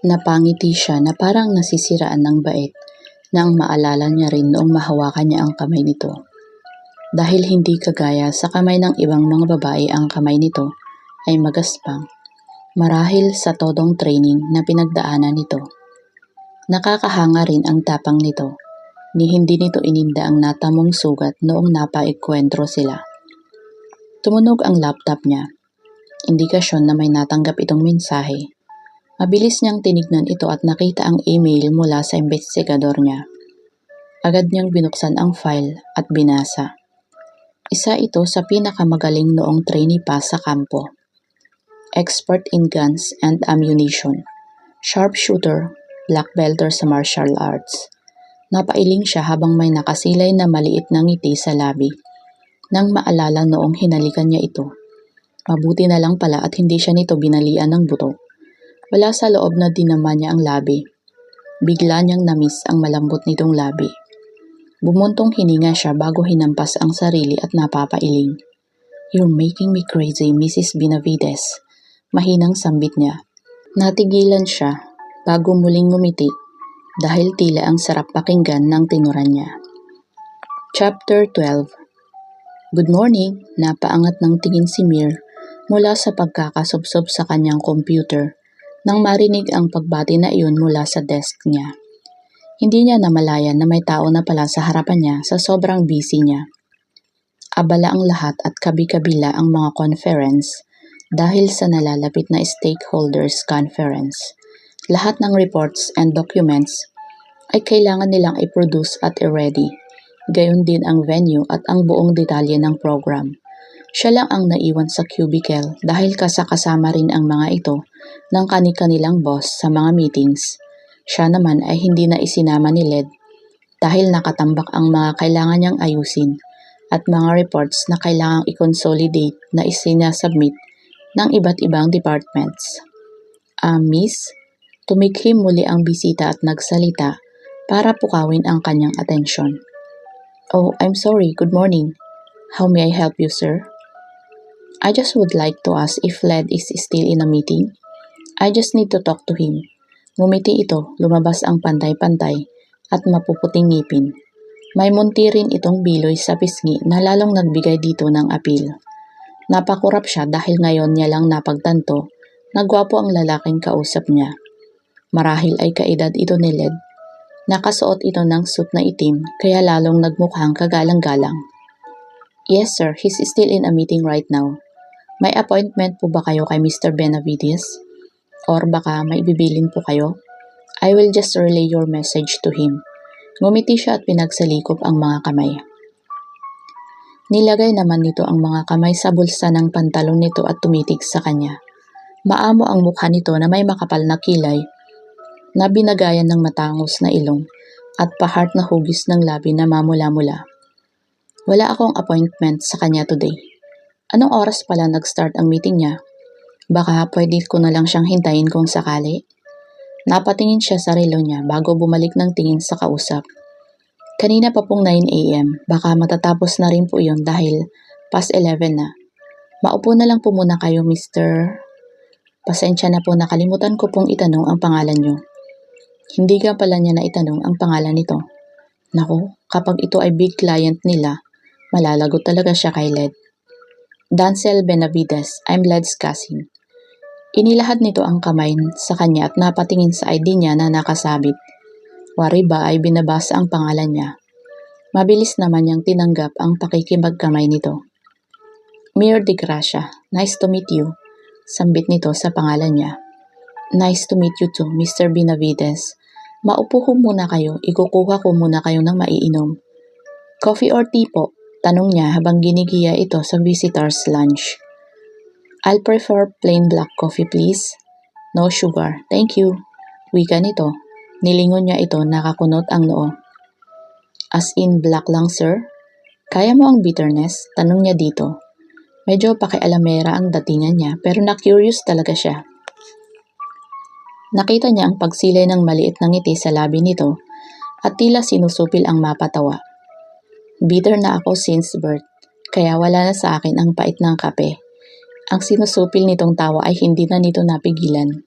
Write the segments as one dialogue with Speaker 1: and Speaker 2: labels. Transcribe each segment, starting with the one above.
Speaker 1: Napangiti siya na parang nasisiraan ng bait nang maalala niya rin noong mahawakan niya ang kamay nito. Dahil hindi kagaya sa kamay ng ibang mga babae ang kamay nito ay magaspang, marahil sa todong training na pinagdaanan nito. Nakakahanga rin ang tapang nito, ni hindi nito ininda ang natamong sugat noong napaikwentro sila. Tumunog ang laptop niya, indikasyon na may natanggap itong mensahe. Mabilis niyang tinignan ito at nakita ang email mula sa investigador niya. Agad niyang binuksan ang file at binasa. Isa ito sa pinakamagaling noong trainee pa sa kampo. Expert in guns and ammunition. Sharpshooter, black belter sa martial arts. Napailing siya habang may nakasilay na maliit na ngiti sa labi. Nang maalala noong hinalikan niya ito. Mabuti na lang pala at hindi siya nito binalian ng buto. Wala sa loob na dinama niya ang labi. Bigla niyang namiss ang malambot nitong labi. Bumuntong hininga siya bago hinampas ang sarili at napapailing. "You're making me crazy, Mrs. Benavides." Mahinang sambit niya. Natigilan siya bago muling ngumiti dahil tila ang sarap pakinggan ng tinuran niya. Chapter 12. Good morning, napaangat ng tingin si Mir mula sa pagkakasubsob sa kanyang computer nang marinig ang pagbati na iyon mula sa desk niya. Hindi niya namalayan na may tao na pala sa harapan niya sa sobrang busy niya. Abala ang lahat at kabi-kabila ang mga conference dahil sa nalalapit na stakeholders conference. Lahat ng reports and documents ay kailangan nilang i-produce at i-ready. Gayon din ang venue at ang buong detalye ng program. Siya lang ang naiwan sa cubicle dahil kasama rin ang mga ito ng kani-kanilang boss sa mga meetings. Siya naman ay hindi na isinama ni Led dahil nakatambak ang mga kailangan niyang ayusin at mga reports na kailangang i-consolidate na isinasubmit ng iba't ibang departments. Miss, tumikhim muli ang bisita at nagsalita para pukawin ang kanyang atensyon. "Oh, I'm sorry. Good morning. How may I help you, sir?" "I just would like to ask if Led is still in a meeting. I just need to talk to him." Ngumiti ito, lumabas ang pantay-pantay at mapuputing ngipin. May munti rin itong biloy sa pisngi na lalong nagbigay dito ng apil. Napakurap siya dahil ngayon niya lang napagtanto na gwapo ang lalaking kausap niya. Marahil ay kaedad ito ni Led. Nakasuot ito ng suit na itim kaya lalong nagmukhang kagalang-galang. "Yes sir, he's still in a meeting right now. May appointment po ba kayo kay Mr. Benavides? Or baka may ibibilin po kayo? I will just relay your message to him." Ngumiti siya at pinagsalikop ang mga kamay. Nilagay naman nito ang mga kamay sa bulsa ng pantalon nito at tumitig sa kanya. Maamo ang mukha nito na may makapal na kilay na binagayan ng matangos na ilong at pahart na hugis ng labi na mamula-mula. "Wala akong appointment sa kanya today." "Anong oras pala nag-start ang meeting niya? Baka pwede ko na lang siyang hintayin kung sakali." Napatingin siya sa relo niya bago bumalik ng tingin sa kausap. "Kanina pa pong 9 a.m. Baka matatapos na rin po iyon dahil past 11 na. Maupo na lang po muna kayo, Mr. Pasensya na po, nakalimutan ko pong itanong ang pangalan niyo." Hindi ka pala niya na itanong ang pangalan nito. Naku, kapag ito ay big client nila, malalagot talaga siya kay Led. "Dancel Benavides, I'm Led's cousin." Inilahad nito ang kamay sa kanya at napatingin sa ID niya na nakasabit. Wari ba ay binabasa ang pangalan niya. Mabilis naman niyang tinanggap ang pakikipagkamay nito. "Mir de Gracia, nice to meet you." Sambit nito sa pangalan niya. "Nice to meet you too, Mr. Benavides. Maupo ko muna kayo, ikukuha ko muna kayo ng maiinom." "Coffee or tea po?" tanong niya habang ginigiya ito sa visitor's lunch. "I'll prefer plain black coffee please. No sugar, thank you." Wika nito. Nilingon niya ito, nakakunot ang noo. "As in black lang sir? Kaya mo ang bitterness?" tanong niya dito. Medyo pakialamera ang datingan niya pero na-curious talaga siya. Nakita niya ang pagsilay ng maliit na ngiti sa labi nito at tila sinusupil ang mapatawa. "Bitter na ako since birth, kaya wala na sa akin ang pait ng kape." Ang sinusupil nitong tawa ay hindi na nito napigilan.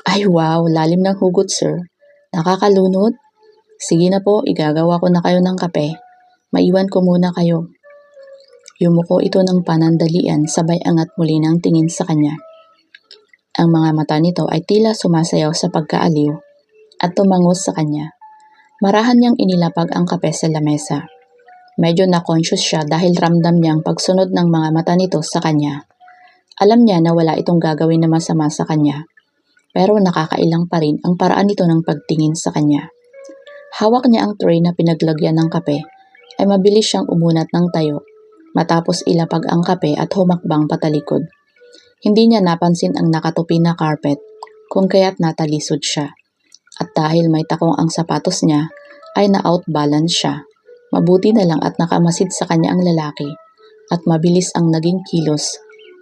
Speaker 1: Ay wow, lalim ng hugot sir. Nakakalunod? Sige na po, igagawa ko na kayo ng kape. Maiwan ko muna kayo. Yumuko ito ng panandalian sabay angat muli ng tingin sa kanya. Ang mga mata nito ay tila sumasayaw sa pagkaaliw at tumangos sa kanya. Marahan niyang inilapag ang kape sa lamesa. Medyo na-conscious siya dahil ramdam niyang pagsunod ng mga mata nito sa kanya. Alam niya na wala itong gagawin na masama sa kanya, pero nakakailang pa rin ang paraan nito ng pagtingin sa kanya. Hawak niya ang tray na pinaglagyan ng kape, ay mabilis siyang umunat ng tayo, matapos ilapag ang kape at humakbang patalikod. Hindi niya napansin ang nakatupi na carpet, kung kaya't natalisod siya. At dahil may takong ang sapatos niya, ay na-outbalance siya. Mabuti na lang at nakamasid sa kanya ang lalaki, at mabilis ang naging kilos,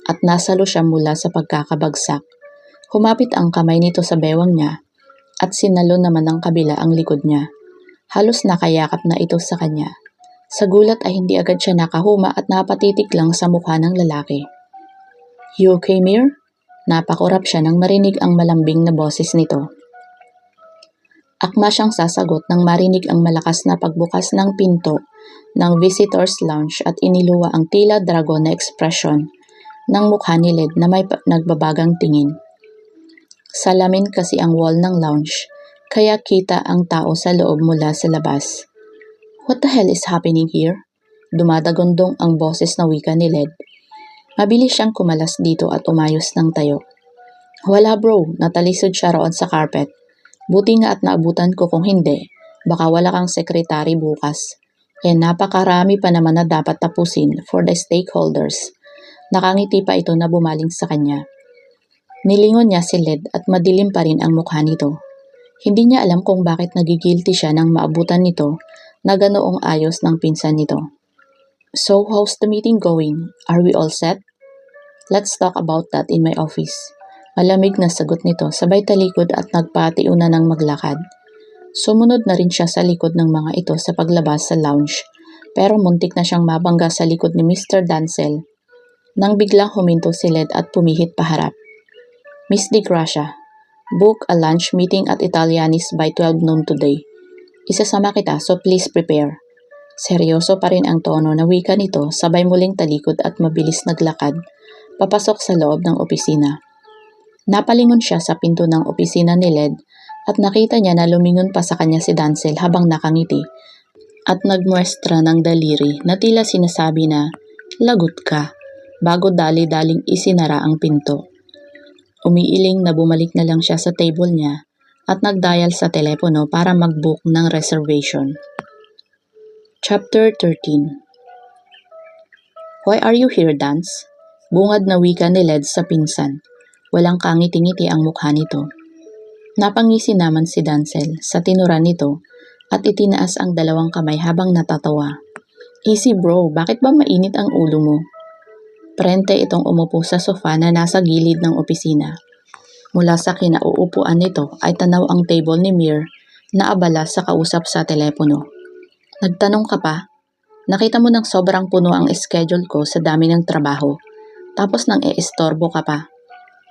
Speaker 1: at nasalo siya mula sa pagkakabagsak. Humapit ang kamay nito sa bewang niya, at sinalo naman ng kabila ang likod niya. Halos nakayakap na ito sa kanya. Sa gulat ay hindi agad siya nakahuma at napatitik lang sa mukha ng lalaki. You okay, Mir? Napakurap siya nang marinig ang malambing na boses nito. Akma siyang sasagot nang marinig ang malakas na pagbukas ng pinto ng visitors lounge at iniluwa ang tila dragon na ekspresyon ng mukha ni Led na may nagbabagang tingin. Salamin kasi ang wall ng lounge, kaya kita ang tao sa loob mula sa labas. What the hell is happening here? Dumadagondong ang boses na wika ni Led. Mabilis siyang kumalas dito at umayos ng tayo. Wala bro, natalisod siya roon sa carpet. Buti nga at naabutan ko, kung hindi, baka wala kang sekretary bukas. Napakarami pa naman na dapat tapusin for the stakeholders. Nakangiti pa ito na bumaling sa kanya. Nilingon niya si Led at madilim pa rin ang mukha nito. Hindi niya alam kung bakit nagigilty siya nang maabutan nito na ganoong ayos ng pinsan nito. So how's the meeting going? Are we all set? Let's talk about that in my office. Malamig na sagot nito sabay talikod at nagpatiuna ng maglakad. Sumunod na rin siya sa likod ng mga ito sa paglabas sa lounge, pero muntik na siyang mabangga sa likod ni Mr. Dancel nang biglang huminto si Led at pumihit paharap. Miss Di Gracia, book a lunch meeting at Italianis by 12 noon today. Isasama kita, so please prepare. Seryoso pa rin ang tono na wika nito sabay muling talikod at mabilis naglakad papasok sa loob ng opisina. Napalingon siya sa pinto ng opisina ni Led at nakita niya na lumingon pa sa kanya si Dancel habang nakangiti at nagmuestra ng daliri na tila sinasabi na, lagot ka, bago dali-daling isinara ang pinto. Umiiling na bumalik na lang siya sa table niya at nagdial sa telepono para mag-book ng reservation. Chapter 13. Why are you here, Dance? Bungad na wika ni Led sa pinsan. Walang kangiti-ngiti ang mukha nito. Napangisi naman si Dancel sa tinura nito at itinaas ang dalawang kamay habang natatawa. Easy bro, bakit ba mainit ang ulo mo? Prente itong umupo sa sofa na nasa gilid ng opisina. Mula sa kinauupuan nito ay tanaw ang table ni Mir na abala sa kausap sa telepono. Nagtanong ka pa? Nakita mo nang sobrang puno ang schedule ko sa dami ng trabaho. Tapos nang e-estorbo ka pa.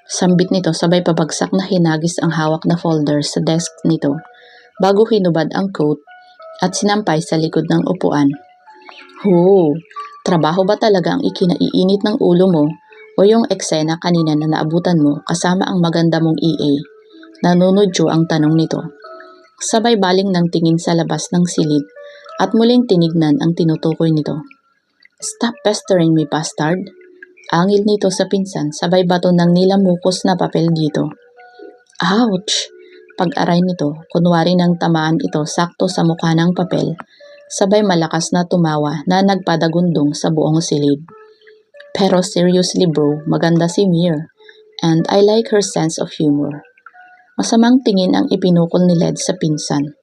Speaker 1: Sambit nito sabay pabagsak na hinagis ang hawak na folder sa desk nito bago hinubad ang coat at sinampay sa likod ng upuan. Trabaho ba talaga ang ikinaiinit ng ulo mo o yung eksena kanina na naabutan mo kasama ang maganda mong EA? Nanunodyo ang tanong nito. Sabay baling ng tingin sa labas ng silid at muling tinignan ang tinutukoy nito. Stop pestering me, bastard! Angil nito sa pinsan sabay bato ng nilamukos na papel dito. Ouch! Pag-aray nito, kunwari nang tamaan ito sakto sa mukha ng papel, sabay malakas na tumawa na nagpadagundong sa buong silid. Pero seriously bro, maganda si Mir, and I like her sense of humor. Masamang tingin ang ipinukol ni Led sa pinsan.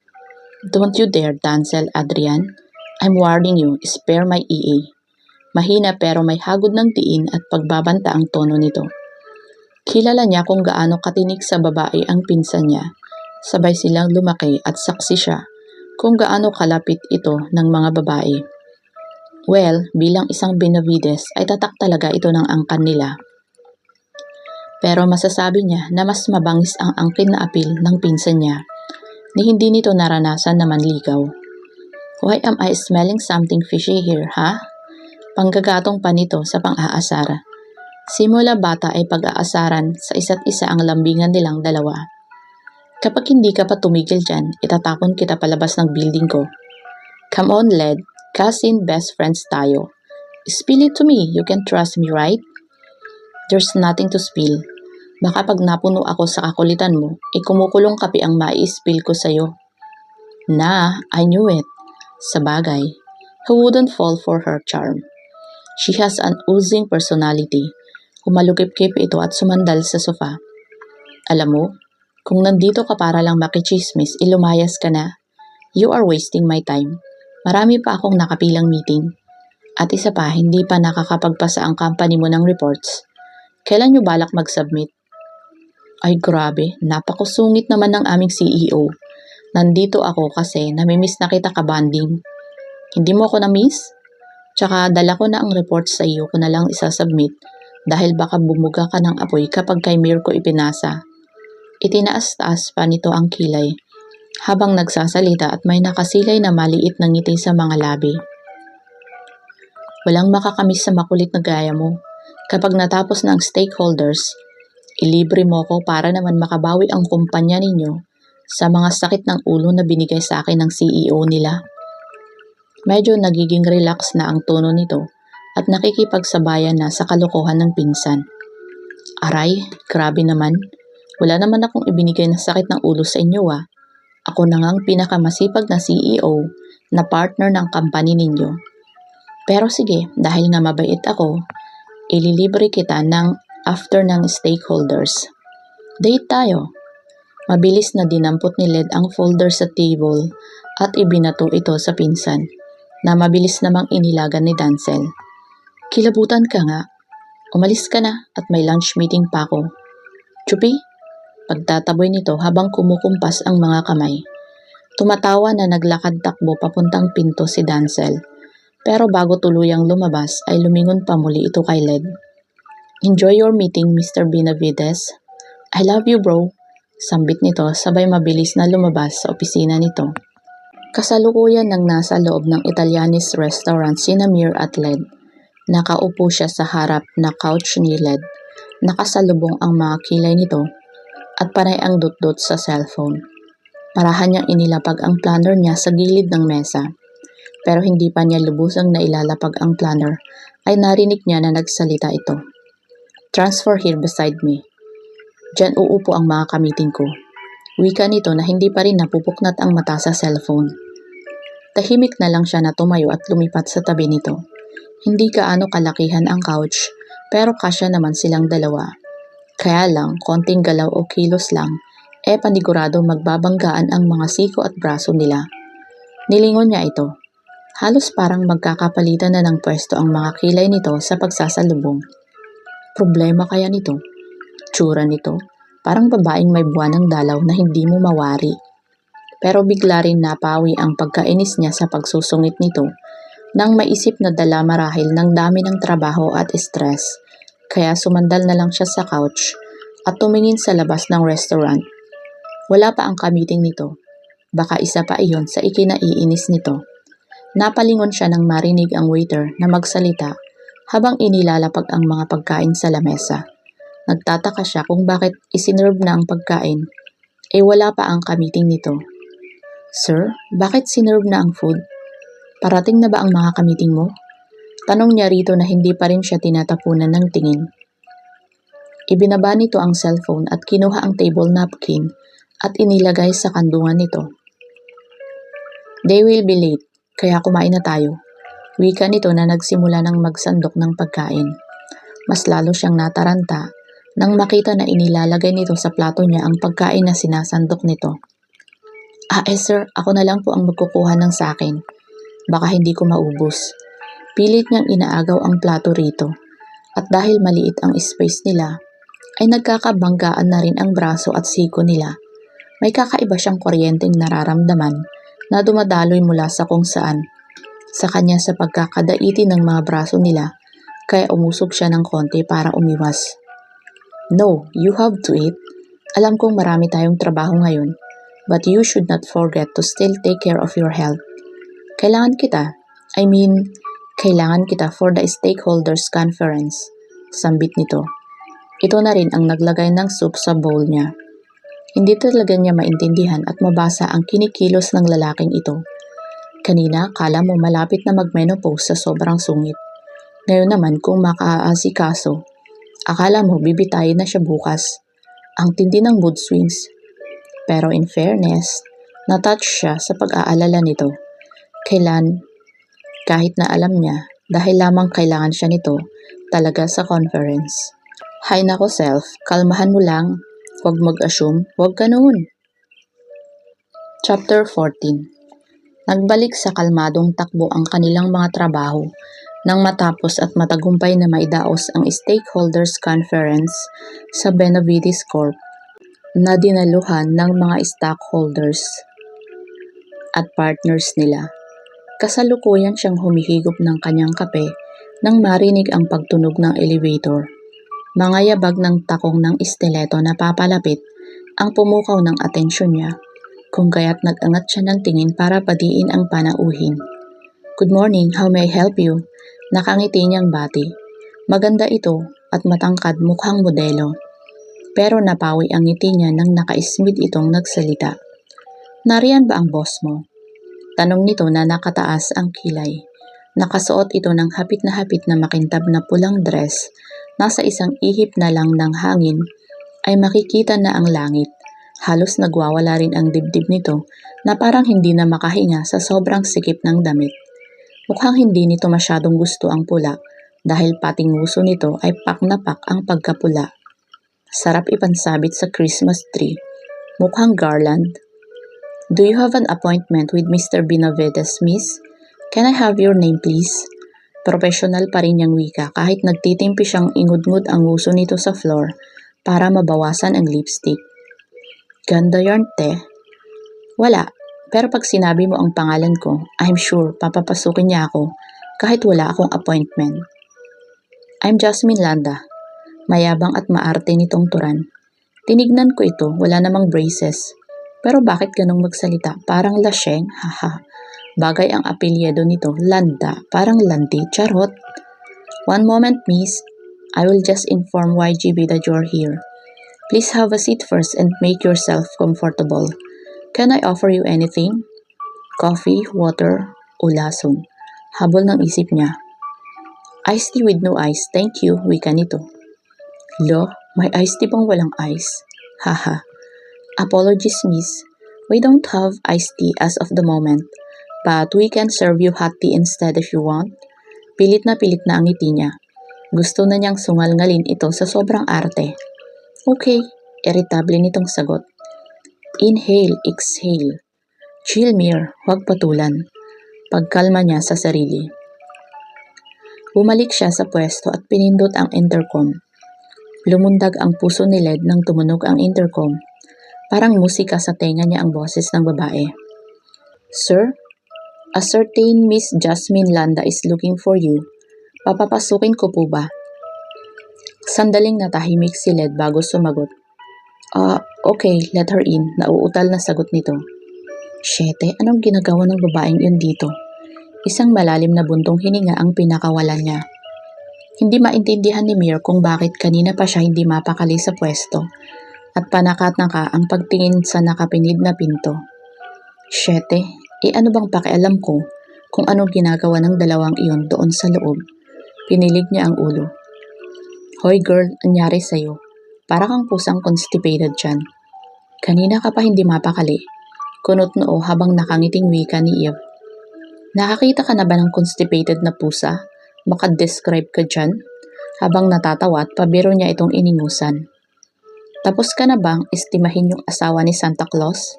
Speaker 1: Don't you dare, Dancel Adrian. I'm warning you, spare my EA. Mahina pero may hagod ng tiin at pagbabanta ang tono nito. Kilala niya kung gaano katinik sa babae ang pinsan niya. Sabay silang lumaki at saksi siya kung gaano kalapit ito ng mga babae. Well, bilang isang Benavides ay tatak talaga ito ng angkan nila. Pero masasabi niya na mas mabangis ang angkin na apil ng pinsan niya ni hindi nito naranasan na manligaw. Why am I smelling something fishy here, ha? Panggagatong pa nito sa pang-aasar. Simula bata ay pag-aasaran sa isa't isa ang lambingan nilang dalawa. Kapag hindi ka pa tumigil dyan, itatapon kita palabas ng building ko. Come on, Led. Cousin, best friends tayo. Spill it to me. You can trust me, right? There's nothing to spill. Baka pag napuno ako sa kakulitan mo, kumukulong kape ang mai-spill ko sa'yo. I knew it. Sabagay, who wouldn't fall for her charm? She has an oozing personality. Kumalukip-kip ito at sumandal sa sofa. Alam mo, kung nandito ka para lang makichismis, ilumayas ka na. You are wasting my time. Marami pa akong nakapilang meeting. At isa pa, hindi pa nakakapagpasa ang company mo ng reports. Kailan nyo balak mag-submit? Ay grabe, napakusungit naman ng aming CEO. Nandito ako kasi namimiss na kita kabanding. Hindi mo ako na-miss? Tsaka dala ko na ang report sa iyo ko na lang isasubmit dahil baka bumuga ka ng apoy kapag kay Mir ko ipinasa. Itinaas-taas pa nito ang kilay habang nagsasalita at may nakasilay na maliit na ngiti sa mga labi. Walang makakamiss sa makulit na gaya mo. Kapag natapos ng stakeholders, ilibre mo ko para naman makabawi ang kumpanya ninyo sa mga sakit ng ulo na binigay sa akin ng CEO nila. Medyo nagiging relax na ang tono nito at nakikipagsabayan na sa kalokohan ng pinsan. Aray, grabe naman. Wala naman akong ibinigay na sakit ng ulo sa inyo ah. Ako na ngang pinakamasipag na CEO na partner ng company ninyo. Pero sige, dahil nga mabait ako, ililibre kita ng after ng stakeholders. Date tayo. Mabilis na dinampot ni Led ang folder sa table at ibinato ito sa pinsan na mabilis namang inilagan ni Dancel. Kilabutan ka nga. Umalis ka na at may lunch meeting pa ako. Chupi? Pagtataboy nito habang kumukumpas ang mga kamay. Tumatawa na naglakad takbo papuntang pinto si Dancel. Pero bago tuluyang lumabas ay lumingon pa muli ito kay Led. Enjoy your meeting, Mr. Benavides. I love you, bro. Sambit nito sabay mabilis na lumabas sa opisina nito. Kasalukuyan nang nasa loob ng Italianese restaurant sina Mir at Led. Nakaupo siya sa harap na couch ni Led. Nakasalubong ang mga kilay nito at panay ang dot-dot sa cellphone. Parahan niyang inilapag ang planner niya sa gilid ng mesa. Pero hindi pa niya lubusang nailalapag ang planner ay narinig niya na nagsalita ito. Transfer here beside me. Diyan uupo ang mga kamiting ko. Wika nito na hindi pa rin napupuknat ang mata sa cellphone. Tahimik na lang siya na tumayo at lumipat sa tabi nito. Hindi gaano kalakihan ang couch pero kasya naman silang dalawa. Kaya lang, konting galaw o kilos lang, panigurado magbabanggaan ang mga siko at braso nila. Nilingon niya ito. Halos parang magkakapalitan na ng pwesto ang mga kilay nito sa pagsasalubong. Problema kaya nito? Tsura nito? Parang babaeng may buwanang dalaw na hindi mo mawari. Pero bigla rin napawi ang pagkainis niya sa pagsusungit nito nang maisip na dala marahil ng dami ng trabaho at stress. Kaya sumandal na lang siya sa couch at tumingin sa labas ng restaurant. Wala pa ang kamiting nito. Baka isa pa iyon sa ikinaiinis nito. Napalingon siya nang marinig ang waiter na magsalita habang inilalapag ang mga pagkain sa lamesa. Nagtataka siya kung bakit isinerve na ang pagkain, wala pa ang kamiting nito. Sir, bakit sinerve na ang food? Parating na ba ang mga kamiting mo? Tanong niya rito na hindi pa rin siya tinatapunan ng tingin. Ibinaba nito ang cellphone at kinuha ang table napkin at inilagay sa kandungan nito. They will be late, kaya kumain na tayo. Wika nito na nagsimula ng magsandok ng pagkain. Mas lalo siyang nataranta nang makita na inilalagay nito sa plato niya ang pagkain na sinasandok nito. Sir, ako na lang po ang magkukuha ng sakin. Baka hindi ko maubos. Pilit niyang inaagaw ang plato rito. At dahil maliit ang space nila, ay nagkakabanggaan na rin ang braso at siko nila. May kakaiba siyang kuryenteng nararamdaman na dumadaloy mula sa kung saan. Sa kanya sa pagkakadaiti ng mga braso nila, kaya umusog siya ng konti para umiwas. No, you have to eat. Alam kong marami tayong trabaho ngayon, but you should not forget to still take care of your health. Kailangan kita. I mean, kailangan kita for the stakeholders conference. Sambit nito. Ito na rin ang naglagay ng soup sa bowl niya. Hindi talaga niya maintindihan at mabasa ang kinikilos ng lalaking ito. Kanina, kala mo malapit na mag-menopause sa sobrang sungit. Ngayon naman kung makaasikaso, akala mo bibitayin na siya bukas. Ang tindi ng mood swings. Pero in fairness, natouch siya sa pag-aalala nito. Kahit na alam niya, dahil lamang kailangan siya nito talaga sa conference. Hay nako self, kalmahan mo lang. Huwag mag-assume, huwag ganoon. Chapter 14. Nagbalik sa kalmadong takbo ang kanilang mga trabaho nang matapos at matagumpay na maidaos ang stakeholders conference sa Benavides Corp na dinaluhan ng mga stockholders at partners nila. Kasalukuyan siyang humihigop ng kanyang kape nang marinig ang pagtunog ng elevator. Mga yabag ng takong ng estileto na papalapit ang pumukaw ng atensyon niya, kung kaya't nag-angat siya ng tingin para padiin ang panauhin. Good morning, how may I help you? Nakangiti niyang bati. Maganda ito at matangkad mukhang modelo. Pero napawi ang ngiti niya nang nakaismid itong nagsalita. Nariyan ba ang boss mo? Tanong nito na nakataas ang kilay. Nakasuot ito ng hapit na makintab na pulang dress. Nasa isang ihip na lang ng hangin ay makikita na ang langit. Halos nagwawala rin ang dibdib nito na parang hindi na makahinga sa sobrang sikip ng damit. Mukhang hindi nito masyadong gusto ang pula dahil pating nguso nito ay pak na pak ang pagkapula. Sarap ipansabit sa Christmas tree. Mukhang garland. Do you have an appointment with Mr. Benavides, miss? Can I have your name, please? Professional pa rin niyang wika kahit nagtitimpi siyang ingud-ngud ang nguso nito sa floor para mabawasan ang lipstick. Ganda yarn, te. Wala, pero pag sinabi mo ang pangalan ko, I'm sure papapasukin niya ako kahit wala akong appointment. I'm Jasmine Landa. Mayabang at maarte nitong turan. Tinignan ko ito, wala namang braces. Pero bakit ganong magsalita? Parang Lasheng, haha. Bagay ang apelyido nito, Landa, parang Landi, charot. One moment, miss. I will just inform YGB that you're here. Please have a seat first and make yourself comfortable. Can I offer you anything? Coffee, water, o lason? Habol ng isip niya. Iced tea with no ice, thank you, wika nito. Lo, may iced tea bang walang ice? Haha. Apologies, miss. We don't have iced tea as of the moment, but we can serve you hot tea instead if you want. Pilit na ang ngiti niya. Gusto na niyang sungal-ngalin ito sa sobrang arte. Okay, irritable nitong sagot. Inhale, exhale. Chill, Mir, huwag patulan. Pagkalma niya sa sarili. Bumalik siya sa pwesto at pinindot ang intercom. Lumundag ang puso ni Led nang tumunog ang intercom. Parang musika sa tenga niya ang boses ng babae. Sir, a certain Miss Jasmine Landa is looking for you. Papapasukin ko po ba? Sandaling natahimik si Led bago sumagot. Okay, let her in. Nauutal na sagot nito. Shete, anong ginagawa ng babaeng yun dito? Isang malalim na buntong hininga ang pinakawalan niya. Hindi maintindihan ni Mir kung bakit kanina pa siya hindi mapakali sa pwesto at panakat-naka ang pagtingin sa nakapinid na pinto. Shete, ano bang pakialam ko kung anong ginagawa ng dalawang iyon doon sa loob? Pinilig niya ang ulo. Hoy girl, anyari sa'yo? Para kang pusang constipated dyan. Kanina ka pa hindi mapakali. Kunot noo habang nakangiting wika ni Eve. Nakakita ka na ba ng constipated na pusa? Makadescribe ka dyan? Habang natatawa at pabiro niya itong iningusan. Tapos ka na bang estimahin yung asawa ni Santa Claus?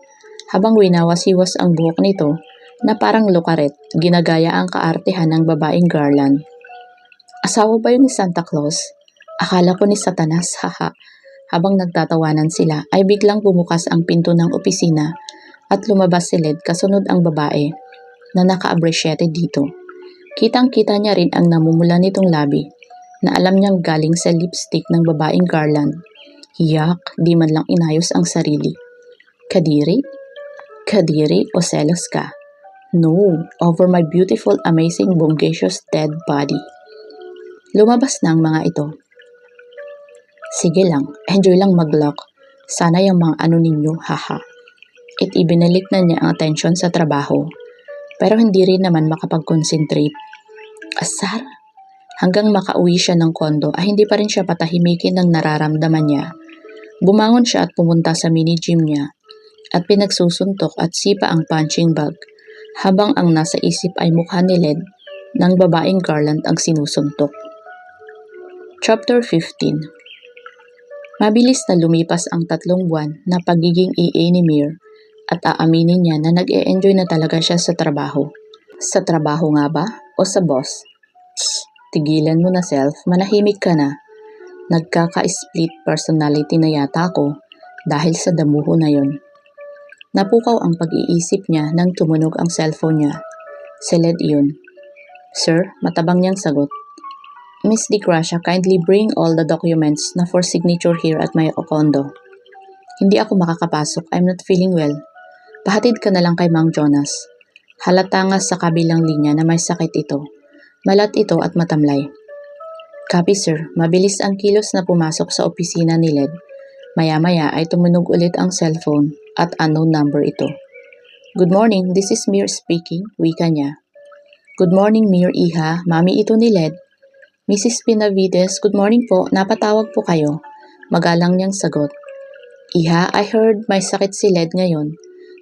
Speaker 1: Habang winawasiwas ang buhok nito na parang lukaret, ginagaya ang kaartehan ng babaeng garland. Asawa ba yun ni Santa Claus? Akala ko ni Satanas, haha. Habang nagtatawanan sila ay biglang bumukas ang pinto ng opisina at lumabas si Led kasunod ang babae na naka-abresyete dito. Kitang-kita niya rin ang namumula nitong labi na alam niyang galing sa lipstick ng babaeng garland. Yak, di man lang inayos ang sarili. Kadiri? Kadiri o selos ka? No, over my beautiful, amazing, bongacious dead body. Lumabas na ang mga ito. Sige lang, enjoy lang mag-lock. Sana yung mga ano ninyo, haha. At ibinalik na niya ang atensyon sa trabaho. Pero hindi rin naman makapag-concentrate. Asar! Hanggang makauwi siya ng kondo ay hindi pa rin siya patahimikin ng nararamdaman niya. Bumangon siya at pumunta sa mini-gym niya at pinagsusuntok at sipa ang punching bag habang ang nasa isip ay mukha ni Led ng babaeng Garland ang sinusuntok. Chapter 15. Mabilis na lumipas ang 3 buwan na pagiging EA ni Mir at aaminin niya na nag-e-enjoy na talaga siya sa trabaho. Sa trabaho nga ba? O sa boss? Tigilan mo na self, manahimik ka na. Nagkaka-split personality na yata ako dahil sa damuho na yon. Napukaw ang pag-iisip niya nang tumunog ang cellphone niya. Si Led iyon. Sir, matabang niyang sagot. Miss Di Gracia, kindly bring all the documents na for signature here at my condo. Hindi ako makakapasok, I'm not feeling well. Pahatid ka na lang kay Mang Jonas. Halata nga sa kabilang linya na may sakit ito. Malat ito at matamlay. Copy sir, mabilis ang kilos na pumasok sa opisina ni Led. Maya-maya ay tumunog ulit ang cellphone at unknown number ito. Good morning, this is Mir speaking, wika niya. Good morning Mir, iha, mami ito ni Led. Mrs. Benavides, good morning po, napatawag po kayo. Magalang niyang sagot. Iha, I heard may sakit si Led ngayon.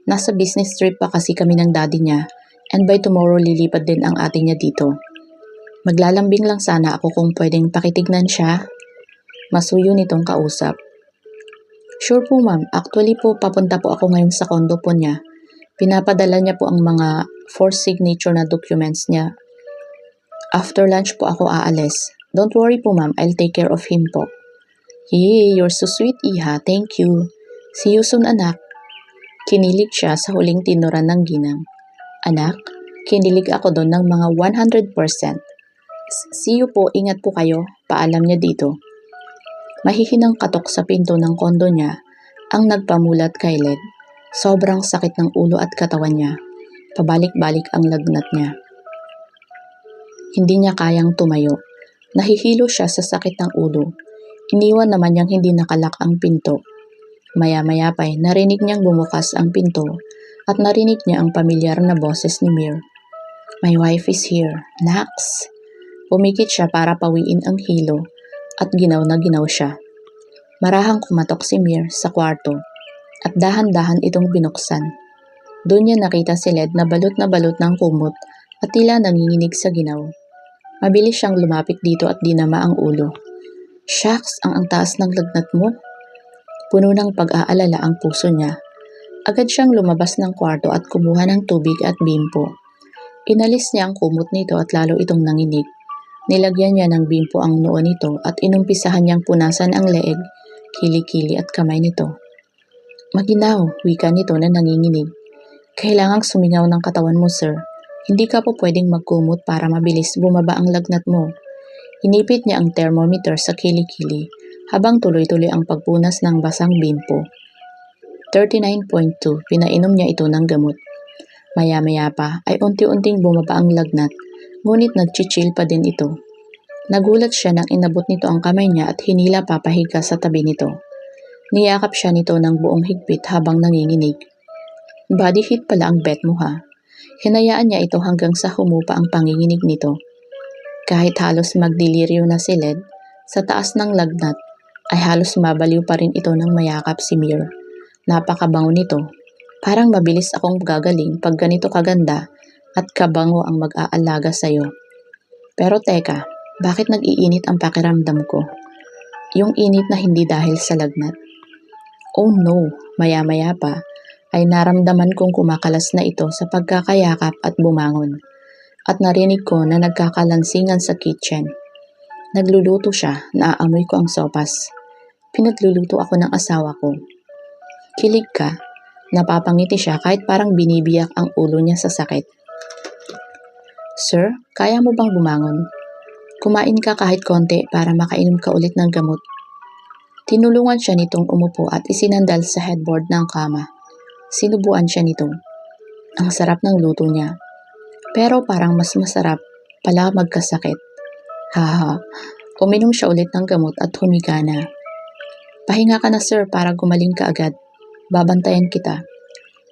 Speaker 1: Nasa business trip pa kasi kami ng daddy niya and by tomorrow lilipad din ang ate niya dito. Maglalambing lang sana ako kung pwedeng pakitignan siya. Masuyo nitong kausap. Sure po ma'am, actually po papunta po ako ngayon sa condo po niya. Pinapadala niya po ang mga forced signature na documents niya. After lunch po ako aalis. Don't worry po ma'am, I'll take care of him po. Hey, you're so sweet iha, thank you. See you soon anak. Kinilig siya sa huling tinuran ng ginang. Anak, kinilig ako doon ng mga 100%. See you po, ingat po kayo, paalam niya dito. Mahihinang katok sa pinto ng kondo niya ang nagpamulat kay Led. Sobrang sakit ng ulo at katawan niya. Pabalik-balik ang lagnat niya. Hindi niya kayang tumayo. Nahihilo siya sa sakit ng ulo. Iniwan naman niyang hindi nakalak ang pinto. Maya-maya pa'y narinig niyang bumukas ang pinto at narinig niya ang pamilyar na boses ni Mir. My wife is here, Nax. Pumikit siya para pawiin ang hilo at ginaw na ginaw siya. Marahang kumatok si Mir sa kwarto at dahan-dahan itong binuksan. Doon niya nakita si Led na balot ng kumot at tila nanginginig sa ginaw. Mabilis siyang lumapit dito at dinama ang ulo. Shucks, ang taas ng lagnat mo. Puno ng pag-aalala ang puso niya. Agad siyang lumabas ng kwarto at kumuha ng tubig at bimpo. Inalis niya ang kumot nito at lalo itong nanginig. Nilagyan niya ng bimpo ang noo nito at inumpisahan niyang punasan ang leeg, kilikili at kamay nito. Maginaw, wika nito na nanginginig. Kailangang sumingaw ng katawan mo, sir. Hindi ka po pwedeng magkumot para mabilis bumaba ang lagnat mo. Inipit niya ang thermometer sa kilikili habang tuloy-tuloy ang pagpunas ng basang bimpo. 39.2, pinainom niya ito ng gamot. Maya-maya pa ay unti-unting bumaba ang lagnat, ngunit nag-chill pa din ito. Nagulat siya nang inabot nito ang kamay niya at hinila papahiga sa tabi nito. Niyakap siya nito ng buong higpit habang nanginginig. Body heat pala ang bet mo ha. Hinayaan niya ito hanggang sa humupa ang panginginig nito. Kahit halos magdiliryo na si Led, sa taas ng lagnat, ay halos mabaliw pa rin ito ng mayakap si Mir. Napakabango nito. Parang mabilis akong gagaling pag ganito kaganda at kabango ang mag-aalaga sa'yo. Pero teka, bakit nag-iinit ang pakiramdam ko? Yung init na hindi dahil sa lagnat. Oh no, maya-maya pa ay naramdaman kong kumakalas na ito sa pagkakayakap at bumangon. At narinig ko na nagkakalansingan sa kitchen. Nagluluto siya, naaamoy ko ang sopas. Pinagluluto ako ng asawa ko. Kilig ka, napapangiti siya kahit parang binibiyak ang ulo niya sa sakit. Sir, kaya mo bang bumangon? Kumain ka kahit konti para makainom ka ulit ng gamot. Tinulungan siya nitong umupo at isinandal sa headboard ng kama. Sinubuan siya nito. Ang sarap ng luto niya. Pero parang mas masarap pala magkasakit. Haha, uminom siya ulit ng gamot at humiga na. Pahinga ka na sir para gumaling ka agad. Babantayan kita.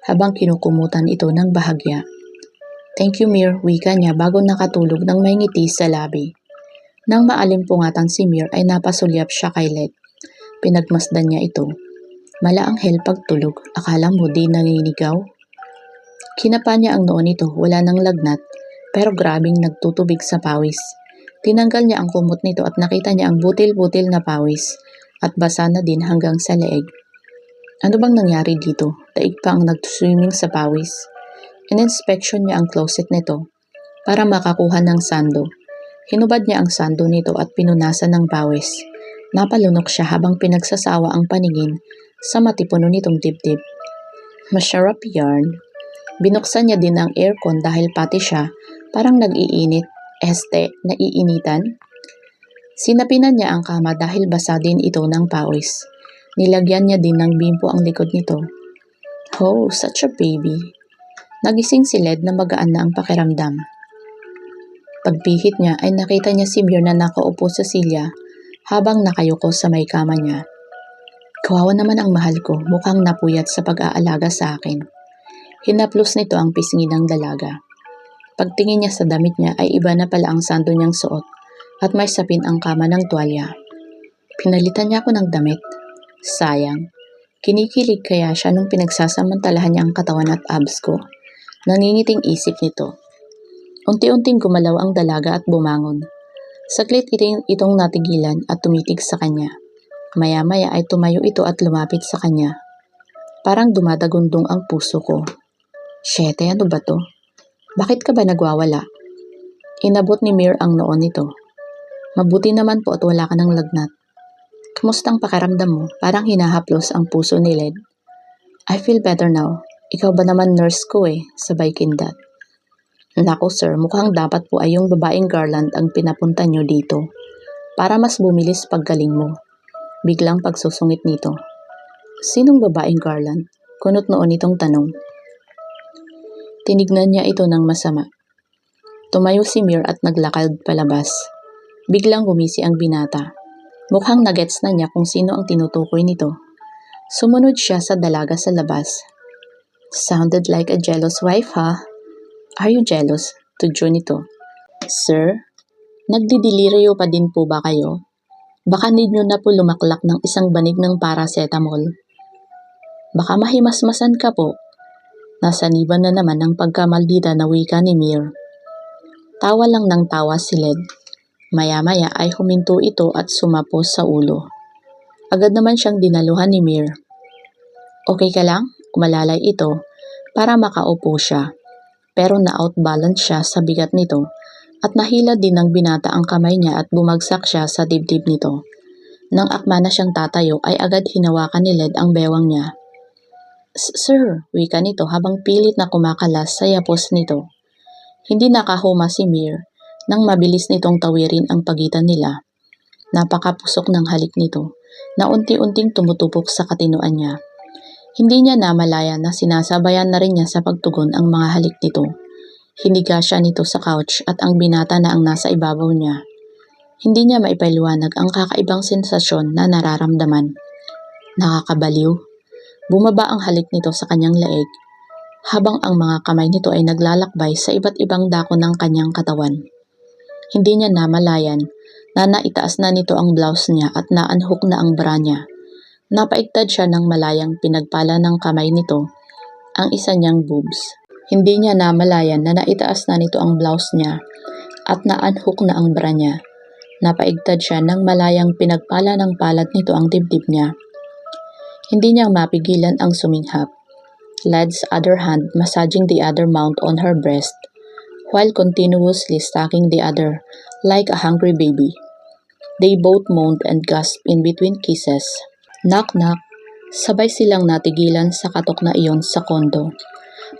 Speaker 1: Habang kinukumutan ito ng bahagya. Thank you Mir, wika niya bago nakatulog ng may ngiti sa labi. Nang maalimpungatan si Mir ay napasulyap siya kay Led. Pinagmasdan niya ito. Malaanghel pagtulog, akala mo di nanginigaw? Kinapa niya ang noo nito, wala nang lagnat, pero grabing nagtutubig sa pawis. Tinanggal niya ang kumot nito at nakita niya ang butil-butil na pawis at basa na din hanggang sa leeg. Ano bang nangyari dito? Daig pa ang nag-swimming sa pawis. In-inspection niya ang closet nito para makakuha ng sando. Hinubad niya ang sando nito at pinunasan ng pawis. Napalunok siya habang pinagsasawa ang paningin sa matipuno nitong dibdib. Masarap yarn. Binuksan niya din ang aircon dahil pati siya parang nag-iinit, naiinitan. Sinapinan niya ang kama dahil basa din ito ng pawis. Nilagyan niya din ng bimpo ang likod nito. Oh, such a baby. Nagising si Led na magaan na ang pakiramdam. Pagpihit niya ay nakita niya si Mir na nakaupo sa silya habang nakayuko sa may kama niya. Kawawa naman ang mahal ko, mukhang napuyat sa pag-aalaga sa akin. Hinaplos nito ang pisngi ng dalaga. Pagtingin niya sa damit niya ay iba na pala ang sando niyang suot at may sapin ang kama ng tuwalya. Pinalitan niya ako ng damit. Sayang. Kinikilig kaya siya nung pinagsasamantalahan niya ang katawan at abs ko. Nangingiting isip nito. Unti-unting gumalaw ang dalaga at bumangon. Saglit itong natigilan at tumitig sa kanya. Maya-maya ay tumayo ito at lumapit sa kanya. Parang dumadagundong ang puso ko. Shete, ano ba to? Bakit ka ba nagwawala? Inabot ni Mir ang noon nito. Mabuti naman po at wala ka ng lagnat. Kamusta ang pakiramdam mo? Parang hinahaplos ang puso ni Led. I feel better now. Ikaw ba naman nurse ko sabay kindat. Nako sir, mukhang dapat po ay yung babaeng Garland ang pinapunta nyo dito. Para mas bumilis paggaling mo. Biglang pagsusungit nito. Sinong babaeng Garland? Kunot noon itong tanong. Tinignan niya ito ng masama. Tumayo si Mir at naglakad palabas. Biglang gumisi ang binata. Mukhang nagets na niya kung sino ang tinutukoy nito. Sumunod siya sa dalaga sa labas. Sounded like a jealous wife, ha? Are you jealous? Tudyo nito. Sir, nagdidilirio pa din po ba kayo? Baka need nyo na po lumaklak ng isang banig ng paracetamol. Baka mahimasmasan ka po. Nasaniban na naman ng pagkamaldita na wika ni Mir. Tawa lang ng tawa si Led. Maya-maya ay huminto ito at sumapos sa ulo. Agad naman siyang dinaluhan ni Mir. Okay ka lang? Umalalay ito para makaupo siya. Pero na-outbalance siya sa bigat nito at nahila din ng binata ang kamay niya at bumagsak siya sa dibdib nito. Nang akma na siyang tatayo ay agad hinawakan ni Led ang bewang niya. Sir, wika nito habang pilit na kumakalas sa yapos nito. Hindi nakahuma si Mir nang mabilis nitong tawirin ang pagitan nila. Napakapusok ng halik nito na unti-unting tumutupok sa katinoan niya. Hindi niya namalayan na sinasabayan na rin niya sa pagtugon ang mga halik nito. Hiniga siya nito sa couch at ang binata na ang nasa ibabaw niya. Hindi niya maipaliwanag ang kakaibang sensasyon na nararamdaman. Nakakabaliw. Bumaba ang halik nito sa kanyang leeg, habang ang mga kamay nito ay naglalakbay sa iba't ibang dako ng kanyang katawan. Hindi niya namalayan na naitaas na nito ang blouse niya at naanhok na ang bra niya. Napaigtad siya ng malayang pinagpala ng kamay nito ang isa niyang boobs. Hindi niya namalayan na naitaas na nito ang blouse niya at naanhok na ang bra niya. Napaigtad siya ng malayang pinagpala ng palad nito ang dibdib niya. Hindi niya mapigilan ang suminghap. Led's other hand massaging the other mount on her breast, while continuously stacking the other like a hungry baby. They both moaned and gasped in between kisses. Knock-knock, sabay silang natigilan sa katok na iyon sa kondo.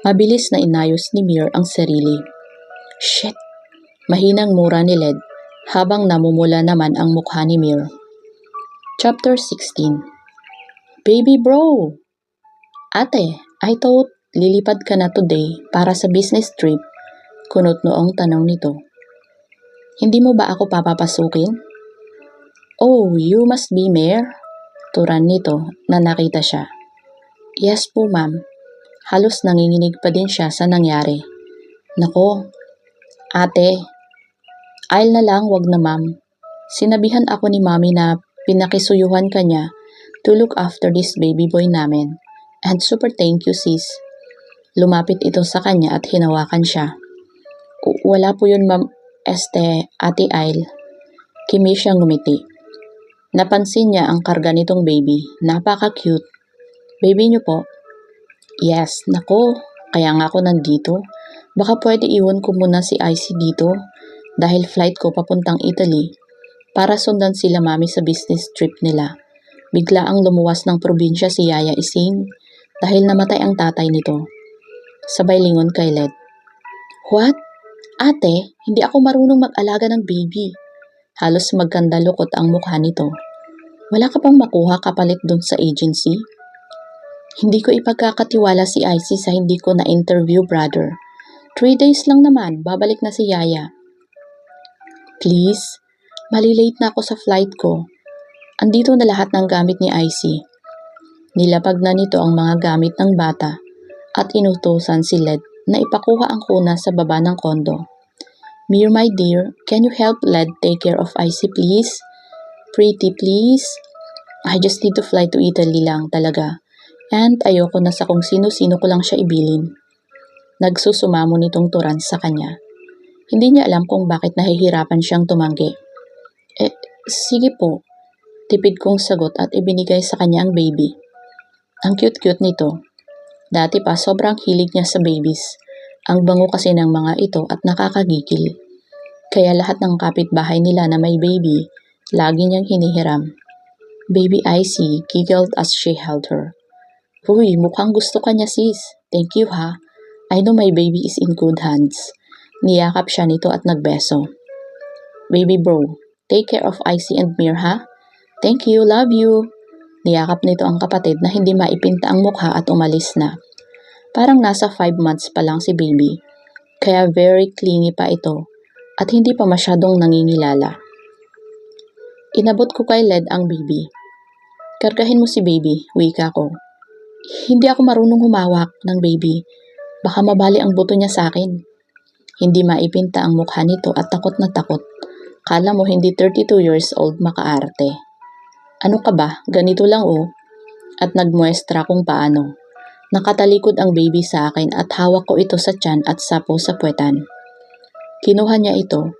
Speaker 1: Mabilis na inayos ni Mir ang sarili. Shit! Mahinang mura ni Led habang namumula naman ang mukha ni Mir. Chapter 16. Baby bro! Ate, I thought lilipad ka na today para sa business trip. Kunot noong tanong nito. Hindi mo ba ako papapasukin? Oh, you must be Mayor? Turan nito na nakita siya. Yes po ma'am. Halos nanginginig pa din siya sa nangyari. Nako, ate, aisle na lang, wag na ma'am. Sinabihan ako ni mami na pinakisuyuhan ka niya to look after this baby boy namin. And super thank you sis. Lumapit ito sa kanya at hinawakan siya. Wala po yun ma'am, ate Aisle. Kimi siyang ngumiti. Napansin niya ang karga nitong baby. Napaka-cute. Baby niyo po? Yes, nako. Kaya nga ako nandito. Baka pwede iwan ko muna si Icy dito dahil flight ko papuntang Italy para sundan sila mami sa business trip nila. Bigla ang lumuwas ng probinsya si Yaya Ising dahil namatay ang tatay nito. Sabay lingon kay Led. What? Ate, hindi ako marunong mag-alaga ng baby. Halos magkandalukot ang mukha nito. Wala ka pang makuha kapalit dun sa agency? Hindi ko ipagkakatiwala si Icy sa hindi ko na-interview, brother. 3 days lang naman, babalik na si Yaya. Please, malilate na ako sa flight ko. Andito na lahat ng gamit ni Icy. Nilapag na nito ang mga gamit ng bata at inutusan si Led na ipakuha ang kuna sa baba ng kondo. Mir, my dear, can you help Led take care of Icy please? Pretty please? I just need to fly to Italy lang talaga. And ayoko na sa kung sino-sino ko lang siya ibilin. Nagsusumamo nitong turan sa kanya. Hindi niya alam kung bakit nahihirapan siyang tumanggi. Sige po. Tipid kong sagot at ibinigay sa kanya ang baby. Ang cute-cute nito. Dati pa sobrang hilig niya sa babies. Ang bango kasi ng mga ito at nakakagigil. Kaya lahat ng kapitbahay nila na may baby, lagi niyang hinihiram. Baby Icy giggled as she held her. Uy, mukhang gusto ka niya sis. Thank you ha. I know my baby is in good hands. Niyakap siya nito at nagbeso. Baby bro, take care of Icy and Mir ha. Thank you, love you. Niyakap nito ang kapatid na hindi maipinta ang mukha at umalis na. Parang nasa 5 months pa lang si baby, kaya very clingy pa ito at hindi pa masyadong nangingilala. Inabot ko kay Led ang baby. Kargahin mo si baby, wika ko. Hindi ako marunong humawak ng baby, baka mabali ang buto niya sa akin. Hindi maipinta ang mukha nito at takot na takot. Kala mo hindi 32 years old makaarte. Ano ka ba, ganito lang oh. At nagmuestra kung paano. Nakatalikod ang baby sa akin at hawak ko ito sa tiyan at sapo sa puwetan. Kinuha niya ito,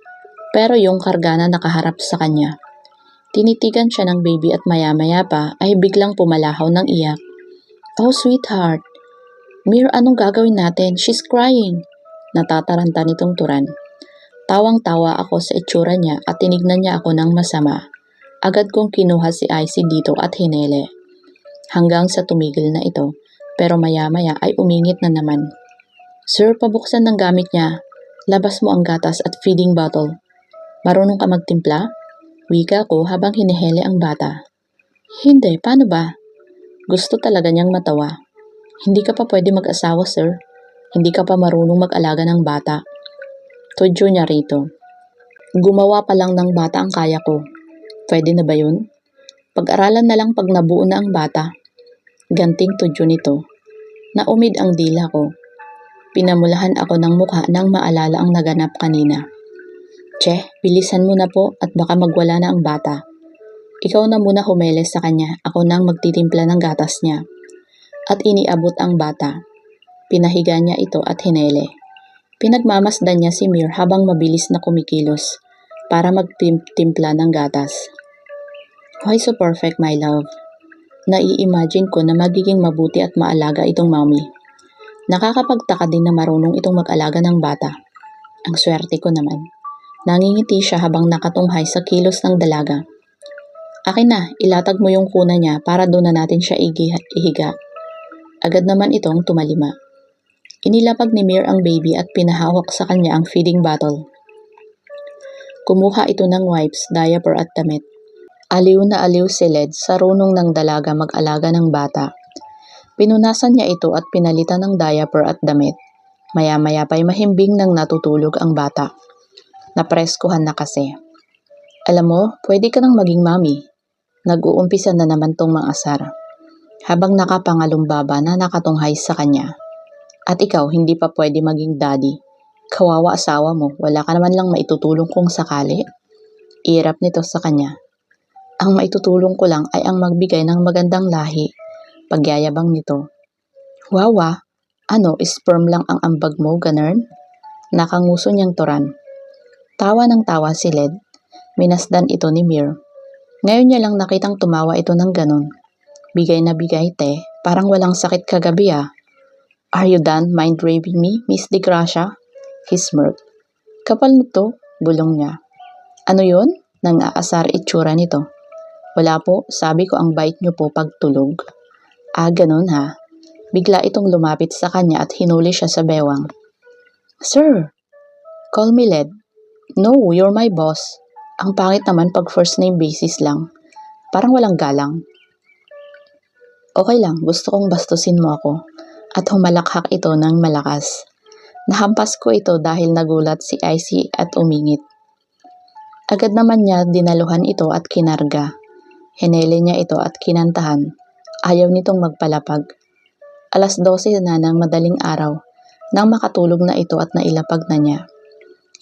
Speaker 1: pero yung karga na nakaharap sa kanya. Tinitigan siya ng baby at maya-maya pa ay biglang pumalahaw ng iyak. Oh sweetheart, Mir, anong gagawin natin? She's crying. Natataranta nitong turan. Tawang-tawa ako sa itsura niya at tinignan niya ako ng masama. Agad kong kinuha si Icy dito at hinele. Hanggang sa tumigil na ito. Pero maya-maya ay umingit na naman. Sir, pabuksan ng gamit niya. Labas mo ang gatas at feeding bottle. Marunong ka magtimpla? Wika ko habang hinihele ang bata. Hindi, paano ba? Gusto talaga niyang matawa. Hindi ka pa pwede mag-asawa, sir. Hindi ka pa marunong mag-alaga ng bata. Tudyo niya rito. Gumawa pa lang ng bata ang kaya ko. Pwede na ba yun? Pag-aralan na lang pag nabuo na ang bata. Ganting tudyo nito. Naumid ang dila ko. Pinamulahan ako ng mukha nang maalala ang naganap kanina. Che, bilisan mo na po at baka magwala na ang bata. Ikaw na muna humeles sa kanya, ako nang magtitimpla ng gatas niya. At iniabot ang bata. Pinahiga niya ito at hinele. Pinagmamasdan niya si Mir habang mabilis na kumikilos para magtimpla ng gatas. Why so perfect, my love? Nai-imagine ko na magiging mabuti at maalaga itong mommy. Nakakapagtaka din na marunong itong mag-alaga ng bata. Ang swerte ko naman. Nangingiti siya habang nakatunghay sa kilos ng dalaga. Akin na, ilatag mo yung kuna niya para doon na natin siya ihiga. Agad naman itong tumalima. Inilapag ni Mir ang baby at pinahawak sa kanya ang feeding bottle. Kumuha ito ng wipes, diaper at damit. Aliw na aliw si Led sa runong ng dalaga mag-alaga ng bata. Pinunasan niya ito at pinalitan ng diaper at damit. Maya-maya pa'y mahimbing nang natutulog ang bata. Napreskuhan na kasi. Alam mo, pwede ka nang maging mami. Nag-uumpisa na naman tong maasar. Habang nakapangalumbaba na nakatunghay sa kanya. At ikaw, hindi pa pwede maging daddy. Kawawa asawa mo, wala ka naman lang maitutulong kung sakali. Irap nito sa kanya. Ang maitutulong ko lang ay ang magbigay ng magandang lahi. Pagyayabang nito. Wawa, ano, sperm lang ang ambag mo, ganern? Nakanguso niyang turan. Tawa ng tawa si Led. Minasdan ito ni Mir. Ngayon niya lang nakitang tumawa ito ng ganon. Bigay na bigay, te. Parang walang sakit kagabi ah. Are you done mind raping me, Miss De Gracia? He smirked. Kapal nito, bulong niya. Ano yun? Nang-aasar itsura nito. Wala po, sabi ko ang bait niyo po pagtulog. Ah, ganun ha. Bigla itong lumapit sa kanya at hinuli siya sa bewang. Sir! Call me Led. No, you're my boss. Ang pangit naman pag first name basis lang. Parang walang galang. Okay lang, gusto kong bastusin mo ako. At humalakhak ito ng malakas. Nahampas ko ito dahil nagulat si Icy at umingit. Agad naman niya dinaluhan ito at kinarga. Hinele niya ito at kinantahan. Ayaw nitong magpalapag. 12:00 na ng madaling araw nang makatulog na ito at nailapag na niya.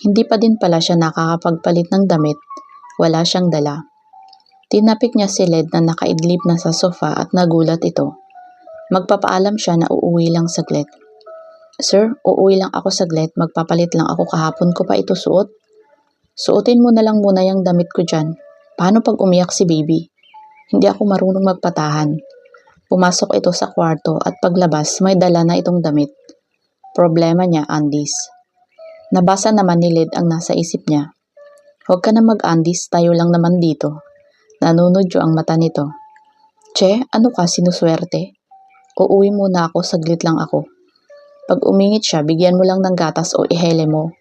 Speaker 1: Hindi pa din pala siya nakakapagpalit ng damit. Wala siyang dala. Tinapik niya si Led na nakaidlip na sa sofa at nagulat ito. Magpapaalam siya na uuwi lang saglit. Sir, uuwi lang ako saglit. Magpapalit lang ako kahapon ko pa ito suot. Suotin mo na lang muna yung damit ko dyan. Paano pag umiyak si baby? Hindi ako marunong magpatahan. Pumasok ito sa kwarto at paglabas may dala na itong damit. Problema niya, undies. Nabasa naman ni Led ang nasa isip niya. Huwag ka na mag-undies, tayo lang naman dito. Nanunodyo ang mata nito. Che, ano ka, sinuswerte? Uuwi muna ako, saglit lang ako. Pag umingit siya, bigyan mo lang ng gatas o ihele mo.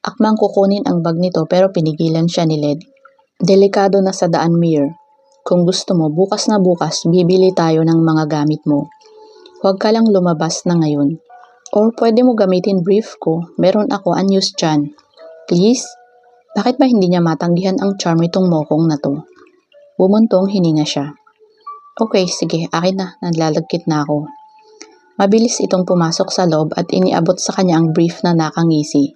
Speaker 1: Akmang kukunin ang bag nito pero pinigilan siya ni Led. Delikado na sa daan, Mir. Kung gusto mo, bukas na bukas, bibili tayo ng mga gamit mo. Huwag ka lang lumabas na ngayon. Or pwede mo gamitin brief ko, meron ako unused dyan. Please? Bakit ba hindi niya matanggihan ang charm itong mokong na to? Bumuntong hininga siya. Okay, sige, akin na, nanlalagkit na ako. Mabilis itong pumasok sa loob at iniabot sa kanya ang brief na nakangisi.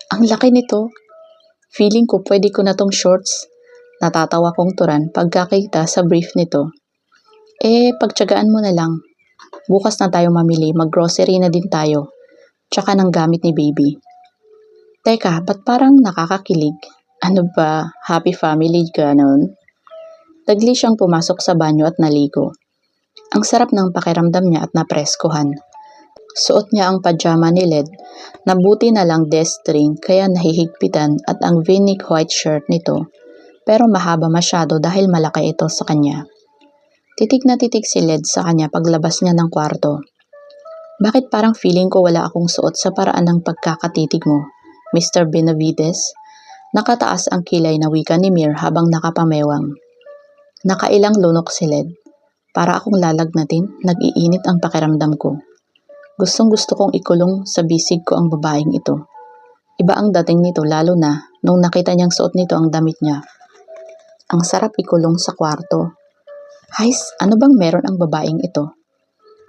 Speaker 1: Ang laki nito. Feeling ko pwede ko na tong shorts. Natatawa kong turan pagkakita sa brief nito. Pagtiyagaan mo na lang. Bukas na tayo mamili, mag-grocery na din tayo. Tsaka ng gamit ni baby. Teka, ba't parang nakakakilig? Ano ba, happy family ganon? Dagli siyang pumasok sa banyo at naligo. Ang sarap ng pakiramdam niya at napreskuhan. Suot niya ang pajama ni Led, nabuti na lang D-string kaya nahihigpitan at ang v-neck white shirt nito, pero mahaba masyado dahil malaki ito sa kanya. Titig na titig si Led sa kanya paglabas niya ng kwarto. Bakit parang feeling ko wala akong suot sa paraan ng pagkakatitig mo, Mr. Benavides? Nakataas ang kilay na wika ni Mir habang nakapamewang. Nakailang lunok si Led. Para akong lalagnatin, nag-iinit ang pakiramdam ko. Gustong gusto kong ikulong sa bisig ko ang babaeng ito. Iba ang dating nito lalo na nung nakita niyang suot nito ang damit niya. Ang sarap ikulong sa kwarto. Hays, ano bang meron ang babaeng ito?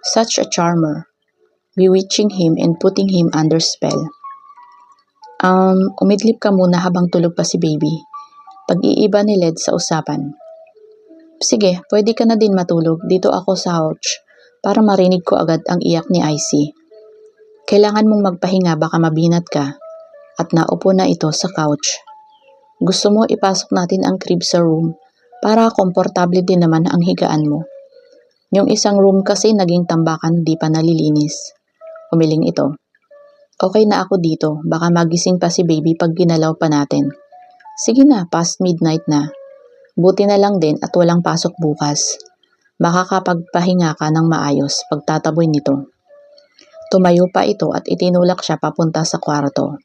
Speaker 1: Such a charmer. Bewitching him and putting him under spell. Umidlip ka muna habang tulog pa si baby. Pag-iiba ni Led sa usapan. Sige, pwede ka na din matulog. Dito ako sa couch para marinig ko agad ang iyak ni Icy. Kailangan mong magpahinga baka mabinat ka. At naupo na ito sa couch. Gusto mo ipasok natin ang crib sa room para komportable din naman ang higaan mo. Yung isang room kasi naging tambakan di pa nalilinis. Umiling ito. Okay na ako dito, baka magising pa si baby pag ginalaw pa natin. Sige na, past midnight na. Buti na lang din at walang pasok bukas. Makakapagpahinga ka ng maayos pagtataboy nito. Tumayo pa ito at itinulak siya papunta sa kwarto.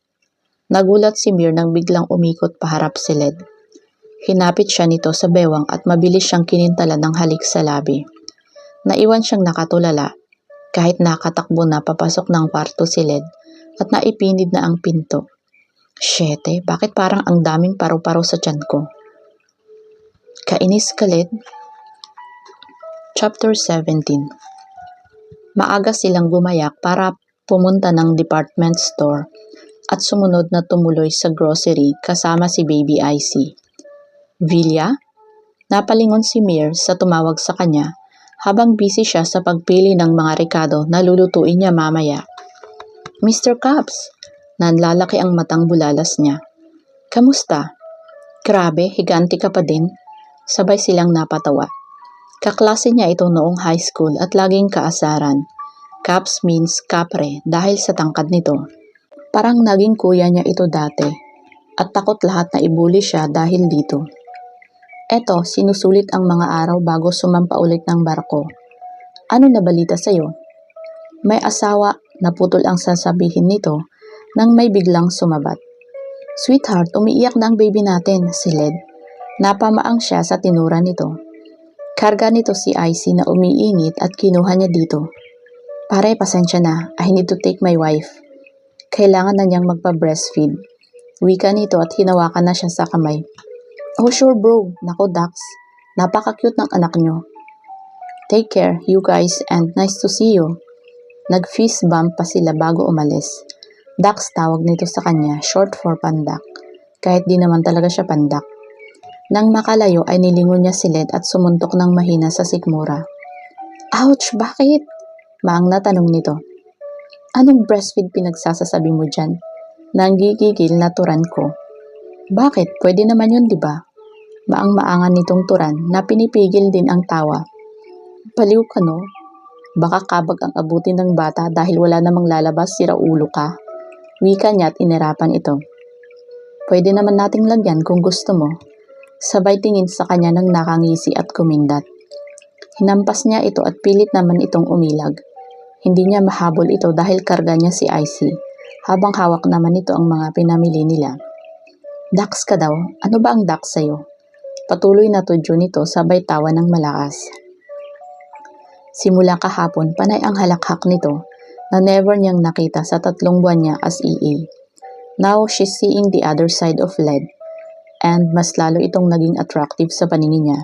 Speaker 1: Nagulat si Mir nang biglang umikot paharap si Led. Hinapit siya nito sa bewang at mabilis siyang kinintalan ng halik sa labi. Naiwan siyang nakatulala kahit nakatakbo na papasok ng kwarto si Led at naipinid na ang pinto. Syete, bakit parang ang daming paru-paro sa tiyan ko? Kainis ka, Led? Chapter 17. Maaga silang gumayak para pumunta ng department store at sumunod na tumuloy sa grocery kasama si Baby Icy. Villa? Napalingon si Mir sa tumawag sa kanya habang busy siya sa pagpili ng mga rekado na lulutuin niya mamaya. Mr. Caps, nanlalaki ang matang bulalas niya. Kamusta? Grabe, higanti ka pa din. Sabay silang napatawa. Kaklase niya ito noong high school at laging kaasaran. Caps means kapre dahil sa tangkad nito. Parang naging kuya niya ito dati at takot lahat na ibuli siya dahil dito. Eto, sinusulit ang mga araw bago sumampa ulit ng barko. Ano na balita sa'yo? May asawa, naputol ang sasabihin nito nang may biglang sumabat. Sweetheart, umiiyak na ang baby natin, si Led. Napamaang siya sa tinura nito. Karga nito si Icy na umiingit at kinuha niya dito. Pare, pasensya na. I need to take my wife. Kailangan na niyang magpa-breastfeed. Wika nito at hinawakan na siya sa kamay. Oh sure bro, nako Dax. Napaka-cute ng anak niyo. Take care, you guys, and nice to see you. Nag-fist bump pa sila bago umalis. Dax tawag nito sa kanya, short for pandak. Kahit di naman talaga siya pandak. Nang makalayo ay nilingon niya si Led at sumuntok ng mahina sa sikmura. Ouch, bakit? Maang natanong nito. Anong breastfeed pinagsasasabi mo dyan? Nanggigigil na turan ko. Bakit? Pwede naman yun, di ba? Maang-maangan nitong turan na pinipigil din ang tawa. Baliw ka no? Baka kabag ang abutin ng bata dahil wala namang lalabas, sira ulo ka. Wika niya at inirapan ito. Pwede naman nating lagyan kung gusto mo. Sabay tingin sa kanya ng nakangisi at kumindat. Hinampas niya ito at pilit naman itong umilag. Hindi niya mahabol ito dahil karga niya si Icy, habang hawak naman ito ang mga pinamili nila. Dax ka daw? Ano ba ang Dax sa'yo? Patuloy na tudyo nito sabay tawa ng malakas. Simula kahapon, panay ang halakhak nito na never niyang nakita sa 3 buwan niya as EA. Now, she's seeing the other side of Led and mas lalo itong naging attractive sa paningin niya.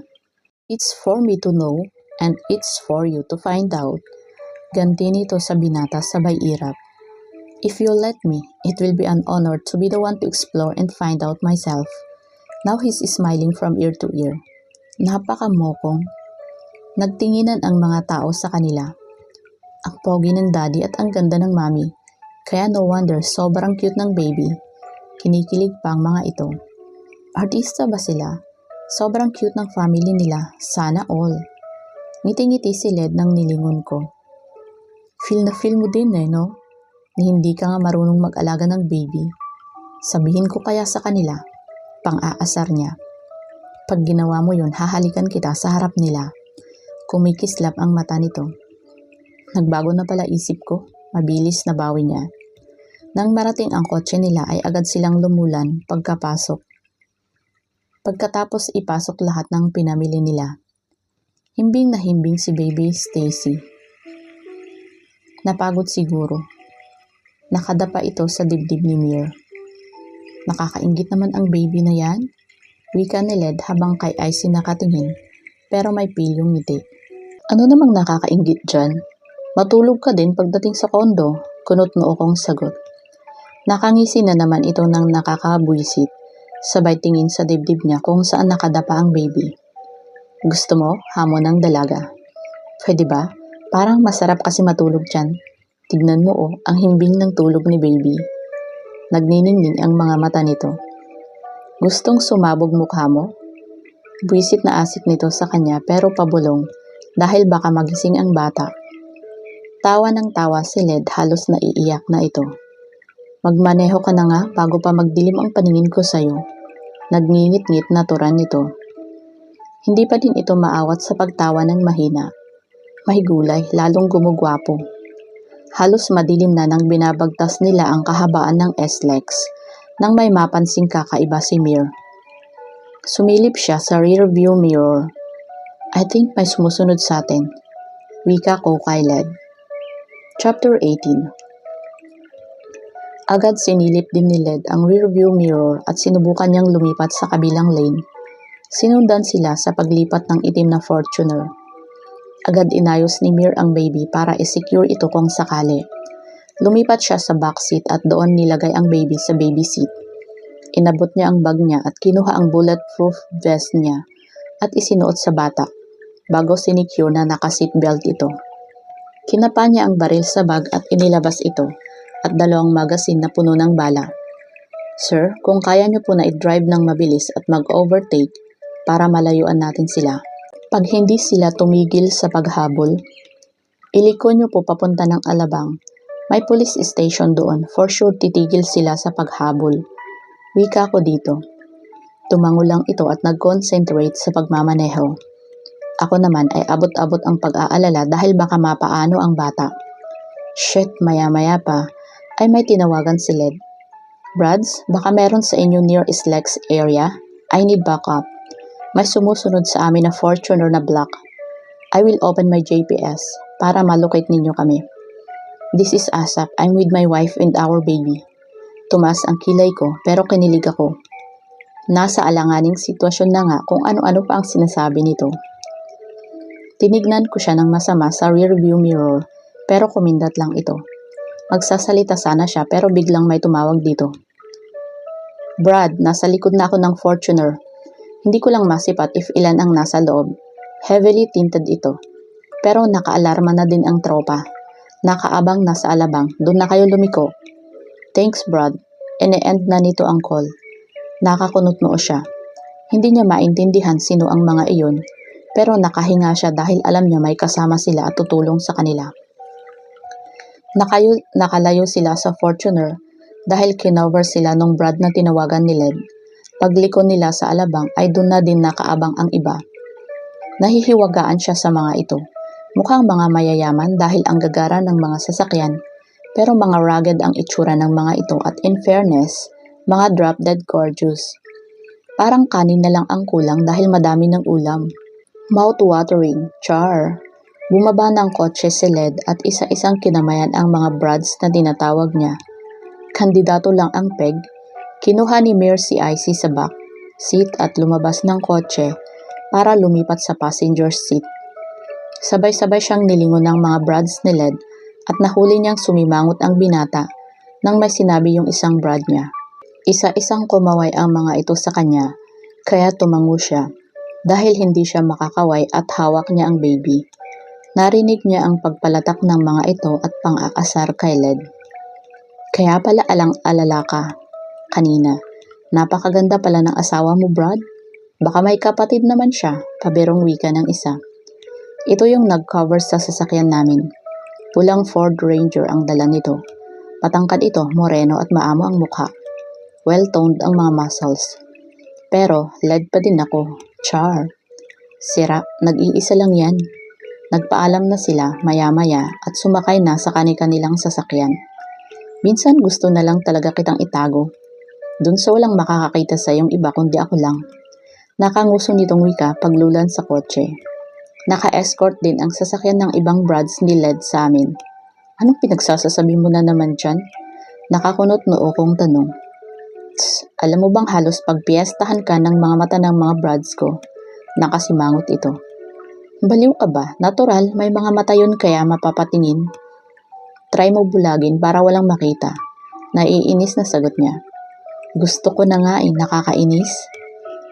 Speaker 1: It's for me to know and it's for you to find out. Ganti nito sa binata sabay irap. If you let me, it will be an honor to be the one to explore and find out myself. Now he's smiling from ear to ear. Napakamokong. Nagtinginan ang mga tao sa kanila. Ang pogi ng daddy at ang ganda ng mommy. Kaya no wonder sobrang cute ng baby. Kinikilig pa ang mga ito. Artista ba sila? Sobrang cute ng family nila. Sana all. Ngiti-ngiti si Led nang nilingon ko. Feel na feel mo din no? Ni hindi ka nga marunong mag-alaga ng baby. Sabihin ko kaya sa kanila, pang-aasar niya. Pag ginawa mo yun, hahalikan kita sa harap nila. Kumikislap ang mata nito. Nagbago na pala isip ko, mabilis na bawi niya. Nang marating ang kotse nila ay agad silang lumulan pagkapasok. Pagkatapos ipasok lahat ng pinamili nila. Himbing na himbing si Baby Stacy. Napagod siguro. Nakadapa ito sa dibdib ni Mir. Nakakaingit naman ang baby na yan. Wika ni Led habang kay Icy nakatingin, pero may pilyong ngiti. Ano namang nakakaingit dyan? Matulog ka din pagdating sa kondo, kunot noo kong sagot. Nakangisi na naman ito ng nakakabwisit, sabay tingin sa dibdib niya kung saan nakadapa ang baby. Gusto mo? Hamon ng dalaga. Pwede ba? Parang masarap kasi matulog dyan. Tignan mo ang himbing ng tulog ni baby. Nagniningning ang mga mata nito. Gustong sumabog mukha mo? Buwisit na asik nito sa kanya pero pabulong dahil baka magising ang bata. Tawa ng tawa si Led, halos naiiyak na ito. Magmaneho ka na nga bago pa magdilim ang paningin ko sa'yo. Nagngingit-ngit na turan nito. Hindi pa din ito maawat sa pagtawa ng mahina. May gulay, lalong gumugwapo. Halos madilim na nang binabagtas nila ang kahabaan ng SLEX nang may mapansing kakaiba si Mir. Sumilip siya sa rearview mirror. I think may sumusunod sa atin. Wika ko kay Led. Chapter 18. Agad sinilip din ni Led ang rearview mirror at sinubukan niyang lumipat sa kabilang lane. Sinundan sila sa paglipat ng itim na Fortuner. Agad inayos ni Mir ang baby para i-secure ito kung sakali. Lumipat siya sa backseat at doon nilagay ang baby sa baby seat. Inabot niya ang bag niya at kinuha ang bulletproof vest niya at isinuot sa bata bago sinicure na naka-seatbelt ito. Kinapa niya ang baril sa bag at inilabas ito at 2 magazine na puno ng bala. Sir, kung kaya niyo po na i-drive ng mabilis at mag-overtake para malayuan natin sila. Pag hindi sila tumigil sa paghabol, iliko niyo po papunta ng Alabang. May police station doon, for sure titigil sila sa paghabol. Wika ko dito. Tumango lang ito at nag-concentrate sa pagmamaneho. Ako naman ay abot-abot ang pag-aalala dahil baka mapaano ang bata. Shit, maya-maya pa ay may tinawagan si Led. Brads, baka meron sa inyo near Islex area? I need backup. May sumusunod sa amin na Fortuner na black. I will open my GPS para malocate ninyo kami. This is ASAP. I'm with my wife and our baby. Tumas ang kilay ko pero kinilig ako. Nasa alanganing sitwasyon na nga kung ano-ano pa ang sinasabi nito. Tinignan ko siya ng masama sa rearview mirror pero kumindat lang ito. Magsasalita sana siya pero biglang may tumawag dito. Brad, nasa likod na ako ng Fortuner. Hindi ko lang masipat if ilan ang nasa loob. Heavily tinted ito. Pero nakaalarma na din ang tropa. Nakaabang na sa Alabang. Doon na kayo lumiko. Thanks, Brad. Ine-end na nito ang call. Nakakunot noo siya. Hindi niya maintindihan sino ang mga iyon, pero nakahinga siya dahil alam niya may kasama sila at tutulong sa kanila. Nakalayo sila sa Fortuner dahil kinover sila nung Brad na tinawagan ni Led. Pagliko nila sa Alabang ay doon na din nakaabang ang iba. Nahihiwagaan siya sa mga ito. Mukhang mga mayayaman dahil ang gagara ng mga sasakyan, pero mga rugged ang itsura ng mga ito at in fairness, mga drop-dead gorgeous. Parang kanin na lang ang kulang dahil madami ng ulam. Mouth-watering, char. Bumaba ng kotse si Led at isa-isang kinamayan ang mga Brads na tinatawag niya. Kandidato lang ang peg. Kinuha ni Mir si Icy sa back seat at lumabas ng kotse para lumipat sa passenger seat. Sabay-sabay siyang nilingon ng mga Brads ni Led at nahuli niyang sumimangot ang binata nang may sinabi yung isang Brad niya. Isa-isang kumaway ang mga ito sa kanya kaya tumango siya dahil hindi siya makakaway at hawak niya ang baby. Narinig niya ang pagpalatak ng mga ito at pang-aasar kay Led. Kaya pala alang-alala ka kanina. Napakaganda pala ng asawa mo, Brad. Baka may kapatid naman siya, pabirong wika ng isa. Ito yung nag-cover sa sasakyan namin. Pulang Ford Ranger ang dala nito. Patangkad ito, moreno at maamo ang mukha. Well-toned ang mga muscles. Pero, Led pa din ako. Char. Sira, nag-iisa lang yan. Nagpaalam na sila maya-maya at sumakay na sa kani-kanilang sasakyan. Minsan gusto na lang talaga kitang itago. Dun sa walang makakakita sa yung iba kundi ako lang. Nakanguso nitong wika paglulan sa kotse. Naka-escort din ang sasakyan ng ibang Brads ni Led sa amin. Anong pinagsasasabi mo na naman dyan? Nakakunot noo kong tanong. Alam mo bang halos pagpiestahan ka ng mga mata ng mga Brads ko? Nakasimangot ito. Baliw ka ba? Natural, may mga mata yun kaya mapapatingin. Try mo bulagin para walang makita. Naiinis na sagot niya. Gusto ko na nga nakakainis.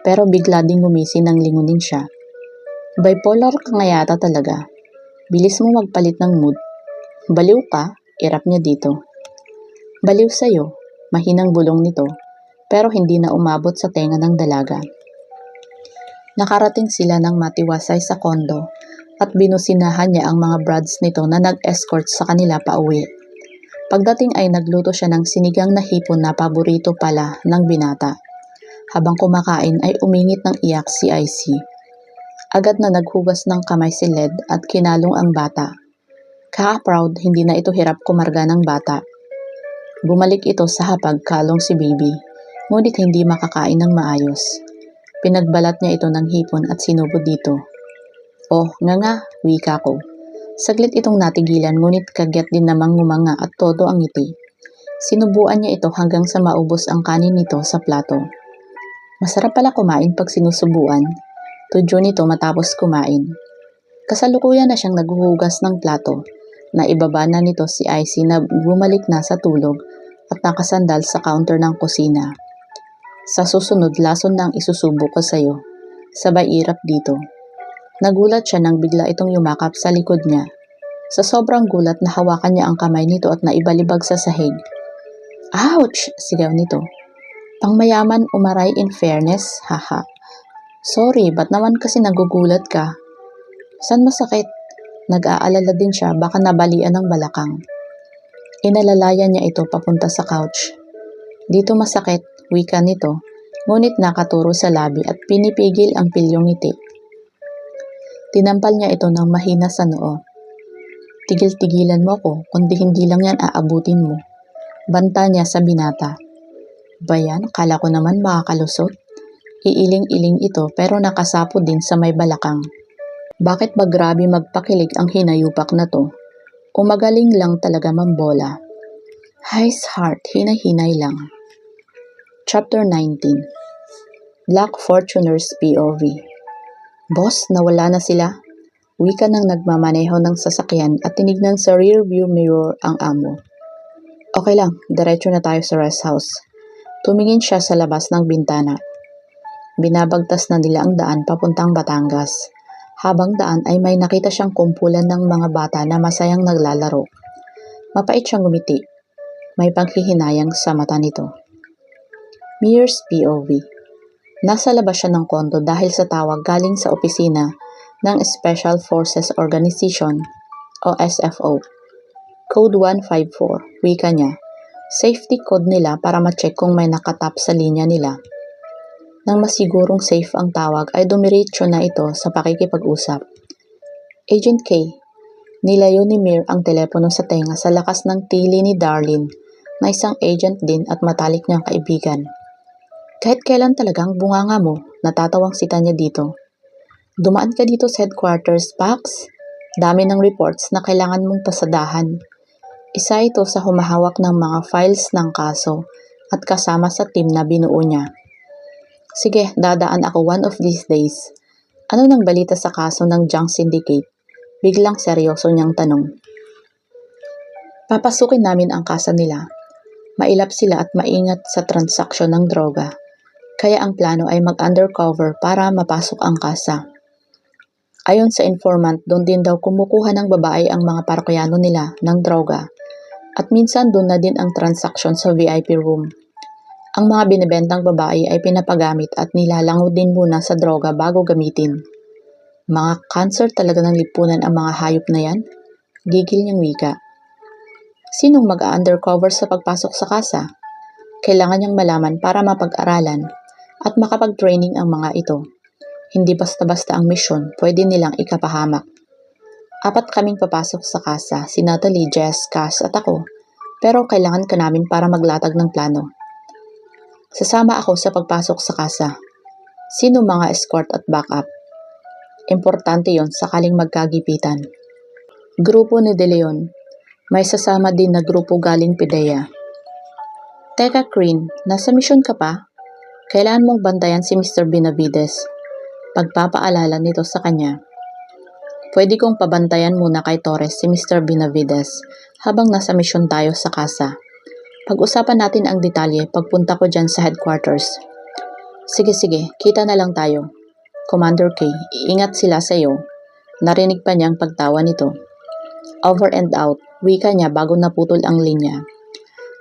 Speaker 1: Pero bigla ding gumising nang lingunin siya. Bipolar ka nga yata talaga. Bilis mo magpalit ng mood. Baliw ka? Irap niya dito. Baliw sa'yo, mahinang bulong nito, pero hindi na umabot sa tenga ng dalaga. Nakarating sila ng matiwasay sa kondo at binusinahan niya ang mga Brads nito na nag-escort sa kanila pauwi. Pagdating ay nagluto siya ng sinigang na hipon na paborito pala ng binata. Habang kumakain ay umingit ng iyak si Icy. Agad na naghugas ng kamay si Led at kinalong ang bata. Kaka-proud, hindi na ito hirap kumarga ng bata. Bumalik ito sa hapag kalong si baby, ngunit hindi makakain ng maayos. Pinagbalat niya ito ng hipon at sinubod dito. Oh, nga, wika ko. Saglit itong natigilan ngunit kagyat din namang ngumanga at todo ang ngiti. Sinubuan niya ito hanggang sa maubos ang kanin nito sa plato. Masarap pala kumain pag sinusubuan. Tudyo nito matapos kumain. Kasalukuyan na siyang naghuhugas ng plato. Naibaba na nito si Icy na bumalik na sa tulog at nakasandal sa counter ng kusina. Sa susunod, lason na ang isusubo ko sa'yo. Sabay irap dito. Nagulat siya nang bigla itong yumakap sa likod niya. Sa sobrang gulat, nahawakan niya ang kamay nito at naibalibag sa sahig. Ouch! Sigaw nito. Pangmayaman umaray in fairness, haha. Sorry, ba't naman kasi nagugulat ka? San masakit? Nag-aalala din siya, baka nabalian ng balakang. Inalalayan niya ito papunta sa couch. Dito masakit, wika nito, ngunit nakaturo sa labi at pinipigil ang pilyong ngiti. Tinampal niya ito ng mahina sa noo. Tigil-tigilan mo ko, kundi hindi lang yan aabutin mo. Banta niya sa binata. Bayan, kala ko naman makakalusot. Iiling-iling ito pero nakasapod din sa may balakang. Bakit ba grabe magpakilig ang hinayupak na to? O magaling lang talaga mambola? Heist heart, hinay-hinay lang. Chapter 19. Black Fortuners POV. Boss, nawala na sila. Wika nang nagmamaneho ng sasakyan at tinignan sa rear view mirror ang amo. Okay lang, diretso na tayo sa rest house. Tumingin siya sa labas ng bintana. Binabagtas na nila ang daan papuntang Batangas. Habang daan ay may nakita siyang kumpulan ng mga bata na masayang naglalaro. Mapait siyang ngumiti. May panghihinayang sa mata nito. Mir's POV. Nasa labas siya ng kondo dahil sa tawag galing sa opisina ng Special Forces Organization o SFO. Code 154, wika niya. Safety code nila para ma-check kung may nakatap sa linya nila. Nang masigurong safe ang tawag ay dumiretso na ito sa pakikipag-usap. Agent K, nilayo ni Mir ang telepono sa tenga sa lakas ng tili ni Darlene na isang agent din at matalik niyang kaibigan. Kahit kailan talagang bunganga mo, natatawang sita niya dito. Dumaan ka dito sa headquarters, Pax. Dami ng reports na kailangan mong pasadahan. Isa ito sa humahawak ng mga files ng kaso at kasama sa team na binuo niya. Sige, dadaan ako one of these days. Ano nang balita sa kaso ng Junk Syndicate? Biglang seryoso niyang tanong. Papasukin namin ang kasa nila. Mailap sila at maingat sa transaksyon ng droga. Kaya ang plano ay mag-undercover para mapasok ang kasa. Ayon sa informant, doon din daw kumukuha ng babae ang mga parokyano nila ng droga. At minsan doon na din ang transaksyon sa VIP room. Ang mga binibentang babae ay pinapagamit at nilalango din muna sa droga bago gamitin. Mga cancer talaga ng lipunan ang mga hayop na yan? Gigil niyang wika. Sinong mag-undercover sa pagpasok sa kasa? Kailangan niyang malaman para mapag-aralan at makapag-training ang mga ito. Hindi basta-basta ang misyon, pwede nilang ikapahamak. 4 kaming papasok sa kasa, si Natalie, Jess, Cass at ako. Pero kailangan ka namin para maglatag ng plano. Sasama ako sa pagpasok sa kasa. Sino mga escort at backup? Importante yon sakaling magkagipitan. Grupo ni De Leon. May sasama din na grupo galing PIDEA. Teka, Crane, nasa misyon ka pa? Kailangan mong bantayan si Mr. Benavides. Pagpapaalala nito sa kanya. Pwede kong pabantayan muna kay Torres si Mr. Benavides habang nasa misyon tayo sa kasa. Pag-usapan natin ang detalye pagpunta ko dyan sa headquarters. Sige, kita na lang tayo. Commander K, iingat sila sa iyo. Narinig pa niyang pagtawa nito. Over and out, wika niya bago naputol ang linya.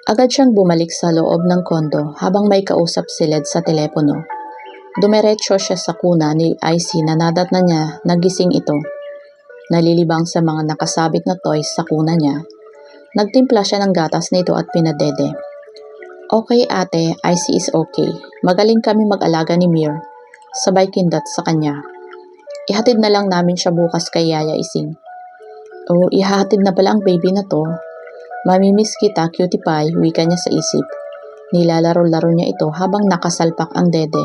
Speaker 1: Agad siyang bumalik sa loob ng kondo habang may kausap si Led sa telepono. Dumiretso siya sa kuna ni Icy na nadatnan niya nagising ito. Nalilibang sa mga nakasabit na toys sa kuna niya. Nagtimpla siya ng gatas nito at pinadede. Okay ate, Icy is okay. Magaling kami mag-alaga ni Mir. Sabay kindat sa kanya. Ihatid na lang namin siya bukas kay Yaya Ising. Oh, ihahatid na pala ang baby na to. Mamimiss kita, cutie pie, wika niya sa isip. Nilalaro-laro niya ito habang nakasalpak ang dede.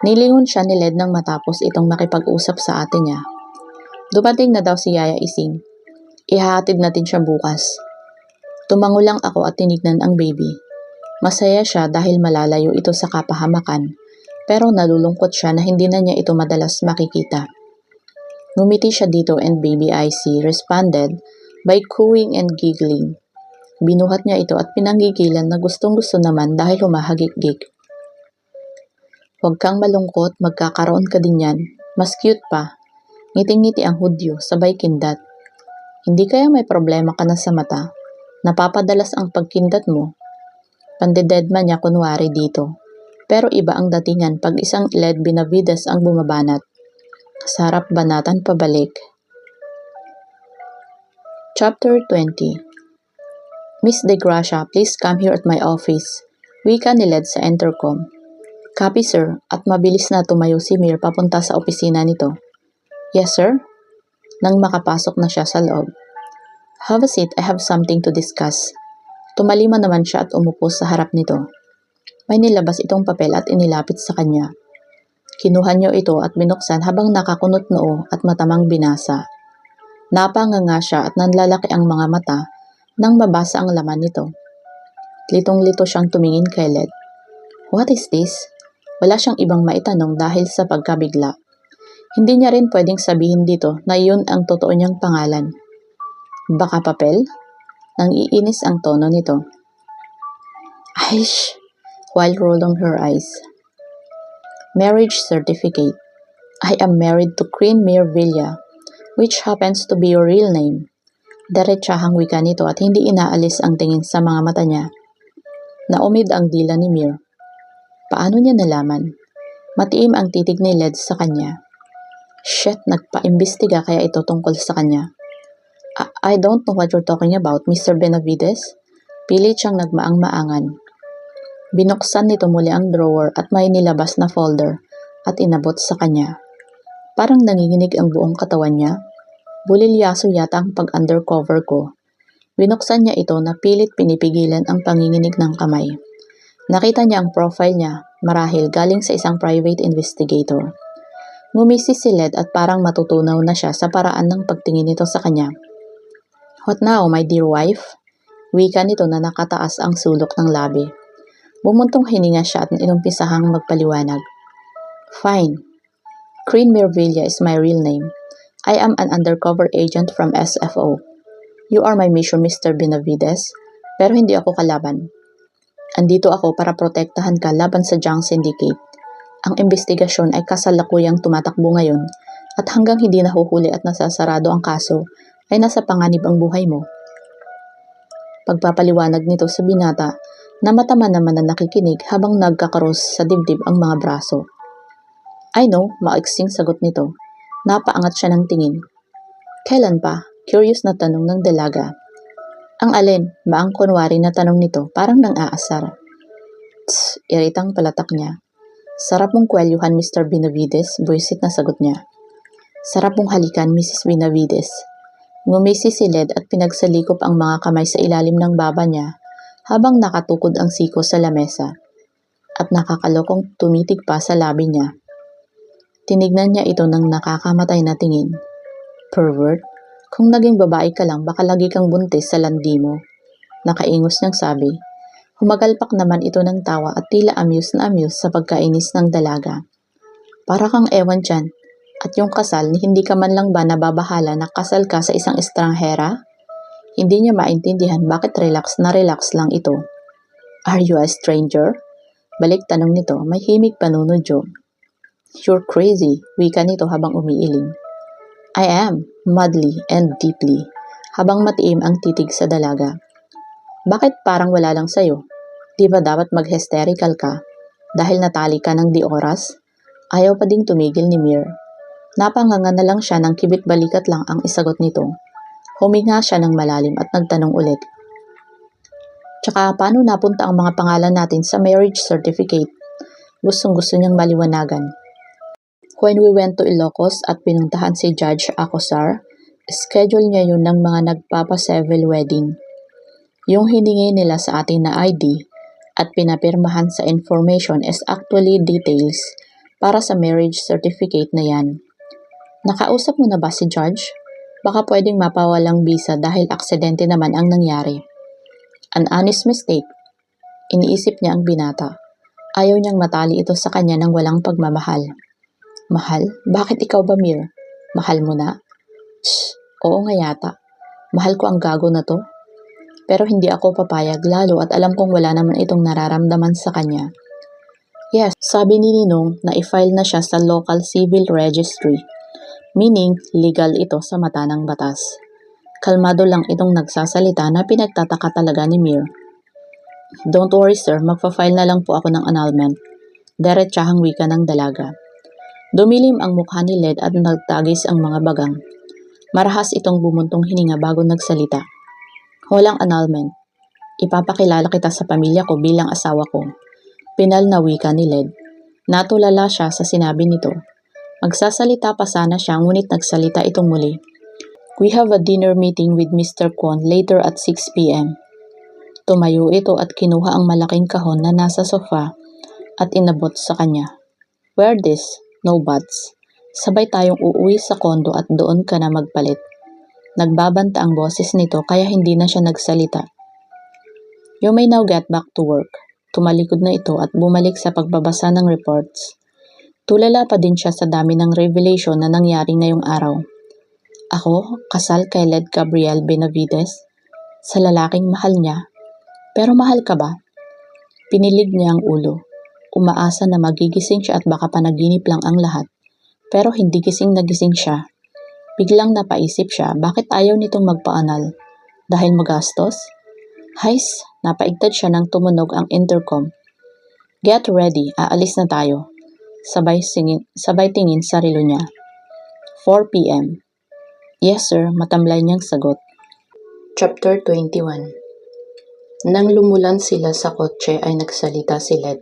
Speaker 1: Nilingon siya ni Led nang matapos itong makipag-usap sa ate niya. Dumating na daw si Yaya Ising. Ihahatid natin siya bukas. Tumango lang ako at tinignan ang baby. Masaya siya dahil malalayo ito sa kapahamakan, pero nalulungkot siya na hindi na niya ito madalas makikita. Ngumiti siya dito and baby Icy responded by cooing and giggling. Binuhat niya ito at pinanggigilan na gustong-gusto naman dahil humahagik-gik. Huwag kang malungkot, magkakaroon ka din yan. Mas cute pa. Ngiting-ngiti ang Hudyo, sabay kindat. Hindi kaya may problema ka na sa mata? Napapadalas ang pagkindat mo. Pandededma niya kunwari dito. Pero iba ang datingan pag isang Led Benavides ang bumabanat. Sarap banatan pabalik. Chapter 20. Miss De Gracia, please come here at my office. Wika ni Led sa intercom. Copy sir, at mabilis na tumayo si Mir papunta sa opisina nito. Yes sir? Nang makapasok na siya sa loob. Have a seat, I have something to discuss. Tumalima naman siya at umupo sa harap nito. May nilabas itong papel at inilapit sa kanya. Kinuha niyo ito at binuksan habang nakakunot noo at matamang binasa. Napanganga siya at nanlalaki ang mga mata nang mabasa ang laman nito. Litong-lito siyang tumingin kay Led. What is this? Wala siyang ibang maitanong dahil sa pagkabigla. Hindi niya rin pwedeng sabihin dito na iyon ang totoo niyang pangalan. Baka papel? Nang iinis ang tono nito. Aish! While rolling her eyes. Marriage certificate. I am married to Queen Mirvilla, which happens to be your real name. Diretsahang wika nito at hindi inaalis ang tingin sa mga mata niya. Naumid ang dila ni Mir. Paano niya nalaman? Matiim ang titig ni Led sa kanya. Shit, nagpa-imbestiga kaya ito tungkol sa kanya. I don't know what you're talking about, Mr. Benavides. Pilit siyang nagmaang-maangan. Binuksan nito muli ang drawer at may nilabas na folder at inabot sa kanya. Parang nanginginig ang buong katawan niya. Bulilyaso yata ang pag-undercover ko. Binuksan niya ito na pilit pinipigilan ang panginginig ng kamay. Nakita niya ang profile niya, marahil galing sa isang private investigator. Ngumisi si Led at parang matutunaw na siya sa paraan ng pagtingin nito sa kanya. What now, my dear wife? Wika nito na nakataas ang sulok ng labi. Bumuntong hininga siya at inumpisahang magpaliwanag. Fine. Queen Mirvilla is my real name. I am an undercover agent from SFO. You are my mission, Mr. Benavides, pero hindi ako kalaban. Andito ako para protektahan ka laban sa Junk Syndicate. Ang investigasyon ay kasalukuyang tumatakbo ngayon at hanggang hindi nahuhuli at nasasarado ang kaso ay nasa panganib ang buhay mo. Pagpapaliwanag nito sa binata na matama naman na nakikinig habang nagkakaros sa dibdib ang mga braso. I know, maiksing sagot nito. Napaangat siya ng tingin. Kailan pa? Curious na tanong ng dalaga. Ang alin, maang kunwari na tanong nito, parang nang aasar. Tss, iritang palatak niya. Sarap mong kwelyuhan, Mr. Benavides, buwisit na sagot niya. Sarap mong halikan, Mrs. Benavides. Ngumisi si Led at pinagsalikop ang mga kamay sa ilalim ng baba niya habang nakatukod ang siko sa lamesa. At nakakalokong tumitig pa sa labi niya. Tinignan niya ito ng nakakamatay na tingin. Pervert? Kung naging babae ka lang, baka lagi kang buntis sa landi mo. Nakaingos niyang sabi. Humagalpak naman ito ng tawa at tila amuse na amuse sa pagkainis ng dalaga. Para kang ewan dyan. At yung kasal, hindi ka man lang ba nababahala na kasal ka sa isang estranghera? Hindi niya maintindihan bakit relax na relax lang ito. Are you a stranger? Balik tanong nito, may himig panunodyo. You're crazy, wika nito habang umiiling. I am, madly and deeply, habang matiim ang titig sa dalaga. Bakit parang wala lang sa'yo? Di ba dapat mag-hysterical ka? Dahil natali ka ng di oras? Ayaw pa ding tumigil ni Mir. Napanganga na lang siya ng kibit balikat lang ang isagot nito. Huminga siya ng malalim at nagtanong ulit. Tsaka paano napunta ang mga pangalan natin sa marriage certificate? Gustong-gusto niyang maliwanagan. When we went to Ilocos at pinuntahan si Judge Acosar, schedule niya yun ng mga nagpapa-civil wedding. Yung hiningi nila sa atin na ID at pinapirmahan sa information is actually details para sa marriage certificate na yan. Nakausap mo na ba si Judge? Baka pwedeng mapawalang visa dahil aksidente naman ang nangyari. An honest mistake. Iniisip niya ang binata. Ayaw niyang matali ito sa kanya ng walang pagmamahal. Mahal? Bakit ikaw ba, Mir? Mahal mo na? Shh, oo nga yata. Mahal ko ang gago na to. Pero hindi ako papayag lalo at alam kong wala naman itong nararamdaman sa kanya. Yes, sabi ni Ninong na i-file na siya sa local civil registry. Meaning, legal ito sa mata ng batas. Kalmado lang itong nagsasalita na pinagtataka talaga ni Mir. Don't worry sir, magpa-file na lang po ako ng annulment. Diretsahang wika ng dalaga. Dumilim ang mukha ni Led at nagtagis ang mga bagang. Marahas itong bumuntong hininga bago nagsalita. Walang annulment. Ipapakilala kita sa pamilya ko bilang asawa ko. Pinal na wika ni Led. Natulala siya sa sinabi nito. Magsasalita pa sana siya ngunit nagsalita itong muli. We have a dinner meeting with Mr. Kwon later at 6 p.m. Tumayo ito at kinuha ang malaking kahon na nasa sofa at inabot sa kanya. Wear this, no buts. Sabay tayong uuwi sa kondo at doon ka na magpalit. Nagbabanta ang boses nito kaya hindi na siya nagsalita. You may now get back to work. Tumalikod na ito at bumalik sa pagbabasa ng reports. Tulala pa din siya sa dami ng revelation na nangyari ngayong araw. Ako, kasal kay Led Gabriel Benavides, sa lalaking mahal niya. Pero mahal ka ba? Pinilig niya ang ulo. Umaasa na magigising siya at baka panaginip lang ang lahat. Pero hindi gising na gising siya. Biglang napaisip siya bakit ayaw nitong magpaanal. Dahil magastos? Hays, napaigtad siya nang tumunog ang intercom. Get ready, aalis na tayo. Sabay tingin sa relo niya. 4 p.m. Yes sir, matamlay niyang sagot. Chapter 21. Nang lumulan sila sa kotse ay nagsalita si Led.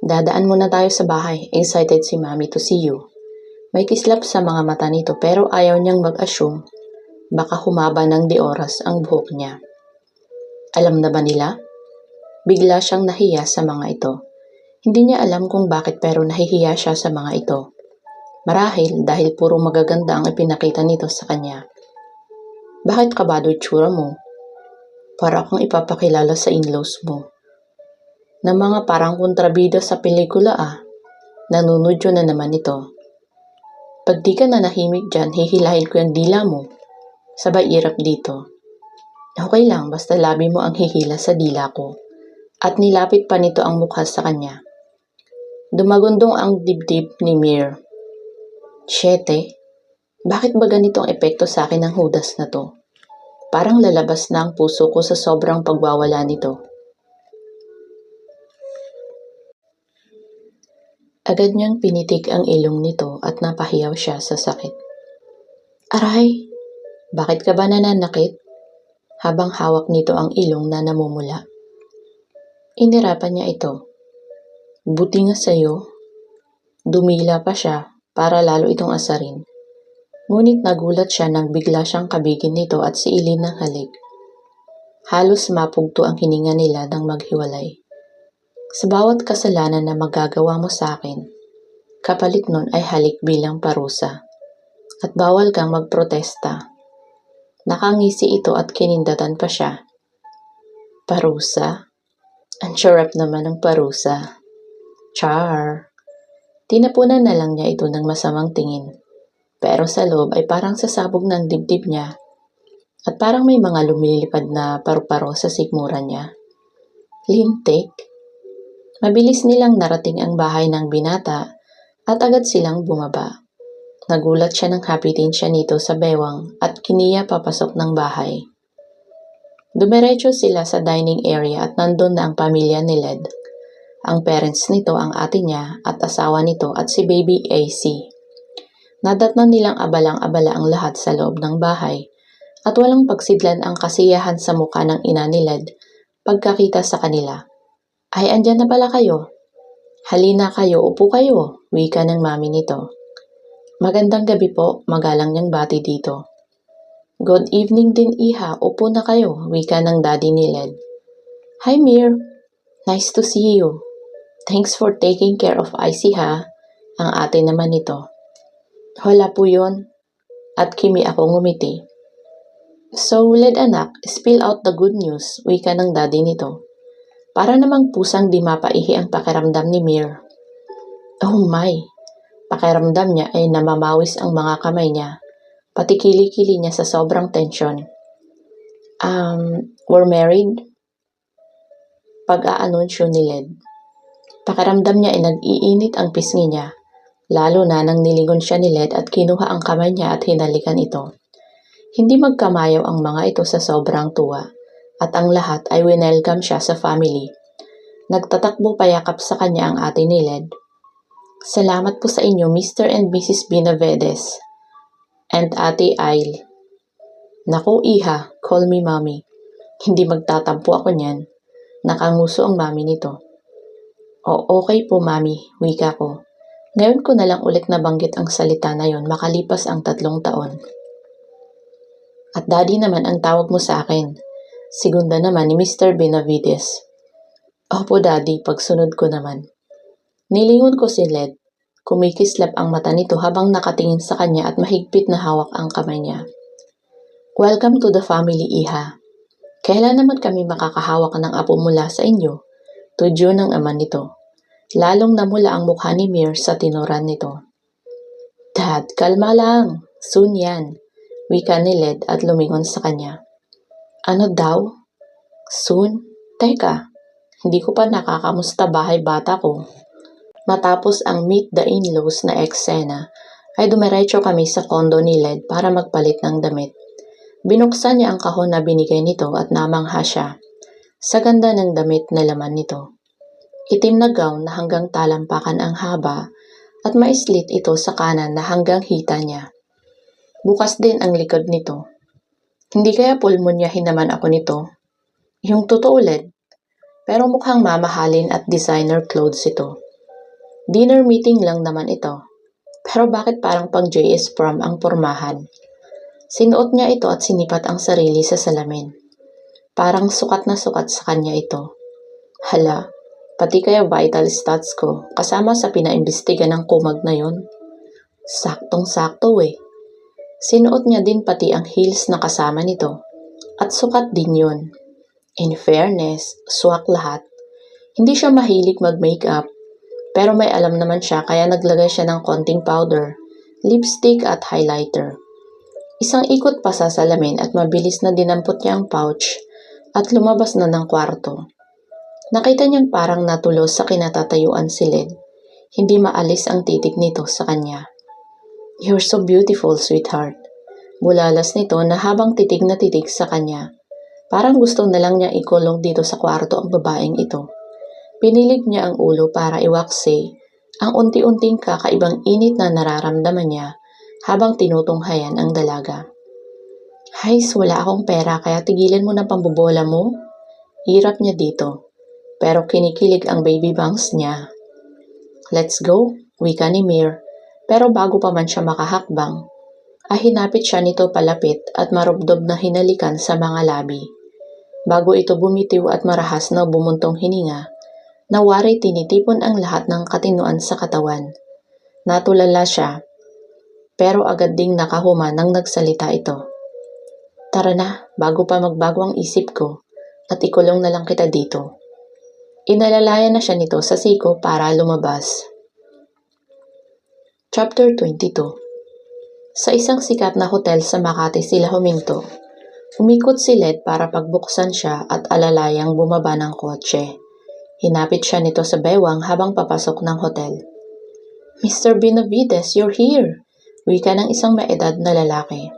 Speaker 1: Dadaan muna tayo sa bahay, excited si Mami to see you. May kislap sa mga mata nito pero ayaw niyang mag-assume. Baka humaba ng di oras ang buhok niya. Alam na ba nila? Bigla siyang nahiya sa mga ito. Hindi niya alam kung bakit pero nahihiya siya sa mga ito. Marahil dahil puro magaganda ang ipinakita nito sa kanya. Bakit kabado itsura mo? Para kang ipapakilala sa in-laws mo. Na mga parang kontrabida sa pelikula Nanunudyo na naman ito. Pag di ka na nahimik dyan, hihilahin ko yung dila mo. Sabay irap dito. Okay lang, basta labi mo ang hihila sa dila ko. At nilapit pa nito ang mukha sa kanya. Dumagundong ang dibdib ni Mir. Shete, bakit ba ganito ang epekto sa akin ng hudas na to? Parang lalabas na ang puso ko sa sobrang pagwawala nito. Agad niyang pinitik ang ilong nito at napahiyaw siya sa sakit. Aray, bakit ka ba nananakit? Habang hawak nito ang ilong na namumula. Inirapan niya ito. Buti nga sa'yo. Dumila pa siya para lalo itong asarin. Ngunit nagulat siya nang bigla siyang kabigin nito at siilin ng halik. Halos mapugto ang hininga nila nang maghiwalay. Sa bawat kasalanan na magagawa mo sa akin, kapalit nun ay halik bilang parusa. At bawal kang magprotesta. Nakangisi ito at kinindatan pa siya. Parusa? Ang sarap naman ng parusa. Char. Tinapunan na lang niya ito ng masamang tingin. Pero sa loob ay parang sasabog ng dibdib niya at parang may mga lumilipad na paru-paro sa sikmura niya. Lintik. Mabilis nilang narating ang bahay ng binata at agad silang bumaba. Nagulat siya nang hapitin siya nito sa bewang at kiniya papasok ng bahay. Dumiretso sila sa dining area at nandun na ang pamilya ni Led. Ang parents nito, ang ate niya at asawa nito at si baby AC. Nadatnan nilang abalang-abala ang lahat sa loob ng bahay at walang pagsidlan ang kasiyahan sa mukha ng ina ni Led pagkakita sa kanila. Ay, andyan na pala kayo. Halina kayo, upo kayo, wika ng mami nito. Magandang gabi po, magalang niyang bati dito. Good evening din iha, upo na kayo, wika ng daddy ni Led. Hi Mir, nice to see you. Thanks for taking care of Icy ha. Ang ate naman nito, wala po yun. At kimi ako ngumiti. So, Led anak, spill out the good news, wika ng daddy nito. Para namang pusang di mapaihi ang pakiramdam ni Mir. Oh my! Pakiramdam niya ay namamawis ang mga kamay niya, pati kili-kili niya sa sobrang tensyon. We're married? Pag-aanunsyo ni Led. Pakiramdam niya ay nag-iinit ang pisngi niya, lalo na nang nilingon siya ni Led at kinuha ang kamay niya at hinalikan ito. Hindi magkamayaw ang mga ito sa sobrang tuwa, at ang lahat ay winelcome siya sa family. Nagtatakbo payakap sa kanya ang ate ni Led. Salamat po sa inyo, Mr. and Mrs. Benavides. And Ate Ail. Naku, iha, call me mommy. Hindi magtatampo ako niyan. Nakanguso ang mami nito. Okay po, mami, wika ko. Ngayon ko na lang ulit nabanggit ang salita na yon makalipas ang 3 taon. At daddy naman ang tawag mo sa akin. Segunda naman ni Mr. Benavides. Opo, daddy, pagsunod ko naman. Nilingon ko si Led. Kumikislap ang mata nito habang nakatingin sa kanya at mahigpit na hawak ang kamay niya. Welcome to the family, iha. Kailan naman kami makakahawak ng apo mula sa inyo? Tudyo ng ama nito. Lalong namula ang mukha ni Mir sa tinuran nito. Dad, kalma lang. Soon yan. Wika ni Led at lumingon sa kanya. Ano daw? Soon? Teka, hindi ko pa nakakamusta bahay bata ko. Matapos ang meet the in-laws na eksena, ay dumiretso kami sa kondo ni Led para magpalit ng damit. Binuksan niya ang kahon na binigay nito at namangha siya sa ganda ng damit na laman nito. Itim na gown na hanggang talampakan ang haba at maislit ito sa kanan na hanggang hita niya. Bukas din ang likod nito. Hindi kaya pulmonyahin naman ako nito? Yung totoo, Led. Pero mukhang mamahalin at designer clothes ito. Dinner meeting lang naman ito. Pero bakit parang pang JS prom ang pormahan? Sinuot niya ito at sinipat ang sarili sa salamin. Parang sukat na sukat sa kanya ito. Hala, pati kaya vital stats ko kasama sa pinaimbestiga ng kumag na yon. Saktong-sakto eh. Sinuot niya din pati ang heels na kasama nito. At sukat din yun. In fairness, swak lahat. Hindi siya mahilig mag-makeup. Pero may alam naman siya kaya naglagay siya ng konting powder, lipstick at highlighter. Isang ikot pa sa salamin at mabilis na dinampot niya ang pouch at lumabas na ng kwarto. Nakita niyang parang natulos sa kinatatayuan si Led. Hindi maalis ang titig nito sa kanya. You're so beautiful, sweetheart. Bulalas nito na habang titig na titig sa kanya. Parang gusto na lang niya ikulong dito sa kwarto ang babaeng ito. Pinilig niya ang ulo para iwakse ang unti-unting kakaibang init na nararamdaman niya habang tinutunghayan ang dalaga. Hays, wala akong pera kaya tigilan mo na pambobola mo. Hirap niya dito. Pero kinikilig ang baby bangs niya. Let's go, wika ni Mir. Pero bago pa man siya makahakbang, ay hinapit siya nito palapit at marubdob na hinalikan sa mga labi. Bago ito bumitiw at marahas na bumuntong hininga, nawari tinitipon ang lahat ng katinuan sa katawan. Natulala siya, pero agad ding nakahuma nang nagsalita ito. Tara na, bago pa magbago ang isip ko, at ikulong na lang kita dito. Inalalayan na siya nito sa siko para lumabas. Chapter 22. Sa isang sikat na hotel sa Makati sila huminto. Umikot si Led para pagbuksan siya at alalayang bumaba ng kotse. Hinapit siya nito sa bewang habang papasok ng hotel. Mr. Benavides, you're here! Wika ng isang maedad na lalaki.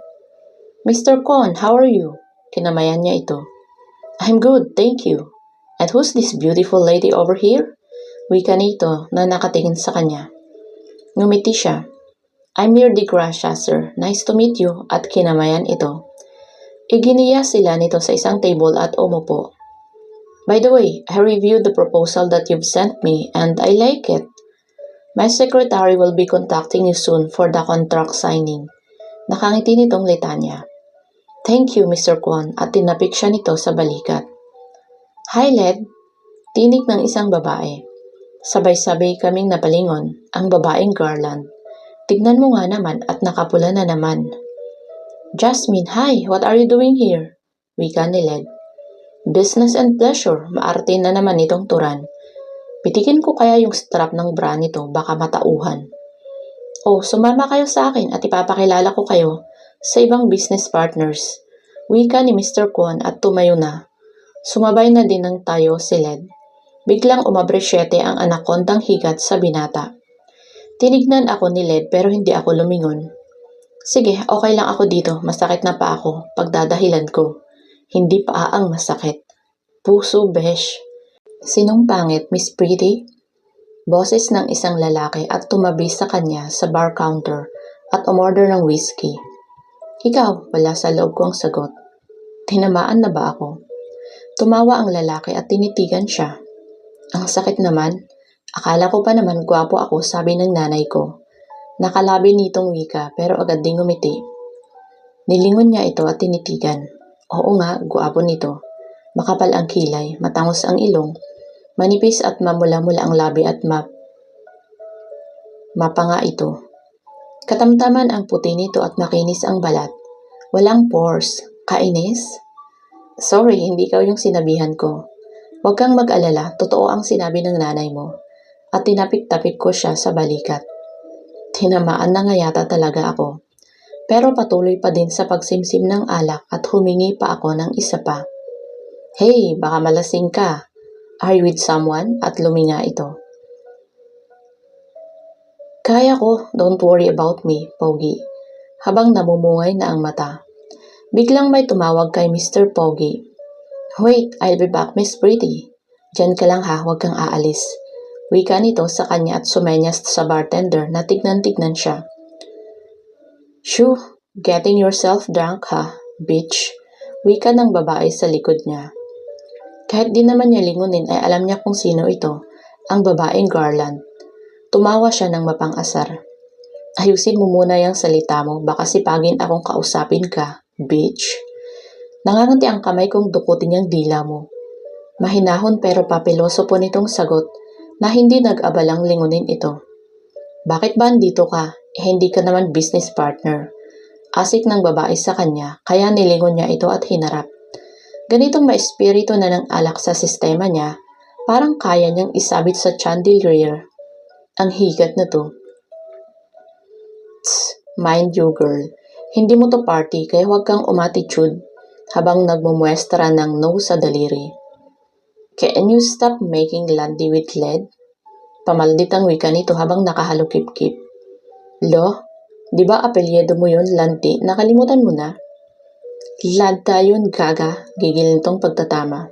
Speaker 1: Mr. Con, how are you? Kinamayan niya ito. I'm good, thank you. And who's this beautiful lady over here? Wika nito na nakatingin sa kanya. Ngumiti siya. I'm Mir de Gracia, sir. Nice to meet you. At kinamayan ito. Iginiya sila nito sa isang table at umupo. By the way, I reviewed the proposal that you've sent me and I like it. My secretary will be contacting you soon for the contract signing. Nakangiti nitong litanya. Thank you, Mr. Kwon, at tinapik siya nito sa balikat. Hi, Led. Tinig ng isang babae. Sabay-sabay kaming napalingon, ang babaeng Garland. Tignan mo nga naman at nakapula na naman. Jasmine, hi! What are you doing here? Wika ni Led. Business and pleasure, maarte na naman itong turan. Pitikin ko kaya yung strap ng bra nito, baka matauhan. Oh, sumama kayo sa akin at ipapakilala ko kayo sa ibang business partners. Wika ni Mr. Kwon at tumayo na. Sumabay na din ng tayo si Led. Biglang umabresyete ang anakondang higat sa binata. Tinignan ako ni Led pero hindi ako lumingon. Sige, okay lang ako dito, masakit na pa ako, pagdadahilan ko. Hindi pa ang masakit. Puso, besh. Sinong pangit, Miss Pretty? Boses ng isang lalaki at tumabi sa kanya sa bar counter at umorder ng whiskey. Ikaw, wala sa loob ko ang sagot. Tinamaan na ba ako? Tumawa ang lalaki at tinitigan siya. Ang sakit naman. Akala ko pa naman gwapo ako, sabi ng nanay ko. Nakalabi nitong wika pero agad ding umiti. Nilingon niya ito at tinitigan. Oo nga, gwapo nito. Makapal ang kilay, matangos ang ilong, manipis at mamula-mula ang labi at mapanga ito. Katamtaman ang puti nito at makinis ang balat. Walang pores. Kainis? Sorry, hindi ikaw yung sinabihan ko. Huwag kang mag-alala, totoo ang sinabi ng nanay mo. At tinapik-tapik ko siya sa balikat. Tinamaan na nga yata talaga ako. Pero patuloy pa din sa pagsimsim ng alak at humingi pa ako ng isa pa. Hey, baka malasing ka. Are you with someone? At luminga ito. Kaya ko, don't worry about me, Pogi. Habang namumungay na ang mata. Biglang may tumawag kay Mr. Pogi. Wait, I'll be back, Miss Pretty. Diyan ka lang ha, huwag kang aalis. Wika nito sa kanya at sumenyas sa bartender na tignan-tignan siya. Shoo, getting yourself drunk ha, bitch. Wika ng babae sa likod niya. Kahit di naman niya lingunin ay alam niya kung sino ito, ang babaeng Garland. Tumawa siya ng mapang-asar. Ayusin mo muna yung salita mo, baka sipagin akong kausapin ka, bitch. Nangangati ang kamay kong dukutin yung dila mo. Mahinahon pero papiloso po nitong sagot na hindi nag-abalang lingunin ito. Bakit ba andito ka? Hindi ka naman business partner. Asik ng babae sa kanya, kaya nilingon niya ito at hinarap. Ganitong maespiritu na ng alak sa sistema niya, parang kaya niyang isabit sa chandelier. Ang higat na to. Tss, mind you girl, hindi mo to party kaya huwag kang umatitude habang nagmumuestra ng no sa daliri. Can you stop making landy with lead? Pamaldit ang wika nito habang nakahalukip-kip. Lo, di ba apelyedo mo yun, lanti? Nakalimutan mo na? Lad tayon, gaga, gigil nitong pagtatama.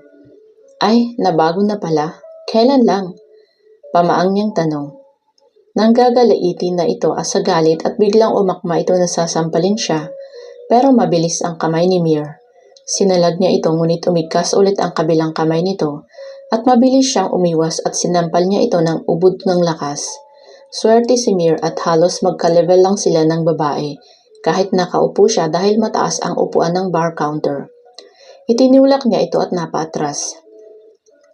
Speaker 1: Ay, nabago na pala. Kailan lang? Pamaang niyang tanong. Nanggagalaitin na ito sa galit at biglang umakma ito na sasampalin siya, pero mabilis ang kamay ni Mir. Sinalag niya ito ngunit umigkas ulit ang kabilang kamay nito at mabilis siyang umiwas at sinampal niya ito ng ubod ng lakas. Swerte si Mir at halos magka-level lang sila ng babae kahit nakaupo siya dahil mataas ang upuan ng bar counter. Itinulak niya ito at napaatras.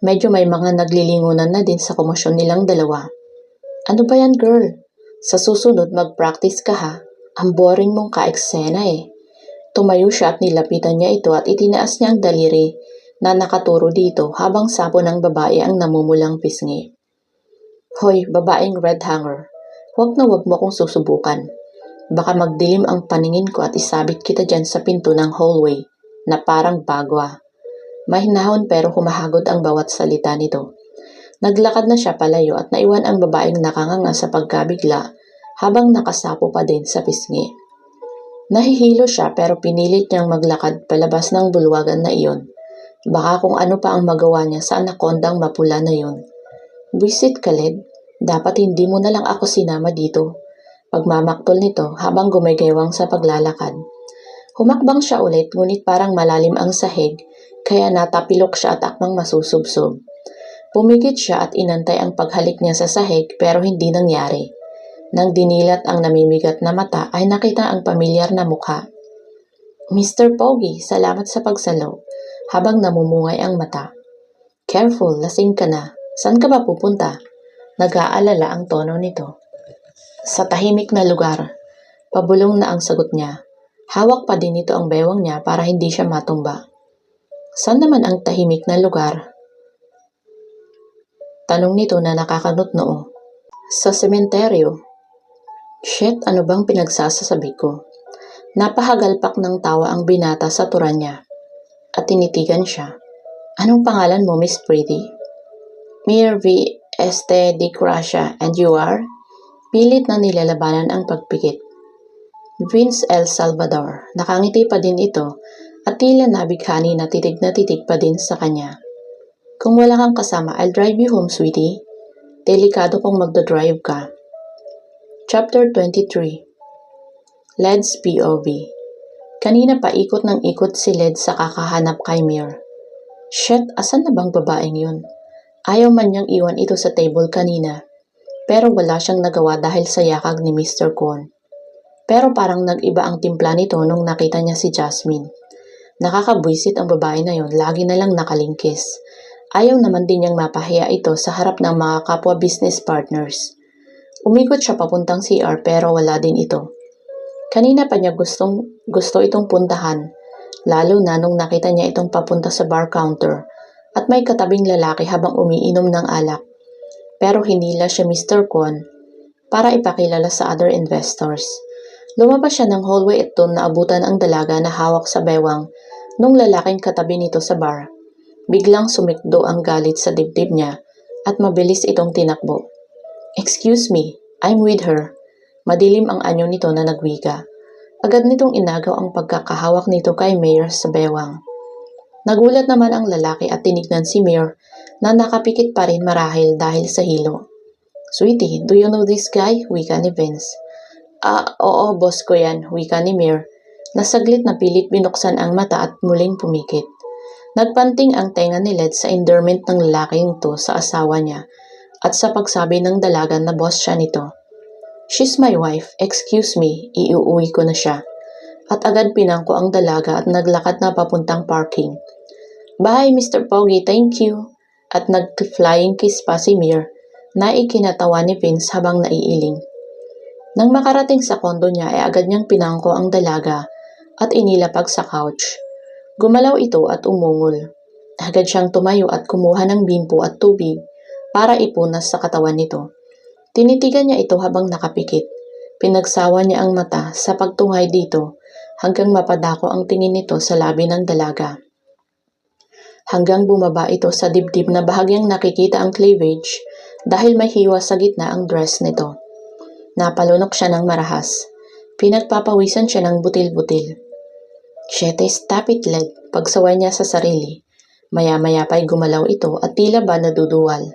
Speaker 1: Medyo may mga naglilingunan na din sa komosyon nilang dalawa. Ano ba yan girl? Sa susunod mag-practice ka ha. Ang boring mong ka-eksena eh. Tumayo siya at nilapitan niya ito at itinaas niya ang daliri na nakaturo dito habang sapo ng babae ang namumulang pisngi. Hoy, babaeng red hanger, huwag na huwag mo akong susubukan. Baka magdilim ang paningin ko at isabit kita dyan sa pinto ng hallway na parang bagwa. Mahinahon pero humahagod ang bawat salita nito. Naglakad na siya palayo at naiwan ang babaeng nakanganga sa pagkabigla habang nakasapo pa din sa pisngi. Nahihilo siya pero pinilit niyang maglakad palabas ng bulwagan na iyon. Baka kung ano pa ang magawa niya sa anakondang mapula na iyon. Buisit ka, Led. Dapat hindi mo na lang ako sinama dito. Pagmamaktol nito habang gumigaywang sa paglalakad. Humakbang siya ulit ngunit parang malalim ang sahig kaya natapilok siya at akmang masusubsob. Pumikit siya at inantay ang paghalik niya sa sahig pero hindi nangyari. Nang dinilat ang namimigat na mata ay nakita ang pamilyar na mukha. Mr. Pogi, salamat sa pagsalo, habang namumungay ang mata. Careful, lasing ka na. Saan ka ba pupunta? Nag-aalala ang tono nito. Sa tahimik na lugar, pabulong na ang sagot niya. Hawak pa din nito ang bewang niya para hindi siya matumba. Saan naman ang tahimik na lugar? Tanong nito na nakakanot noo. Sa sementeryo. Shit, ano bang pinagsasasabi ko? Napahagalpak ng tawa ang binata sa turan niya. At tinitigan siya. Anong pangalan mo, Miss Pretty? Mir V. Este de Gracia, and you are? Pilit na nilalabanan ang pagpikit. Vince El Salvador. Nakangiti pa din ito at tila nabighani na titig pa din sa kanya. Kung wala kang kasama, I'll drive you home, sweetie. Delikado kung magdadrive ka. Chapter 23. Led's POV. Kanina pa ikot ng ikot si Led sa kakahanap kay Mir. Shit, asan na bang babaeng yun? Ayaw man niyang iwan ito sa table kanina. Pero wala siyang nagawa dahil sa yakag ni Mr. Kwon. Pero parang nag-iba ang timpla nito nung nakita niya si Jasmine. Nakakabwisit ang babae na yon, lagi na lang nakalingkis. Ayaw naman din niyang mapahiya ito sa harap ng mga kapwa business partners. Umikot siya papuntang CR pero wala din ito. Kanina pa niya gusto itong puntahan, lalo na nung nakita niya itong papunta sa bar counter at may katabing lalaki habang umiinom ng alak. Pero hinila siya Mr. Kwon para ipakilala sa other investors. Lumabas siya ng hallway at doon naabutan ang dalaga na hawak sa bewang nung lalaking katabi nito sa bar. Biglang sumikdo ang galit sa dibdib niya at mabilis itong tinakbo. Excuse me, I'm with her. Madilim ang anyo nito na nagwika. Agad nitong inagaw ang pagkakahawak nito kay Mayor sa bewang. Nagulat naman ang lalaki at tinignan si Mayor na nakapikit pa rin marahil dahil sa hilo. Sweetie, do you know this guy? Wika ni Vince. Oo, boss ko yan, wika ni Mayor. Nasaglit na pilit binuksan ang mata at muling pumikit. Nagpanting ang tenga ni Led sa endearment ng lalaking to sa asawa niya at sa pagsabi ng dalaga na boss siya nito. She's my wife, excuse me, iuuwi ko na siya. At agad pinangko ang dalaga at naglakad na papuntang parking. Bye, Mr. Pogi, thank you. At nag-flying kiss pa si Mir na ikinatawa ni Vince habang naiiling. Nang makarating sa kondo niya ay agad niyang pinangko ang dalaga at inilapag sa couch. Gumalaw ito at umungol. Agad siyang tumayo at kumuha ng bimpo at tubig para ipunas sa katawan nito. Tinitigan niya ito habang nakapikit. Pinagsawa niya ang mata sa pagtunghay dito hanggang mapadako ang tingin nito sa labi ng dalaga. Hanggang bumaba ito sa dibdib na bahagyang nakikita ang cleavage dahil may hiwa sa gitna ang dress nito. Napalunok siya ng marahas. Pinagpapawisan siya ng butil-butil. Shete, stop it, Led. Pagsaway niya sa sarili. Maya-maya pa'y gumalaw ito at tila ba naduduwal.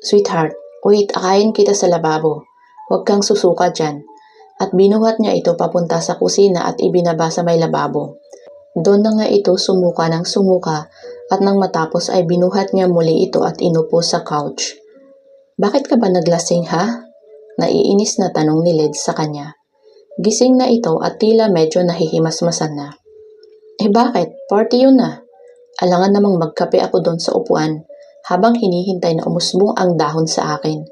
Speaker 1: Sweetheart, wait, akayin kita sa lababo. Huwag kang susuka dyan. At binuhat niya ito papunta sa kusina at ibinaba sa may lababo. Doon na nga ito sumuka ng sumuka at nang matapos ay binuhat niya muli ito at inupo sa couch. Bakit ka ba naglasing, ha? Naiinis na tanong ni Led sa kanya. Gising na ito at tila medyo nahihimasmasan na. Bakit? Party yun na. Alangan namang magkape ako doon sa upuan habang hinihintay na umusbong ang dahon sa akin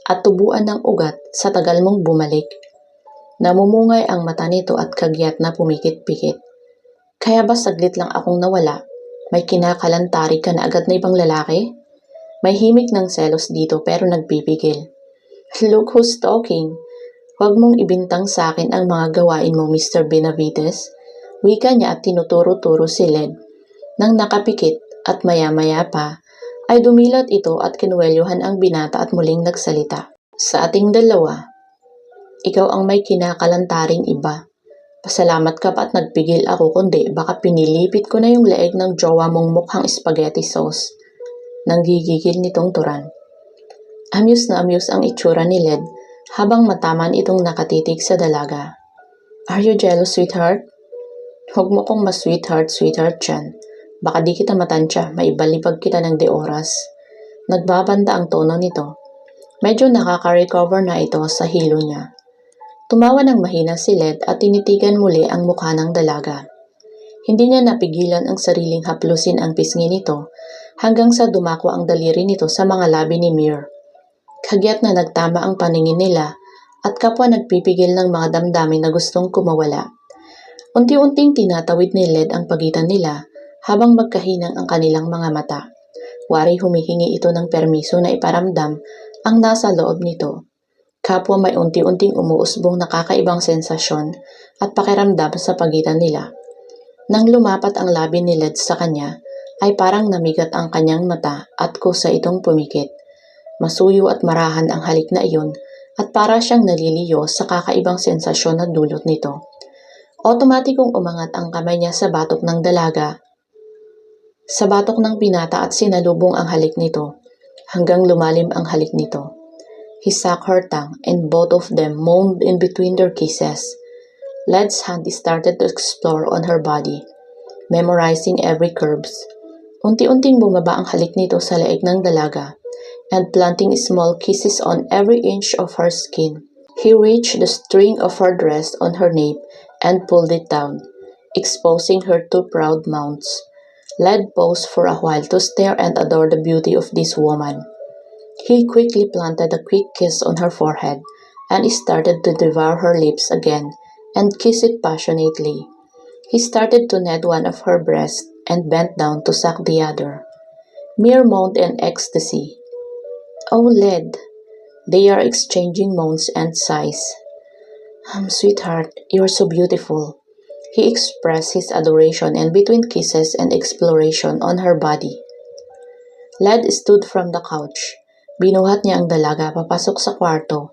Speaker 1: at tubuan ng ugat sa tagal mong bumalik. Namumungay ang mata nito at kagyat na pumikit-pikit. Kaya ba saglit lang akong nawala? May kinakalantari ka na agad na ibang lalaki? May himik ng selos dito pero nagpipigil. Look who's talking. Huwag mong ibintang sa akin ang mga gawain mo, Mr. Benavides. Wika niya at tinuturo-turo si Led. Nang nakapikit at maya-maya pa, ay dumilat ito at kinuwelyuhan ang binata at muling nagsalita. Sa ating dalawa, ikaw ang may kinakalantaring iba. Pasalamat ka pa at nagpigil ako kundi baka pinilipit ko na yung leeg ng jowa mong mukhang spaghetti sauce. Nanggigigil nitong turan. Amuse na amuse ang itsura ni Led habang mataman itong nakatitig sa dalaga. Are you jealous, sweetheart? Huwag mo kong ma-sweetheart dyan. Baka di kita matansya, maibalibag kita ng de oras. Nagbabanta ang tono nito. Medyo nakaka-recover na ito sa hilo niya. Tumawa ng mahina si Led at tinitigan muli ang mukha ng dalaga. Hindi niya napigilan ang sariling haplusin ang pisngi nito hanggang sa dumako ang daliri nito sa mga labi ni Mir. Hagyat na nagtama ang paningin nila at kapwa nagpipigil ng mga damdamin na gustong kumawala. Unti-unting tinatawid ni Led ang pagitan nila habang magkahinang ang kanilang mga mata. Wari humihingi ito ng permiso na iparamdam ang nasa loob nito. Kapwa may unti-unting umuusbong nakakaibang sensasyon at pakiramdam sa pagitan nila. Nang lumapat ang labi ni Led sa kanya, ay parang namigat ang kanyang mata at kusa itong pumikit. Masuyo at marahan ang halik na iyon at para siyang naliliyo sa kakaibang sensasyon na dulot nito. Otomatikong umangat ang kamay niya sa batok ng dalaga, sa batok ng binata at sinalubong ang halik nito, hanggang lumalim ang halik nito. He sucked her tongue and both of them moaned in between their kisses. Led's hand started to explore on her body, memorizing every curves. Unti-unting bumaba ang halik nito sa leeg ng dalaga, and planting small kisses on every inch of her skin. He reached the string of her dress on her nape and pulled it down, exposing her two proud mounts. Led paused for a while to stare and adore the beauty of this woman. He quickly planted a quick kiss on her forehead and started to devour her lips again and kiss it passionately. He started to knead one of her breasts and bent down to suck the other. Mere moaned in ecstasy. "Oh, Led!" They are exchanging moans and sighs. "Sweetheart, you're so beautiful." He expressed his adoration and between kisses and exploration on her body. Led stood from the couch. Binuhat niya ang dalaga papasok sa kwarto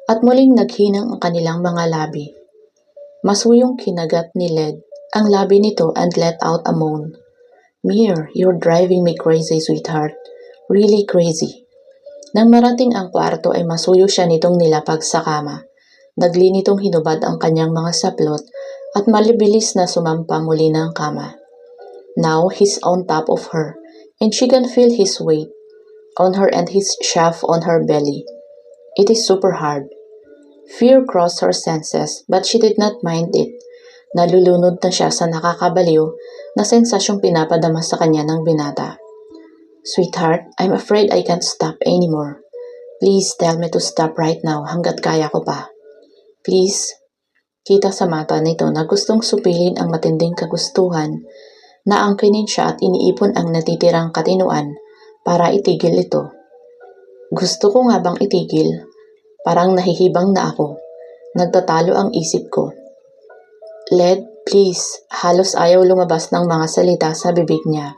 Speaker 1: at muling naghinang ang kanilang mga labi. Masuyong kinagat ni Led ang labi nito and let out a moan. "Mir, you're driving me crazy, sweetheart. Really crazy." Nang marating ang kwarto ay masuyo siya nitong nilapag sa kama. Dagli nitong hinubad ang kanyang mga saplot at malibilis na sumampa muli ng kama. Now he's on top of her and she can feel his weight on her and his shaft on her belly. It is super hard. Fear crossed her senses but she did not mind it. Nalulunod na siya sa nakakabaliw na sensasyong pinapadama sa kanya ng binata. "Sweetheart, I'm afraid I can't stop anymore. Please tell me to stop right now hanggat kaya ko pa. Please." Kita sa mata nito na gustong supilin ang matinding kagustuhan, na angkinin siya at iniipon ang natitirang katinuan para itigil ito. Gusto ko nga bang itigil? Parang nahihibang na ako. Nagtatalo ang isip ko. "Led, please." Halos ayaw lumabas ng mga salita sa bibig niya.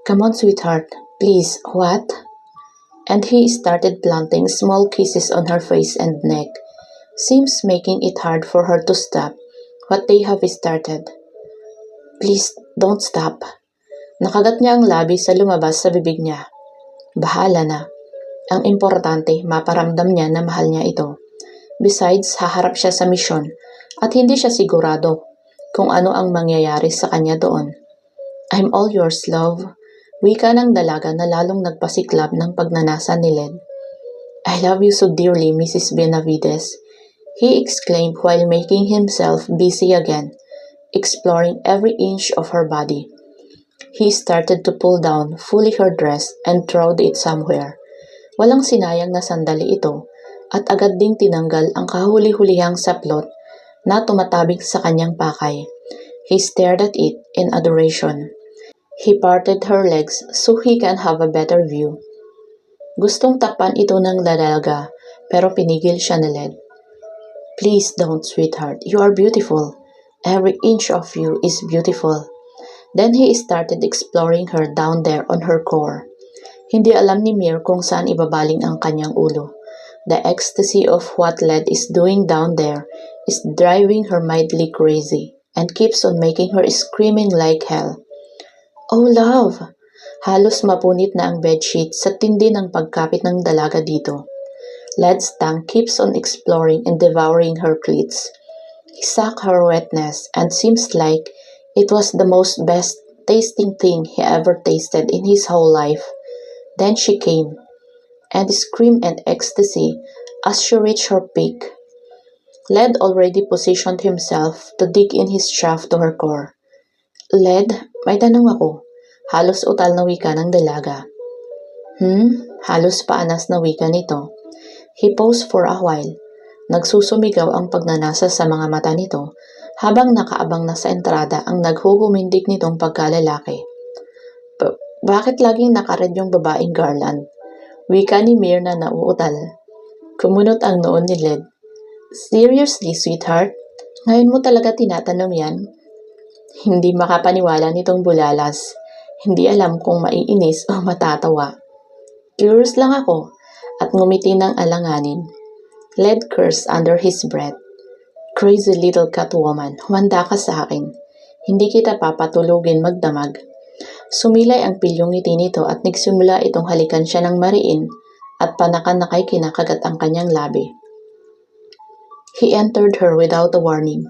Speaker 1: "Come on, sweetheart. Please, what?" And he started planting small kisses on her face and neck, seems making it hard for her to stop what they have started. "Please, don't stop." Nakagat niya ang labi sa lumabas sa bibig niya. Bahala na. Ang importante, maparamdam niya na mahal niya ito. Besides, haharap siya sa misyon at hindi siya sigurado kung ano ang mangyayari sa kanya doon. "I'm all yours, love." Wika ng dalaga na lalong nagpasiklab ng pagnanasa ni Led. "I love you so dearly, Mrs. Benavides," he exclaimed while making himself busy again, exploring every inch of her body. He started to pull down fully her dress and throw it somewhere. Walang sinayang na sandali ito at agad ding tinanggal ang kahuli-hulihang saplot na tumatabig sa kanyang pakay. He stared at it in adoration. He parted her legs so he can have a better view. Gustong takpan ito ng dalaga pero pinigil siya ni Led. "Please don't, sweetheart. You are beautiful. Every inch of you is beautiful." Then he started exploring her down there on her core. Hindi alam ni Mir kung saan ibabaling ang kanyang ulo. The ecstasy of what Led is doing down there is driving her mildly crazy and keeps on making her screaming like hell. "Oh, love!" Halos mapunit na ang bedsheet sa tindi ng pagkapit ng dalaga dito. Led's tongue keeps on exploring and devouring her cleats. He sucked her wetness and seems like it was the most best tasting thing he ever tasted in his whole life. Then she came and screamed in ecstasy as she reached her peak. Led already positioned himself to dig in his shaft to her core. "Led, may tanong ako." Halos utal na wika ng dalaga. Halos paanas na wika nito. He paused for a while. Nagsusumigaw ang pagnanasa sa mga mata nito habang nakaabang na sa entrada ang naghuhumindig nitong pagkalalaki. Bakit laging nakared yung babaeng garland? Wika ni Mir na nauutal. Kumunot ang noon ni Led. Seriously, sweetheart? Ngayon mo talaga tinatanong yan? Hindi makapaniwala nitong bulalas. Hindi alam kung maiinis o matatawa. Curious lang ako at ngumiti ng alanganin. Led cursed under his breath. Crazy little Catwoman, humanda ka sa akin. Hindi kita papatulugin magdamag. Sumilay ang pilyong ngiti nito at nagsimula itong halikan siya ng mariin at panakanakay kinakagat ang kanyang labi. He entered her without a warning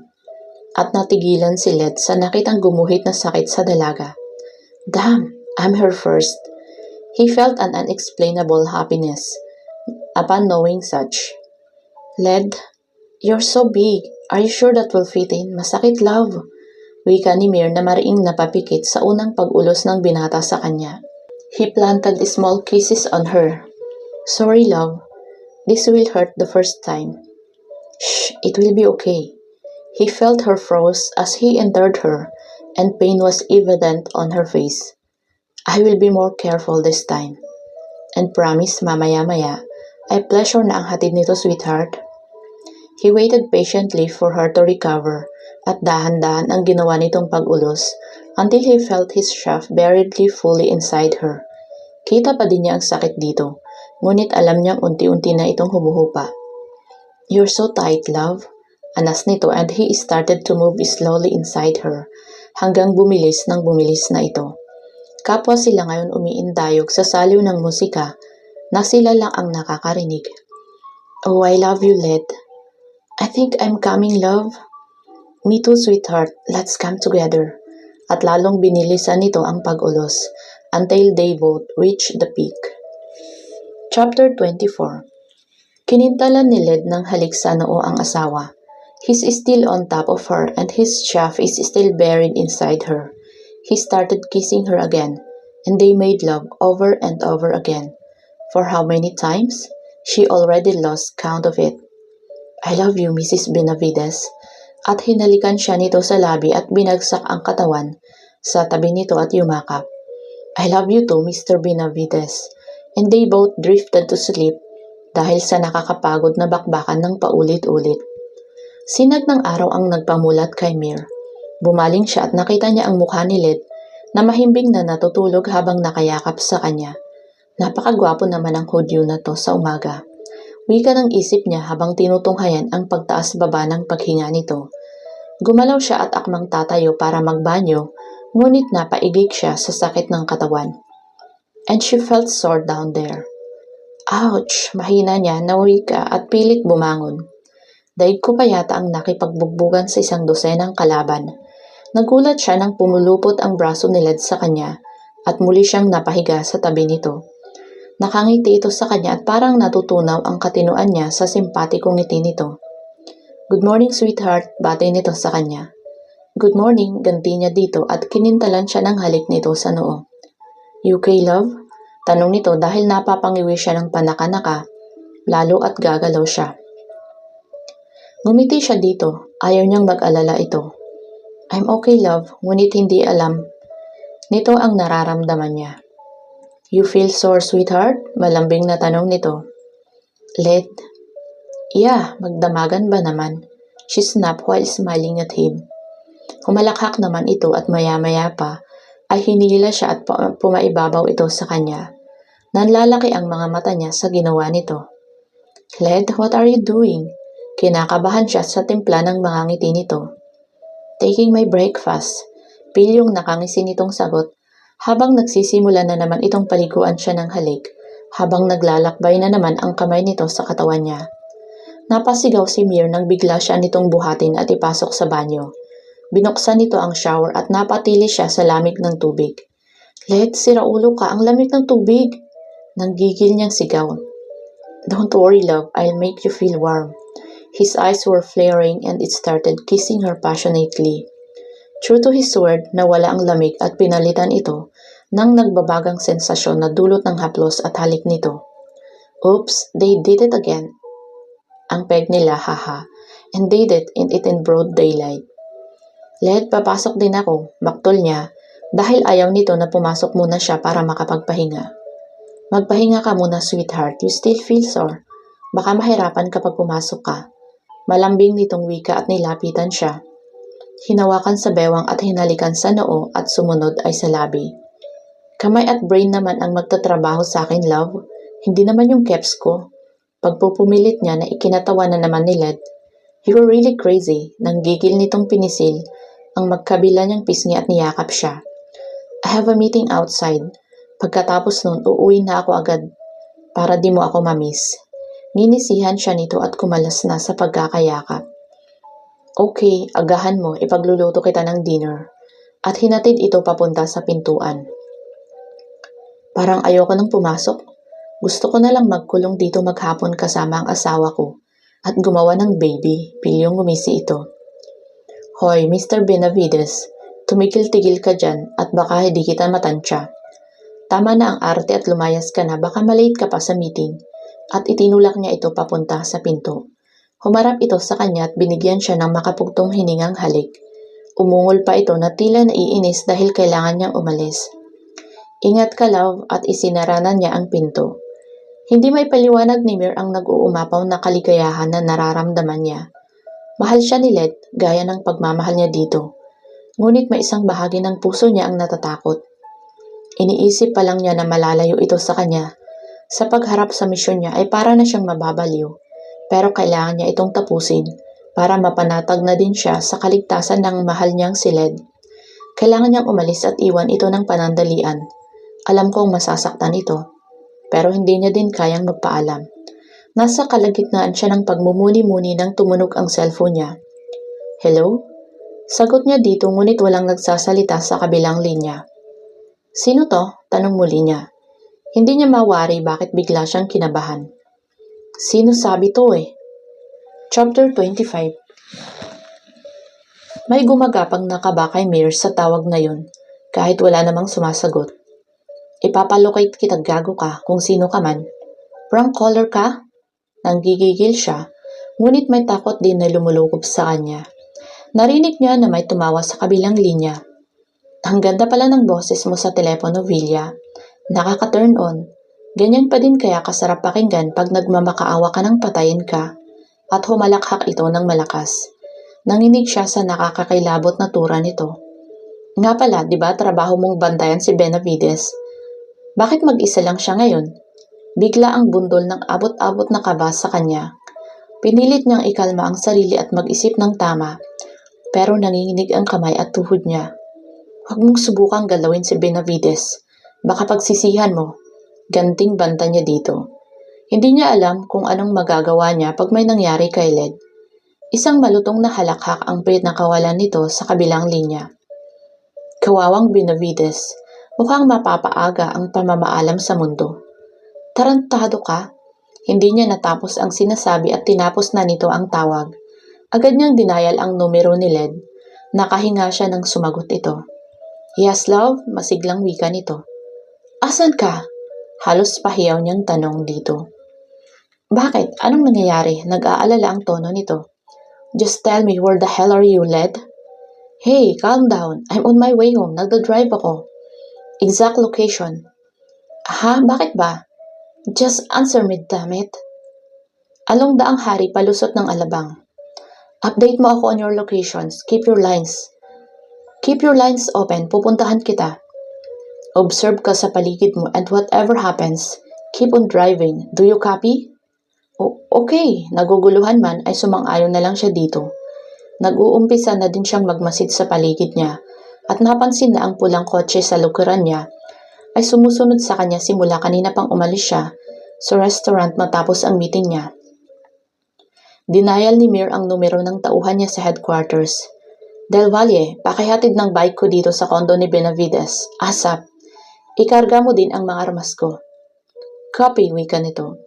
Speaker 1: at natigilan si Led sa nakitang gumuhit na sakit sa dalaga. Damn, I'm her first. He felt an unexplainable happiness upon knowing such. Led, you're so big. Are you sure that will fit in? Masakit, love. Wika ni Mir na mariing napapikit sa unang pag-ulos ng binata sa kanya. He planted small kisses on her. Sorry, love. This will hurt the first time. Shh, it will be okay. He felt her froze as he entered her, and pain was evident on her face. I will be more careful this time. And promise mamaya-maya, ay pleasure na ang hatid nito, sweetheart. He waited patiently for her to recover, at dahan-dahan ang ginawa nitong pag-ulos until he felt his shaft buriedly fully inside her. Kita pa din niya ang sakit dito, ngunit alam niyang unti-unti na itong humuhupa. You're so tight, love. Anas nito and he started to move slowly inside her, hanggang bumilis na ito. Kapwa sila ngayon umiindayog sa saliw ng musika na sila lang ang nakakarinig. Oh, I love you, Led. I think I'm coming, love. Me too, sweetheart. Let's come together. At lalong binilisan nito ang pag-ulos until they both reached the peak. Chapter 24. Kinintalan ni Led ng halik sa noo ang asawa. He's still on top of her and his shaft is still buried inside her. He started kissing her again, and they made love over and over again. For how many times? She already lost count of it. I love you, Mrs. Benavides. At hinalikan siya nito sa labi at binagsak ang katawan sa tabi nito at yumakap. I love you too, Mr. Benavides. And they both drifted to sleep dahil sa nakakapagod na bakbakan ng paulit-ulit. Sinag ng araw ang nagpamulat kay Mir. Bumaling siya at nakita niya ang mukha ni Led na mahimbing na natutulog habang nakayakap sa kanya. Napakagwapo naman ang Hudyo na to sa umaga. Wika ng isip niya habang tinutunghayan ang pagtaas-baba ng paghinga nito. Gumalaw siya at akmang tatayo para magbanyo, ngunit napaigik siya sa sakit ng katawan. And she felt sore down there. Ouch! Mahina niya na wika at pilit bumangon. Daig ko pa yata ang nakipagbugbugan sa isang dosenang kalaban. Nagulat siya nang pumulupot ang braso ni Led sa kanya at muli siyang napahiga sa tabi nito. Nakangiti ito sa kanya at parang natutunaw ang katinuan niya sa simpatikong ngiti nito. Good morning, sweetheart, batay nito sa kanya. Good morning, ganti niya dito at kinintalan siya ng halik nito sa noo. You okay, love? Tanong nito dahil napapangiwi siya ng panaka-naka, lalo at gagalaw siya. Ngumiti siya dito, ayaw niyang mag-alala ito. I'm okay, love, ngunit hindi alam. Nito ang nararamdaman niya. You feel sore, sweetheart? Malambing na tanong nito. Led? Yeah, magdamagan ba naman? She snapped while smiling at him. Humalakhak naman ito at maya-maya pa ay hinila siya at pumaibabaw ito sa kanya. Nanlalaki ang mga mata niya sa ginawa nito. Led, what are you doing? Kinakabahan siya sa timpla ng mga ngiti nito. Taking my breakfast. Pilyong nakangisi nitong sagot habang nagsisimula na naman itong paliguan siya ng halik, habang naglalakbay na naman ang kamay nito sa katawan niya. Napasigaw si Mir nang bigla siya nitong buhatin at ipasok sa banyo. Binuksan nito ang shower at napatili siya sa lamig ng tubig. Led, siraulo ka, ang lamig ng tubig! Nanggigil niyang sigaw. Don't worry, love, I'll make you feel warm. His eyes were flaring and it started kissing her passionately. True to his word, nawala ang lamig at pinalitan ito ng nagbabagang sensasyon na dulot ng haplos at halik nito. Oops, they did it again. Ang peg nila, haha. And they did it in broad daylight. Led, papasok din ako, baktol niya, dahil ayaw nito na pumasok muna siya para makapagpahinga. Magpahinga ka muna, sweetheart. You still feel sore. Baka mahirapan kapag pumasok ka. Malambing nitong wika at nilapitan siya. Hinawakan sa bewang at hinalikan sa noo at sumunod ay sa labi. Kamay at brain naman ang magtatrabaho sa akin, love. Hindi naman yung keps ko. Pagpupumilit niya na ikinatawa na naman ni Led. You're really crazy. Nang gigil nitong pinisil ang magkabila niyang pisngi at niyakap siya. I have a meeting outside. Pagkatapos nun, uuwi na ako agad para di mo ako mamiss. Nginisihan siya nito at kumalas na sa pagkakayakap. Okay, agahan mo, ipagluluto kita ng dinner. At hinatid ito papunta sa pintuan. Parang ayoko nang pumasok. Gusto ko na lang magkulong dito maghapon kasama ang asawa ko at gumawa ng baby, pilyong gumisi ito. Hoy, Mr. Benavides, tumigil-tigil ka dyan at baka hindi kita matansya. Tama na ang arte at lumayas ka na, baka malate ka pa sa meeting. At itinulak niya ito papunta sa pinto. Humarap ito sa kanya at binigyan siya ng makapugtong hiningang halik. Umungol pa ito na tila naiinis dahil kailangan niyang umalis. Ingat ka, love, at isinaranan niya ang pinto. Hindi may paliwanag ni Mir ang nag-uumapaw na kaligayahan na nararamdaman niya. Mahal siya ni Led, gaya ng pagmamahal niya dito. Ngunit may isang bahagi ng puso niya ang natatakot. Iniisip pa lang niya na malalayo ito sa kanya. Sa pagharap sa misyon niya ay para na siyang mababaliw. Pero kailangan niya itong tapusin para mapanatag na din siya sa kaligtasan ng mahal niyang si Led. Kailangan niyang umalis at iwan ito ng panandalian. Alam kong masasaktan ito, pero hindi niya din kayang magpaalam. Nasa kalagitnaan siya ng pagmumuni-muni nang tumunog ang cellphone niya. Hello? Sagot niya dito ngunit walang nagsasalita sa kabilang linya. Sino to? Tanong muli niya. Hindi niya mawari bakit bigla siyang kinabahan. Sino sabi to eh? Chapter 25. May gumagapang na kaba kay Mir sa tawag na yun, kahit wala namang sumasagot. Ipapalocate kita, gago ka, kung sino ka man. Prank caller ka? Nanggigigil siya, ngunit may takot din na lumulukob sa kanya. Narinig niya na may tumawa sa kabilang linya. Ang ganda pala ng boses mo sa telepono, Villa. Nakaka-turn on. Ganyan pa din kaya kasarap pakinggan pag nagmamakaawa ka ng patayin ka. At humalakhak ito ng malakas. Nanginig siya sa nakakakilabot na tura nito. Nga pala, di ba trabaho mong bantayan si Benavides? Bakit mag-isa lang siya ngayon? Bigla ang bundol ng abot-abot na kaba sa kanya. Pinilit niyang ikalma ang sarili at mag-isip ng tama, pero nanginginig ang kamay at tuhod niya. Huwag mong subukang galawin si Benavides. Baka pagsisihan mo. Ganting banta niya dito. Hindi niya alam kung anong magagawa niya pag may nangyari kay Led. Isang malutong na halakhak ang pinakawalan nito sa kabilang linya. Kawawang Benavides, mukhang mapapaaga ang pamamaalam sa mundo. Tarantado ka? Hindi niya natapos ang sinasabi at tinapos na nito ang tawag. Agad niyang dinayal ang numero ni Led. Nakahinga siya nang sumagot ito. Yes, love, masiglang wika nito. Asan ka? Halos pahiyaw niyang tanong dito. Bakit? Anong nangyayari? Nag-aalala ang tono nito. Just tell me, where the hell are you, Led? Hey, calm down. I'm on my way home. Nagda-drive ako. Exact location. Ha? Bakit ba? Just answer me, damn it. Along daang hari palusot ng alabang. Update mo ako on your locations. Keep your lines open. Pupuntahan kita. Observe ka sa paligid mo and whatever happens, keep on driving. Do you copy? Okay. Naguguluhan man ay sumang-ayon na lang siya dito. Nag-uumpisa na din siyang magmasid sa paligid niya at napansin na ang pulang kotse sa lukuran niya ay sumusunod sa kanya simula kanina pang umalis siya sa restaurant matapos ang meeting niya. Dinayal ni Mir ang numero ng tauhan niya sa headquarters. Del Valle, pakihatid ng bike ko dito sa kondo ni Benavides. ASAP. Ikarga mo din ang mga armas ko. Copy, wika nito.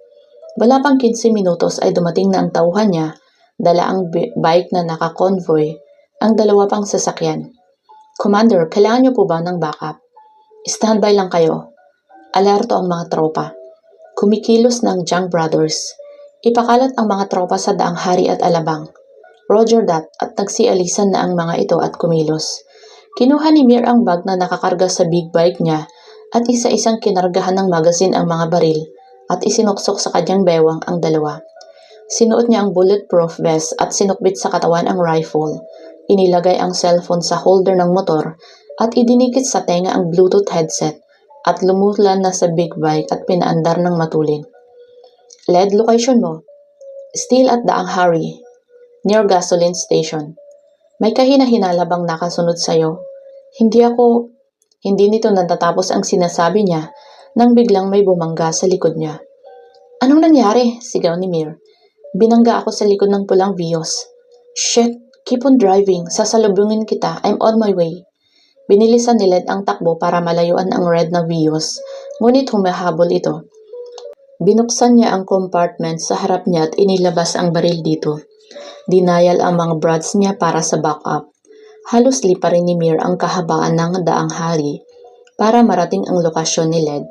Speaker 1: Wala pang 15 minutos ay dumating na ang tauhan niya, dala ang bike na naka-convoy, ang dalawa pang sasakyan. Commander, kailangan niyo po ba ng backup? Standby lang kayo. Alerto ang mga tropa. Kumikilos ng Jang Brothers. Ipakalat ang mga tropa sa daang hari at alabang. Roger that at nagsialisan na ang mga ito at kumilos. Kinuha ni Mir ang bag na nakakarga sa big bike niya at isa-isang kinargahan ng magazine ang mga baril at isinuksok sa kanyang bewang ang dalawa. Sinuot niya ang bulletproof vest at sinukbit sa katawan ang rifle. Inilagay ang cellphone sa holder ng motor at idinikit sa tenga ang Bluetooth headset at lumulan na sa big bike at pinaandar ng matulin. Lead location mo. Still at Daang Hari, near gasoline station. May kahina-hinala bang nakasunod sa'yo? Hindi nito natatapos ang sinasabi niya nang biglang may bumangga sa likod niya. Anong nangyari? Sigaw ni Mir. Binangga ako sa likod ng pulang Vios. Shit, keep on driving. Sasalubungin kita. I'm on my way. Binilisan ni Led ang takbo para malayuan ang red na Vios, ngunit humahabol ito. Binuksan niya ang compartment sa harap niya at inilabas ang baril dito. Dinayal ang mga brads niya para sa backup. Halos liparin ni Mir ang kahabaan ng Daang Hari para marating ang lokasyon ni Led.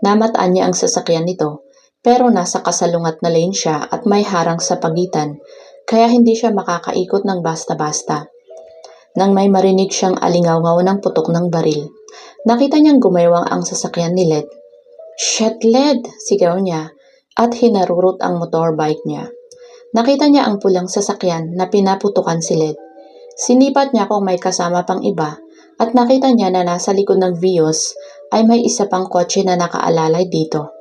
Speaker 1: Namataan niya ang sasakyan nito, pero nasa kasalungat na lane siya at may harang sa pagitan, kaya hindi siya makakaikot ng basta-basta. Nang may marinig siyang alingaw-ngaw ng putok ng baril, nakita niyang gumaywang ang sasakyan ni Led. Shit, Led! Sigaw niya at hinarurot ang motorbike niya. Nakita niya ang pulang sasakyan na pinaputukan si Led. Sinipat niya kung may kasama pang iba at nakita niya na nasa likod ng Vios ay may isa pang kotse na nakaalalay dito.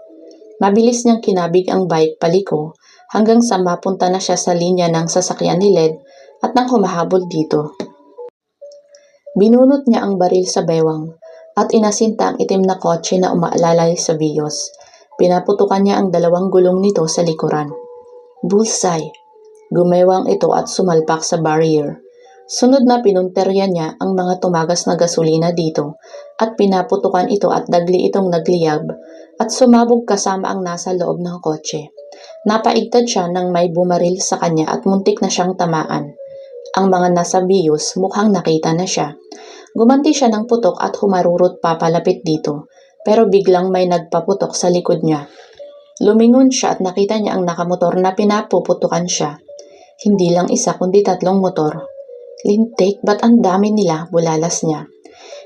Speaker 1: Mabilis niyang kinabig ang bike paliko hanggang sa mapunta na siya sa linya ng sasakyan ni Led at nang humahabol dito. Binunot niya ang baril sa bewang at inasinta ang itim na kotse na umaalalay sa Vios. Pinaputukan niya ang dalawang gulong nito sa likuran. Bullseye! Gumaywang ito at sumalpak sa barrier. Sunod na pinunterya niya ang mga tumagas na gasolina dito at pinaputukan ito at dagli itong nagliyab at sumabog kasama ang nasa loob ng kotse. Napaigtad siya nang may bumaril sa kanya at muntik na siyang tamaan. Ang mga nasa Vios mukhang nakita na siya. Gumanti siya ng putok at humarurot papalapit dito, pero biglang may nagpaputok sa likod niya. Lumingon siya at nakita niya ang nakamotor na pinapuputukan siya. Hindi lang isa kundi 3 motor. Lintik, ba't ang dami nila? Bulalas niya.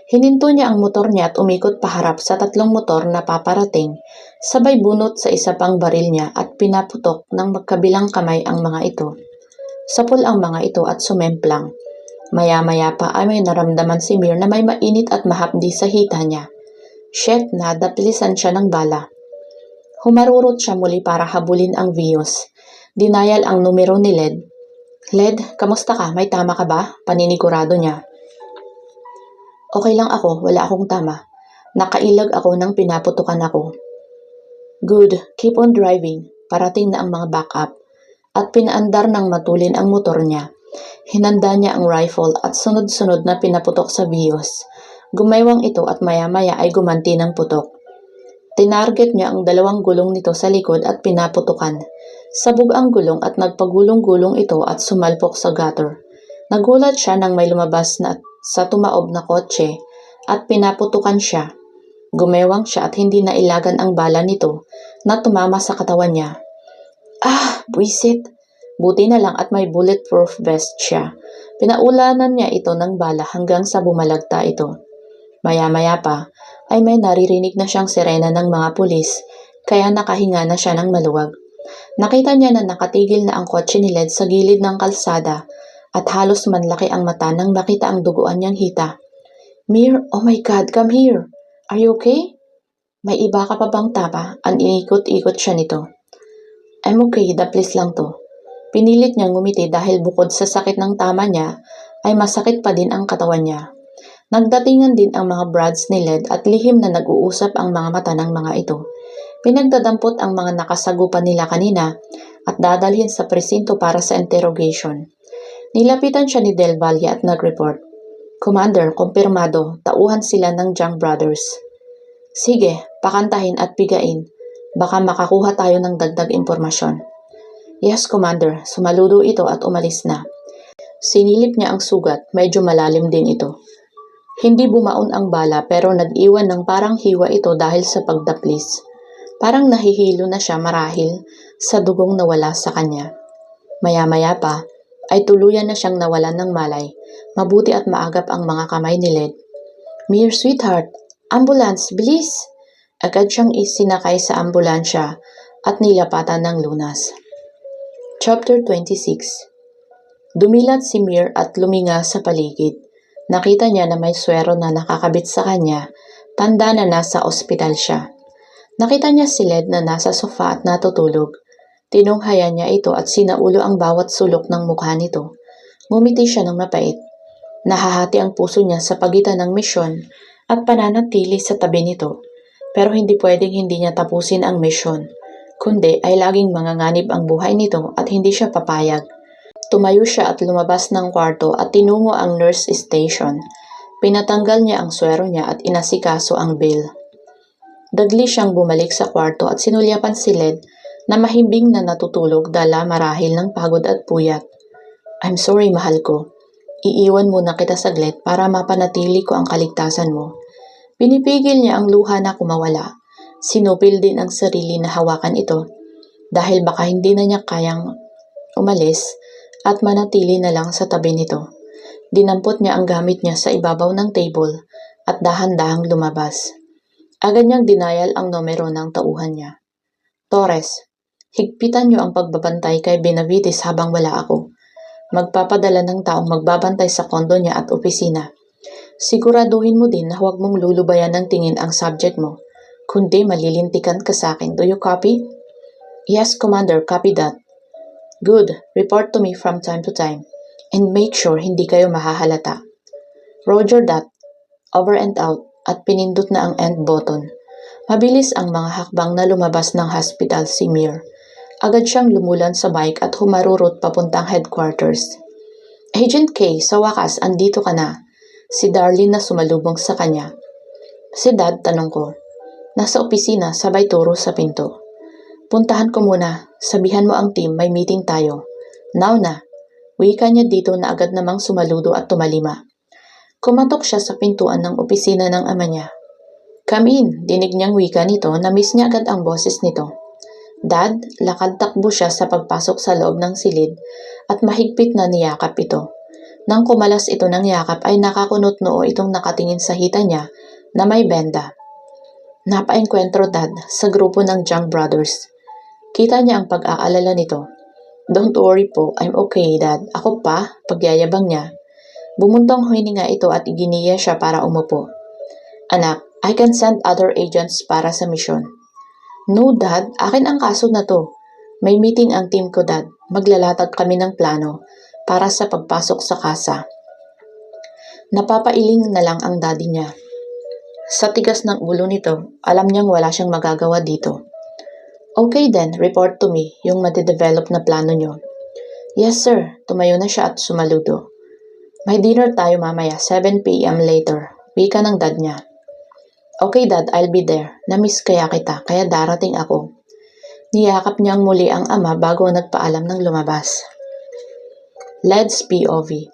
Speaker 1: Hininto niya ang motor niya at umikot paharap sa 3 motor na paparating, sabay bunot sa isa pang baril niya at pinaputok ng magkabilang kamay ang mga ito. Sapol ang mga ito at sumemplang. Maya-maya pa ay may naramdaman si Mir na may mainit at mahapdi sa hita niya. Shit, nadaplisan siya ng bala. Humarurot siya muli para habulin ang Vios. Dinayal ang numero ni Led. Led, kamusta ka? May tama ka ba? Paninigurado niya. Okay lang ako, wala akong tama. Nakailag ako nang pinaputukan ako. Good, keep on driving. Parating na ang mga backup. At pinaandar ng matulin ang motor niya. Hinanda niya ang rifle at sunod-sunod na pinaputok sa Vios. Gumaywang ito at maya-maya ay gumanti ng putok. Tinarget niya ang 2 gulong nito sa likod at pinaputukan. Sabog ang gulong at nagpagulong-gulong ito at sumalpok sa gutter. Nagulat siya nang may lumabas na sa tumaob na kotse at pinaputukan siya. Gumewang siya at hindi nailagan ang bala nito na tumama sa katawan niya. Ah, buisit! Buti na lang at may bulletproof vest siya. Pinaulanan niya ito ng bala hanggang sa bumalagta ito. Maya-maya pa ay may naririnig na siyang sirena ng mga pulis, kaya nakahinga na siya ng maluwag. Nakita niya na nakatigil na ang kotse ni Led sa gilid ng kalsada at halos manlaki ang mata nang makita ang duguan niyang hita. Mir, oh my God, come here! Are you okay? May iba ka pa bang tama? Inikot-ikot siya nito. I'm okay, daplis lang to. Pinilit niyang ngumiti dahil bukod sa sakit ng tama niya, ay masakit pa din ang katawan niya. Nagdatingan din ang mga brads ni Led at lihim na nag-uusap ang mga mata ng mga ito. Pinagdadampot ang mga nakasagupan nila kanina at dadalhin sa presinto para sa interrogation. Nilapitan siya ni Del Valle at nag-report. Commander, kumpirmado, tauhan sila ng Jang Brothers. Sige, pakantahin at pigain. Baka makakuha tayo ng dagdag impormasyon. Yes, Commander. Sumaludo ito at umalis na. Sinilip niya ang sugat, medyo malalim din ito. Hindi bumaon ang bala pero nag-iwan ng parang hiwa ito dahil sa pagdaplis. Parang nahihilo na siya marahil sa dugong nawala sa kanya. Maya-maya pa ay tuluyan na siyang nawalan ng malay. Mabuti at maagap ang mga kamay ni Led. "Mir, sweetheart! Ambulance! Bilis!" Agad siyang isinakay sa ambulansya at nilapatan ng lunas. Chapter 26. Dumilat si Mir at luminga sa paligid. Nakita niya na may swero na nakakabit sa kanya. Tanda na nasa ospital siya. Nakita niya si Led na nasa sofa at natutulog. Tinunghayan niya ito at sinaulo ang bawat sulok ng mukha nito. Ngumiti siya ng mapait. Nahahati ang puso niya sa pagitan ng misyon at pananatili sa tabi nito. Pero hindi pwedeng hindi niya tapusin ang misyon. Kundi ay laging manganganib ang buhay nito at hindi siya papayag. Tumayo siya at lumabas ng kwarto at tinungo ang nurse station. Pinatanggal niya ang swero niya at inasikaso ang bill. Dagli siyang bumalik sa kwarto at sinulyapan si Led na mahimbing na natutulog dala marahil ng pagod at puyat. "I'm sorry, mahal ko. Iiwan muna kita saglit para mapanatili ko ang kaligtasan mo." Pinipigil niya ang luha na kumawala. Sinupil din ang sarili na hawakan ito dahil baka hindi na niya kayang umalis at manatili na lang sa tabi nito. Dinampot niya ang gamit niya sa ibabaw ng table at dahan-dahang lumabas. Agad niyang dinayal ang numero ng tauhan niya. "Torres, higpitan niyo ang pagbabantay kay Benavides habang wala ako. Magpapadala ng taong magbabantay sa kondo niya at opisina. Siguraduhin mo din na huwag mong lulubayan ng tingin ang subject mo, kundi malilintikan ka sa akin. Do you copy?" "Yes, Commander, copy that." "Good. Report to me from time to time. And make sure hindi kayo mahahalata." "Roger that." Over and out at pinindot na ang end button. Mabilis ang mga hakbang na lumabas ng hospital si Mir. Agad siyang lumulan sa bike at humarurot papuntang headquarters. "Agent K, sa wakas andito ka na." Si Darlene na sumalubong sa kanya. "Si Dad?" tanong ko. "Nasa opisina, sabay turo sa pinto." "Puntahan ko muna. Sabihan mo ang team, may meeting tayo." "Now na." Wika niya dito na agad namang sumaludo at tumalima. Kumatok siya sa pintuan ng opisina ng ama niya. "Come in." Dinig niyang wika nito, na-miss niya agad ang boses nito. "Dad?" Lakad takbo siya sa pagpasok sa loob ng silid at mahigpit na niyakap ito. Nang kumalas ito ng yakap ay nakakunot noo itong nakatingin sa hita niya na may benda. "Napaengkwentro, Dad, sa grupo ng Jung Brothers." Kita niya ang pag-aalala nito. "Don't worry po, I'm okay, Dad." "Ako pa?" Pagyayabang niya. Bumuntong hininga ito at iginiya siya para umupo. "Anak, I can send other agents para sa misyon." "No, Dad. Akin ang kaso na to. May meeting ang team ko, Dad. Maglalatag kami ng plano para sa pagpasok sa kasa." Napapailing na lang ang daddy niya. Sa tigas ng ulo nito, alam niyang wala siyang magagawa dito. "Okay then, report to me yung madidevelop na plano niyo." "Yes, sir." Tumayo na siya at sumaludo. "May dinner tayo mamaya, 7 p.m. later." Wika ng dad niya. "Okay, Dad, I'll be there. Namiss kaya kita, kaya darating ako." Niyakap niyang muli ang ama bago nagpaalam ng lumabas. Led's POV.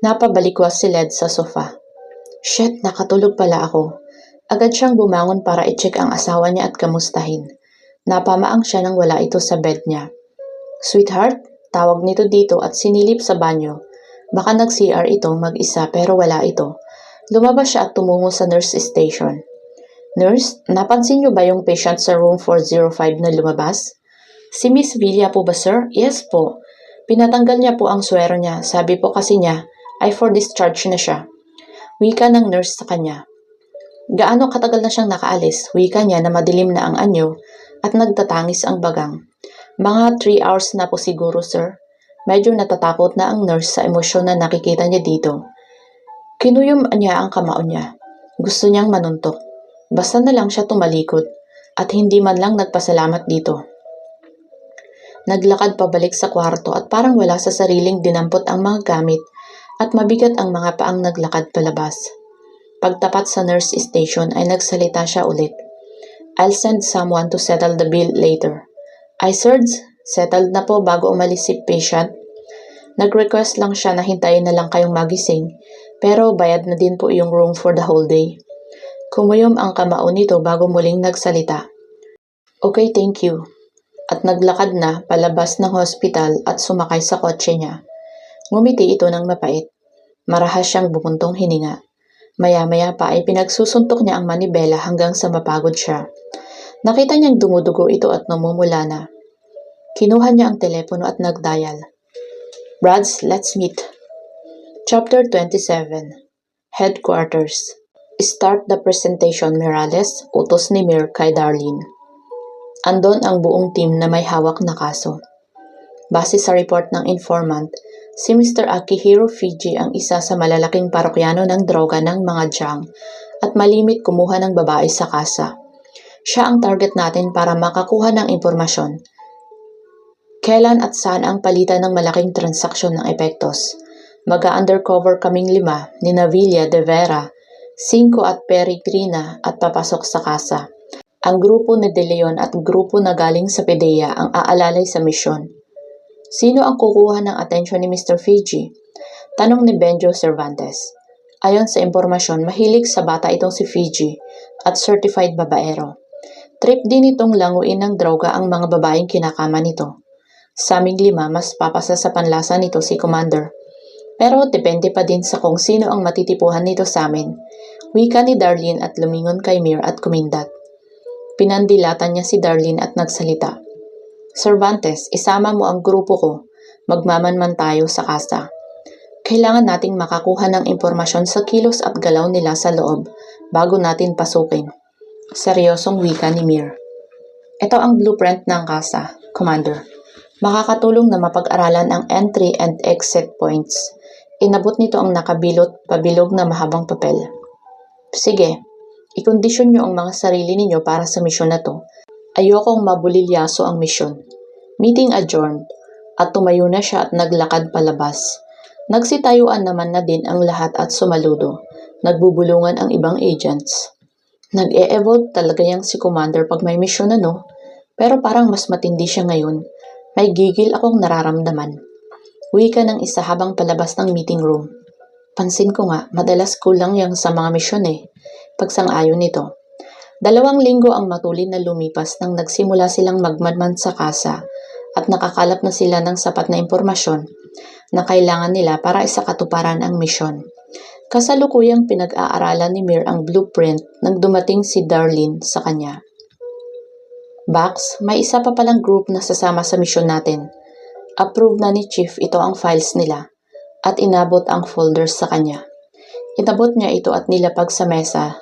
Speaker 1: Napabalikwas si Led sa sofa. "Shit, nakatulog pala ako." Agad siyang bumangon para i-check ang asawa niya at kamustahin. Napamaang siya nang wala ito sa bed niya. "Sweetheart?" Tawag nito dito at sinilip sa banyo. Baka nag-CR ito mag-isa pero wala ito. Lumabas siya at tumungo sa nurse station. "Nurse, napansin niyo ba yung patient sa room 405 na lumabas?" "Si Miss Villa po ba, sir?" "Yes po. Pinatanggal niya po ang swero niya. Sabi po kasi niya ay for discharge na siya." Wika ng nurse sa kanya. "Gaano katagal na siyang nakaalis?" Wika niya na madilim na ang anyo at nagtatangis ang bagang. "Mga 3 hours na po siguro, sir." Medyo natatakot na ang nurse sa emosyon na nakikita niya dito. Kinuyom niya ang kamao niya. Gusto niyang manuntok. Basta na lang siya tumalikod at hindi man lang nagpasalamat dito. Naglakad pabalik sa kwarto at parang wala sa sariling dinampot ang mga gamit at mabigat ang mga paang naglakad palabas. Pagtapat sa nurse station ay nagsalita siya ulit. "I'll send someone to settle the bill later." "Ay, Sarge, settled na po bago umalis si patient." Nag-request lang siya na hintayin na lang kayong magising, pero bayad na din po yung room for the whole day. Kumuyom ang kamao nito bago muling nagsalita. Okay, thank you. At naglakad na palabas ng hospital at sumakay sa kotse niya. Ngumiti ito ng mapait. Marahas siyang bumuntong hininga. Maya-maya pa ay pinagsusuntok niya ang manibela hanggang sa mapagod siya. Nakita niyang dumudugo ito at namumula na. Kinuha niya ang telepono at nagdial. Brads, let's meet. Chapter 27. Headquarters. Start the presentation, Mirales, utos ni Mir kay Darlene. Andon ang buong team na may hawak na kaso. Base sa report ng informant, si Mr. Akihiro Fiji ang isa sa malalaking parokyano ng droga ng mga Jiang at malimit kumuha ng babae sa kasa. Siya ang target natin para makakuha ng impormasyon. Kailan at saan ang palitan ng malaking transaksyon ng epektos? Mag-undercover kaming 5 ni Navilla de Vera, 5 at Peregrina at papasok sa kasa. Ang grupo ni De Leon at grupo na galing sa PDEA ang aalalay sa misyon. Sino ang kukuha ng atensyon ni Mr. Fiji? Tanong ni Benjo Cervantes. Ayon sa impormasyon, mahilig sa bata itong si Fiji at certified babaero. Trip din itong languin ng droga ang mga babaeng kinakama nito. Sa aming 5, mas papasa sa panlasa nito si Commander. Pero depende pa din sa kung sino ang matitipuhan nito sa amin. Wika ni Darlene at lumingon kay Mir at kumindat. Pinandilatan niya si Darlene at nagsalita. Cervantes, isama mo ang grupo ko. Magmamanman tayo sa kasa. Kailangan nating makakuha ng impormasyon sa kilos at galaw nila sa loob bago natin pasukin. Seryosong wika ni Mir. Ito ang blueprint ng kasa, Commander. Makakatulong na mapag-aralan ang entry and exit points. Inabot nito ang nakabilot pabilog na mahabang papel. Sige, ikondisyon nyo ang mga sarili ninyo para sa misyon na to. Ayokong mabulilyaso ang misyon. Meeting adjourned, at tumayo na siya at naglakad palabas. Nagsitayuan naman na din ang lahat at sumaludo. Nagbubulungan ang ibang agents. Nag-e-evolve talaga yang si Commander pag may misyon ano, pero parang mas matindi siya ngayon. May gigil akong nararamdaman. Wika ng isa habang palabas ng meeting room. Pansin ko nga, madalas kulang yang sa mga misyon eh. Pagsang-ayon nito. 2 linggo ang matulin na lumipas nang nagsimula silang magmanman sa kasa at nakakalap na sila ng sapat na impormasyon na kailangan nila para isakatuparan ang misyon. Kasalukuyang pinag-aaralan ni Mir ang blueprint nang dumating si Darlene sa kanya. Bax, may isa pa palang group na sasama sa misyon natin. Approve na ni Chief ito ang files nila at inabot ang folders sa kanya. Inabot niya ito at nilapag sa mesa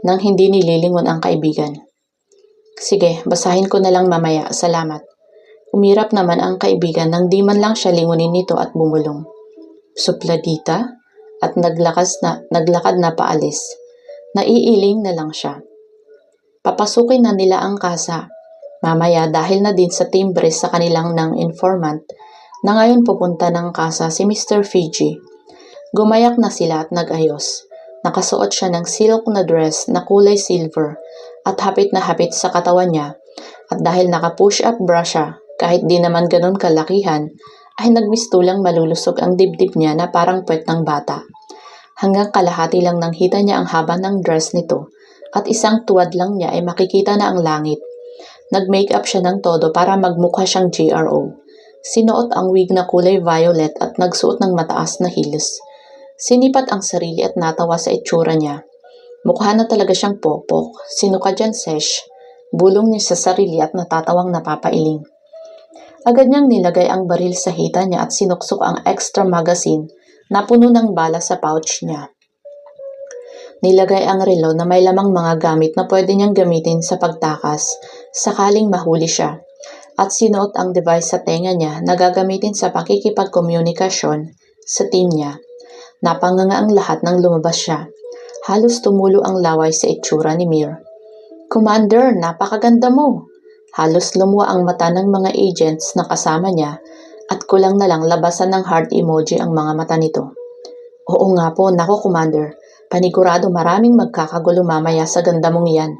Speaker 1: nang hindi nililingon ang kaibigan. Sige, basahin ko na lang mamaya, salamat. Umirap naman ang kaibigan nang di man lang siya lingunin nito at bumulong. Supladita? At naglakad na paalis. Naiiling na lang siya. Papasukin na nila ang kasa. Mamaya dahil na din sa timbre sa kanilang ng informant na ngayon pupunta ng kasa si Mr. Fiji. Gumayak na sila at nag-ayos. Nakasuot siya ng silk na dress na kulay silver at hapit na hapit sa katawan niya at dahil naka-push up bra siya kahit di naman ganun kalakihan ay nagmistulang malulusog ang dibdib niya na parang puwet ng bata. Hanggang kalahati lang nang hita niya ang haba ng dress nito at isang tuwad lang niya ay makikita na ang langit. Nag-makeup siya ng todo para magmukha siyang GRO. Sinuot ang wig na kulay violet at nagsuot ng mataas na heels. Sinipat ang sarili at natawa sa itsura niya. Mukha na talaga siyang pokpok, sinukadyan sesh, bulong niya sa sarili at natatawang napapailing. Agad niyang nilagay ang baril sa hita niya at sinuksok ang extra magazine na puno ng bala sa pouch niya. Nilagay ang relo na may lamang mga gamit na pwede niyang gamitin sa pagtakas sakaling mahuli siya at sinuot ang device sa tenga niya na gagamitin sa pakikipagkomunikasyon sa team niya. Napanganga ang lahat nang lumabas siya. Halos tumulo ang laway sa itsura ni Mir. Commander, napakaganda mo! Halos lumuwa ang mata ng mga agents na kasama niya at kulang na lang labasan ng heart emoji ang mga mata nito. Oo nga po, nako Commander. Panigurado maraming magkakagulo mamaya sa ganda mong iyan.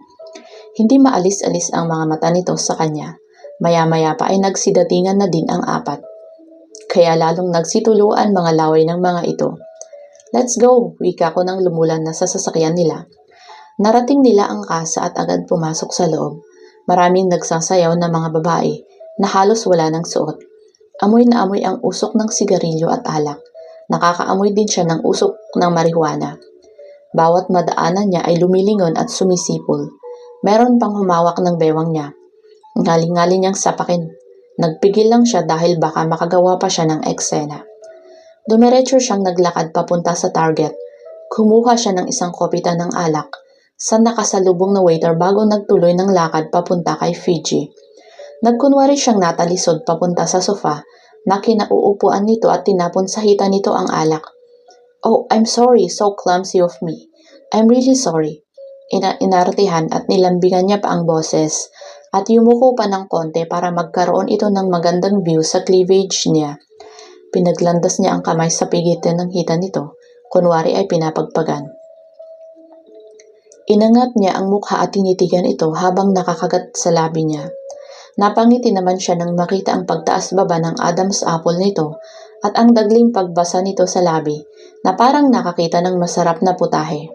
Speaker 1: Hindi maalis-alis ang mga mata nito sa kanya. Maya-maya pa ay nagsidatingan na din ang 4. Kaya lalong nagsituluan mga laway ng mga ito. Let's go, wika ko nang lumulan na sa sasakyan nila. Narating nila ang kasa at agad pumasok sa loob. Maraming nagsasayaw na mga babae na halos wala ng suot. Amoy na amoy ang usok ng sigarilyo at alak. Nakakaamoy din siya ng usok ng marihuana. Bawat madaanan niya ay lumilingon at sumisipol. Meron pang humawak ng bewang niya. Ngali-ngali niyang sapakin. Nagpigil lang siya dahil baka makagawa pa siya ng eksena. Dumiretso siyang naglakad papunta sa Target. Kumuha siya ng isang kopita ng alak sa nakasalubong na waiter bago nagtuloy ng lakad papunta kay Fiji. Nagkunwari siyang natalisod papunta sa sofa na kinauupuan nito at tinapon sa hita nito ang alak. "Oh, I'm sorry, so clumsy of me. I'm really sorry." Inartihan at nilambingan niya pa ang boses at yumuko pa ng konti para magkaroon ito ng magandang view sa cleavage niya. Pinaglandas niya ang kamay sa pigitan ng hita nito, kunwari ay pinapagpagan. Inangat niya ang mukha at tinitigan ito habang nakakagat sa labi niya. Napangiti naman siya nang makita ang pagtaas-baba ng Adam's apple nito at ang dagling pagbasa nito sa labi na parang nakakita ng masarap na putahe.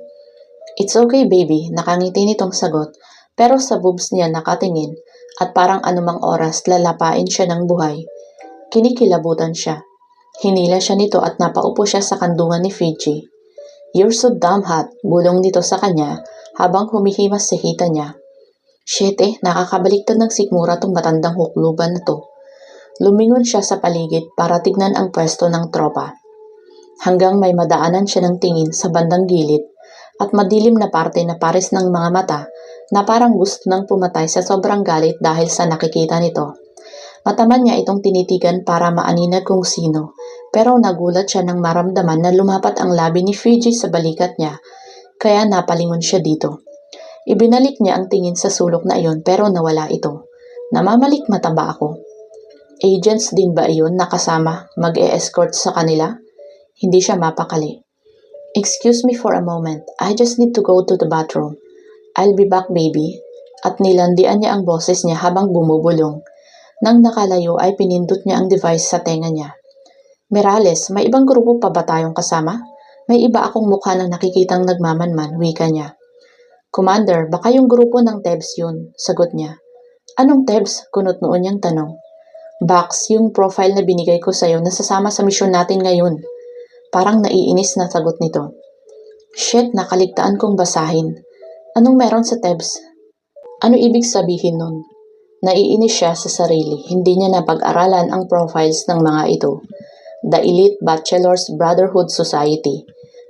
Speaker 1: "It's okay, baby," nakangiti nitong sagot, pero sa boobs niya nakatingin at parang anumang oras lalapain siya ng buhay. Kinikilabutan siya. Hinila siya nito at napaupo siya sa kandungan ni Fiji. "You're so damn hot," bulong nito sa kanya habang humihimas sa hita niya. "Shit nakakabaliktad ng sikmura tong matandang hukluban na to." Lumingon siya sa paligid para tignan ang pwesto ng tropa. Hanggang may madaanan siya ng tingin sa bandang gilid at madilim na parte na pares ng mga mata na parang gusto nang pumatay sa sobrang galit dahil sa nakikita nito. Mataman niya itong tinitigan para maaninag kung sino, pero nagulat siya nang maramdaman na lumapat ang labi ni Fiji sa balikat niya, kaya napalingon siya dito. Ibinalik niya ang tingin sa sulok na iyon pero nawala ito. Namamalik mata ba ako? Agents din ba iyon nakasama mag-e-escort sa kanila? Hindi siya mapakali. "Excuse me for a moment. I just need to go to the bathroom. I'll be back, baby." At nilandian niya ang boses niya habang bumubulong. Nang nakalayo ay pinindot niya ang device sa tenga niya. "Mirales, may ibang grupo pa ba tayong kasama? May iba akong mukha na nakikitang nagmamanman," wika niya. "Commander, baka yung grupo ng Tebs yun," sagot niya. "Anong Tebs?" kunot noon niyang tanong. "Bax, yung profile na binigay ko sa'yo na sasama sa misyon natin ngayon." Parang naiinis na sagot nito. "Shit, nakaligtaan kong basahin. Anong meron sa Tebs? Ano ibig sabihin nun?" Naiinis siya sa sarili, hindi niya napag-aralan ang profiles ng mga ito. The Elite Bachelors Brotherhood Society.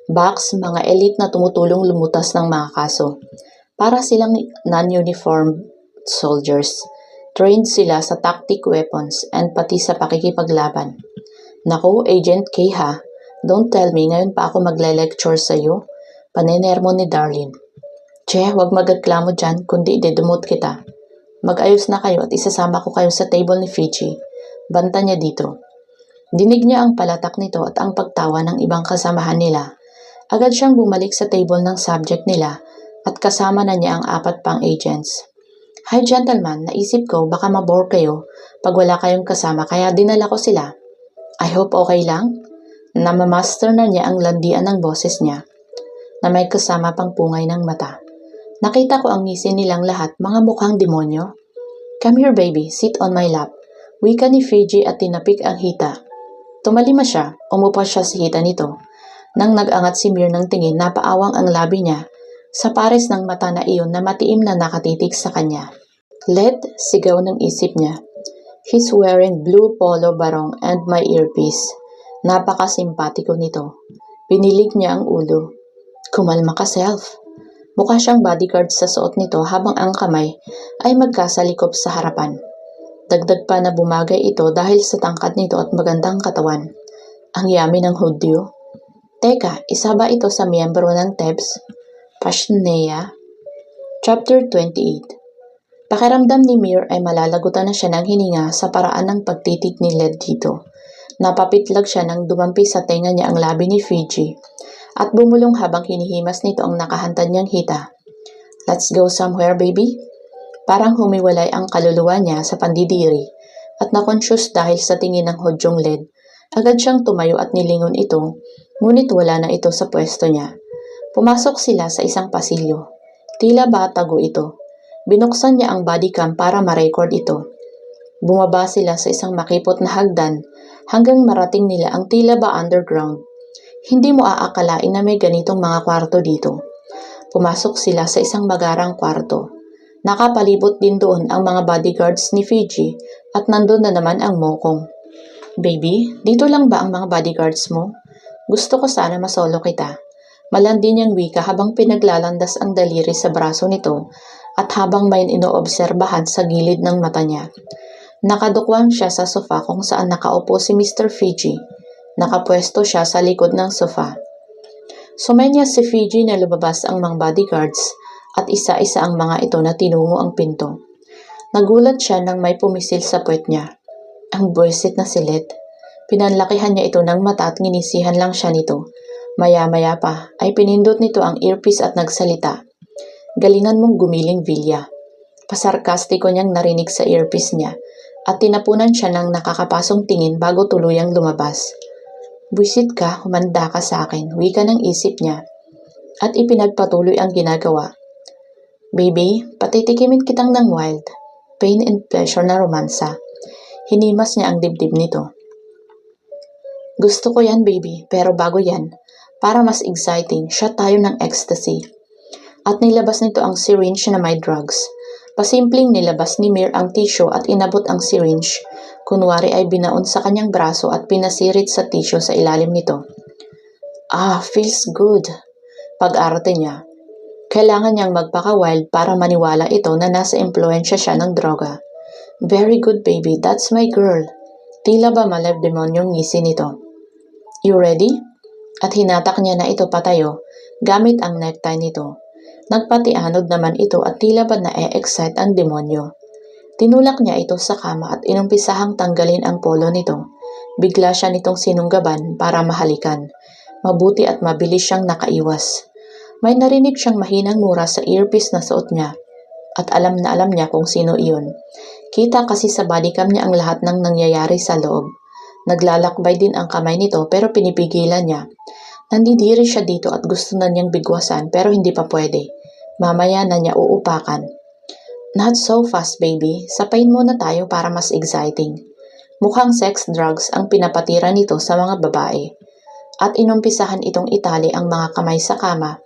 Speaker 1: Bax, mga elite na tumutulong lumutas ng mga kaso. Para silang non-uniformed soldiers. Trained sila sa tactic weapons and pati sa pakikipaglaban. "Naku, Agent K ha, don't tell me ngayon pa ako magle-lecture sa'yo," panenermo ni Darlene. "Che, wag magreklamo dyan, kundi idedumot kita. Mag-ayos na kayo at isasama ko kayo sa table ni Fiji." Banta niya dito. Dinig niya ang palatak nito at ang pagtawa ng ibang kasamahan nila. Agad siyang bumalik sa table ng subject nila at kasama na niya ang 4 pang agents. "Hi gentlemen, naisip ko baka mabore kayo pag wala kayong kasama kaya dinala ko sila. I hope okay lang?" Namamaster na niya ang landian ng boses niya na may kasama pang pungay ng mata. "Nakita ko ang ngisi nilang lahat, mga mukhang demonyo." "Come here baby, sit on my lap," wika ni Fiji at tinapik ang hita. Tumalima siya, umupo siya sa hita nito. Nang nag-angat si Mir ng tingin, napaawang ang labi niya sa pares ng mata na iyon na matiim na nakatitig sa kanya. "Led," sigaw ng isip niya. "He's wearing blue polo barong and my earpiece." Napakasimpatiko nito. Pinilig niya ang ulo. "Kumalma ka, self." Mukha siyang bodyguard sa suot nito habang ang kamay ay magkasalikop sa harapan. Dagdag pa na bumagay ito dahil sa tangkad nito at magandang katawan. Ang yummy ng hudyo. Teka, isa ba ito sa miyembro ng Tebs? Pashnea? Chapter 28. Pakiramdam ni Mir ay malalagutan na siya ng hininga sa paraan ng pagtitig ni Led dito. Napapitlag siya nang dumampi sa tenga niya ang labi ni Fiji at bumulong habang hinihimas nito ang nakahantad niyang hita. "Let's go somewhere, baby?" Parang humiwalay ang kaluluwa niya sa pandidiri at nakonsyus dahil sa tingin ng hudyong Led. Agad siyang tumayo at nilingon ito, ngunit wala na ito sa pwesto niya. Pumasok sila sa isang pasilyo. Tila ba tago ito. Binuksan niya ang bodycam para ma-record ito. Bumaba sila sa isang makipot na hagdan hanggang marating nila ang tila ba underground. Hindi mo aakalain na may ganitong mga kwarto dito. Pumasok sila sa isang magarang kwarto. Nakapalibot din doon ang mga bodyguards ni Fiji at nandun na naman ang Mokong. Baby, dito lang ba ang mga bodyguards mo? Gusto ko sana masolo kita. Malandi niyang wika habang pinaglalandas ang daliri sa braso nito at habang may inoobserbahan sa gilid ng mata niya. Nakadukwang siya sa sofa kung saan nakaupo si Mr. Fiji. Nakapwesto siya sa likod ng sofa. Sumenya si Fiji na lumabas ang mga bodyguards at isa-isa ang mga ito na tinungo ang pinto. Nagulat siya nang may pumisil sa puwet niya. Ang buwisit na silit. Pinanlakihan niya ito ng mata at nginisihan lang siya nito. Maya-maya pa ay pinindot nito ang earpiece at nagsalita. Galingan mong gumiling, Villa. Pasarkastiko niyang narinig sa earpiece niya at tinapunan siya ng nakakapasong tingin bago tuluyang lumabas. Buwisit ka, humanda ka sa akin, wika ng isip niya. At ipinagpatuloy ang ginagawa. Baby, patitikimin kitang ng wild, pain and pleasure na romansa. Hinimas niya ang dibdib nito. Gusto ko yan, baby, pero bago yan, para mas exciting, shot tayo ng ecstasy. At nilabas nito ang syringe na may drugs. Pasimpleng nilabas ni Mir ang tissue at inabot ang syringe. Kunwari ay binaon sa kanyang braso at pinasirit sa tissue sa ilalim nito. Ah, feels good. Pag-arte niya. Kailangan niyang magpaka-wild para maniwala ito na nasa impluensya siya ng droga. Very good, baby. That's my girl. Tila ba malabdemonyong ngisi nito. You ready? At hinatak niya na ito patayo gamit ang necktie nito. Nagpatianod naman ito at tila ba na-excite ang demonyo. Tinulak niya ito sa kama at inumpisahang tanggalin ang polo nito. Bigla siya nitong sinunggaban para mahalikan. Mabuti at mabilis siyang nakaiwas. May narinig siyang mahinang mura sa earpiece na suot niya. At alam na alam niya kung sino iyon. Kita kasi sa bodycam niya ang lahat ng nangyayari sa loob. Naglalakbay din ang kamay nito pero pinipigilan niya. Nandidiri siya dito at gusto na niyang bigwasan pero hindi pa pwede. Mamaya na niya uupakan. Not so fast, baby. Sapain muna tayo para mas exciting. Mukhang sex drugs ang pinapatira nito sa mga babae. At inumpisahan itong itali ang mga kamay sa kama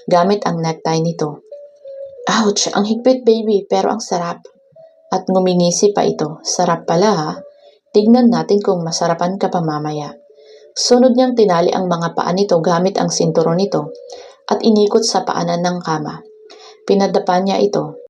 Speaker 1: gamit ang necktie nito. Ouch! Ang higpit, baby, pero ang sarap. At ngumingisi pa ito. Sarap pala, ha? Tignan natin kung masarapan ka pa mamaya. Sunod niyang tinali ang mga paa nito gamit ang sinturon nito at inikot sa paanan ng kama. Pinadapa niya ito.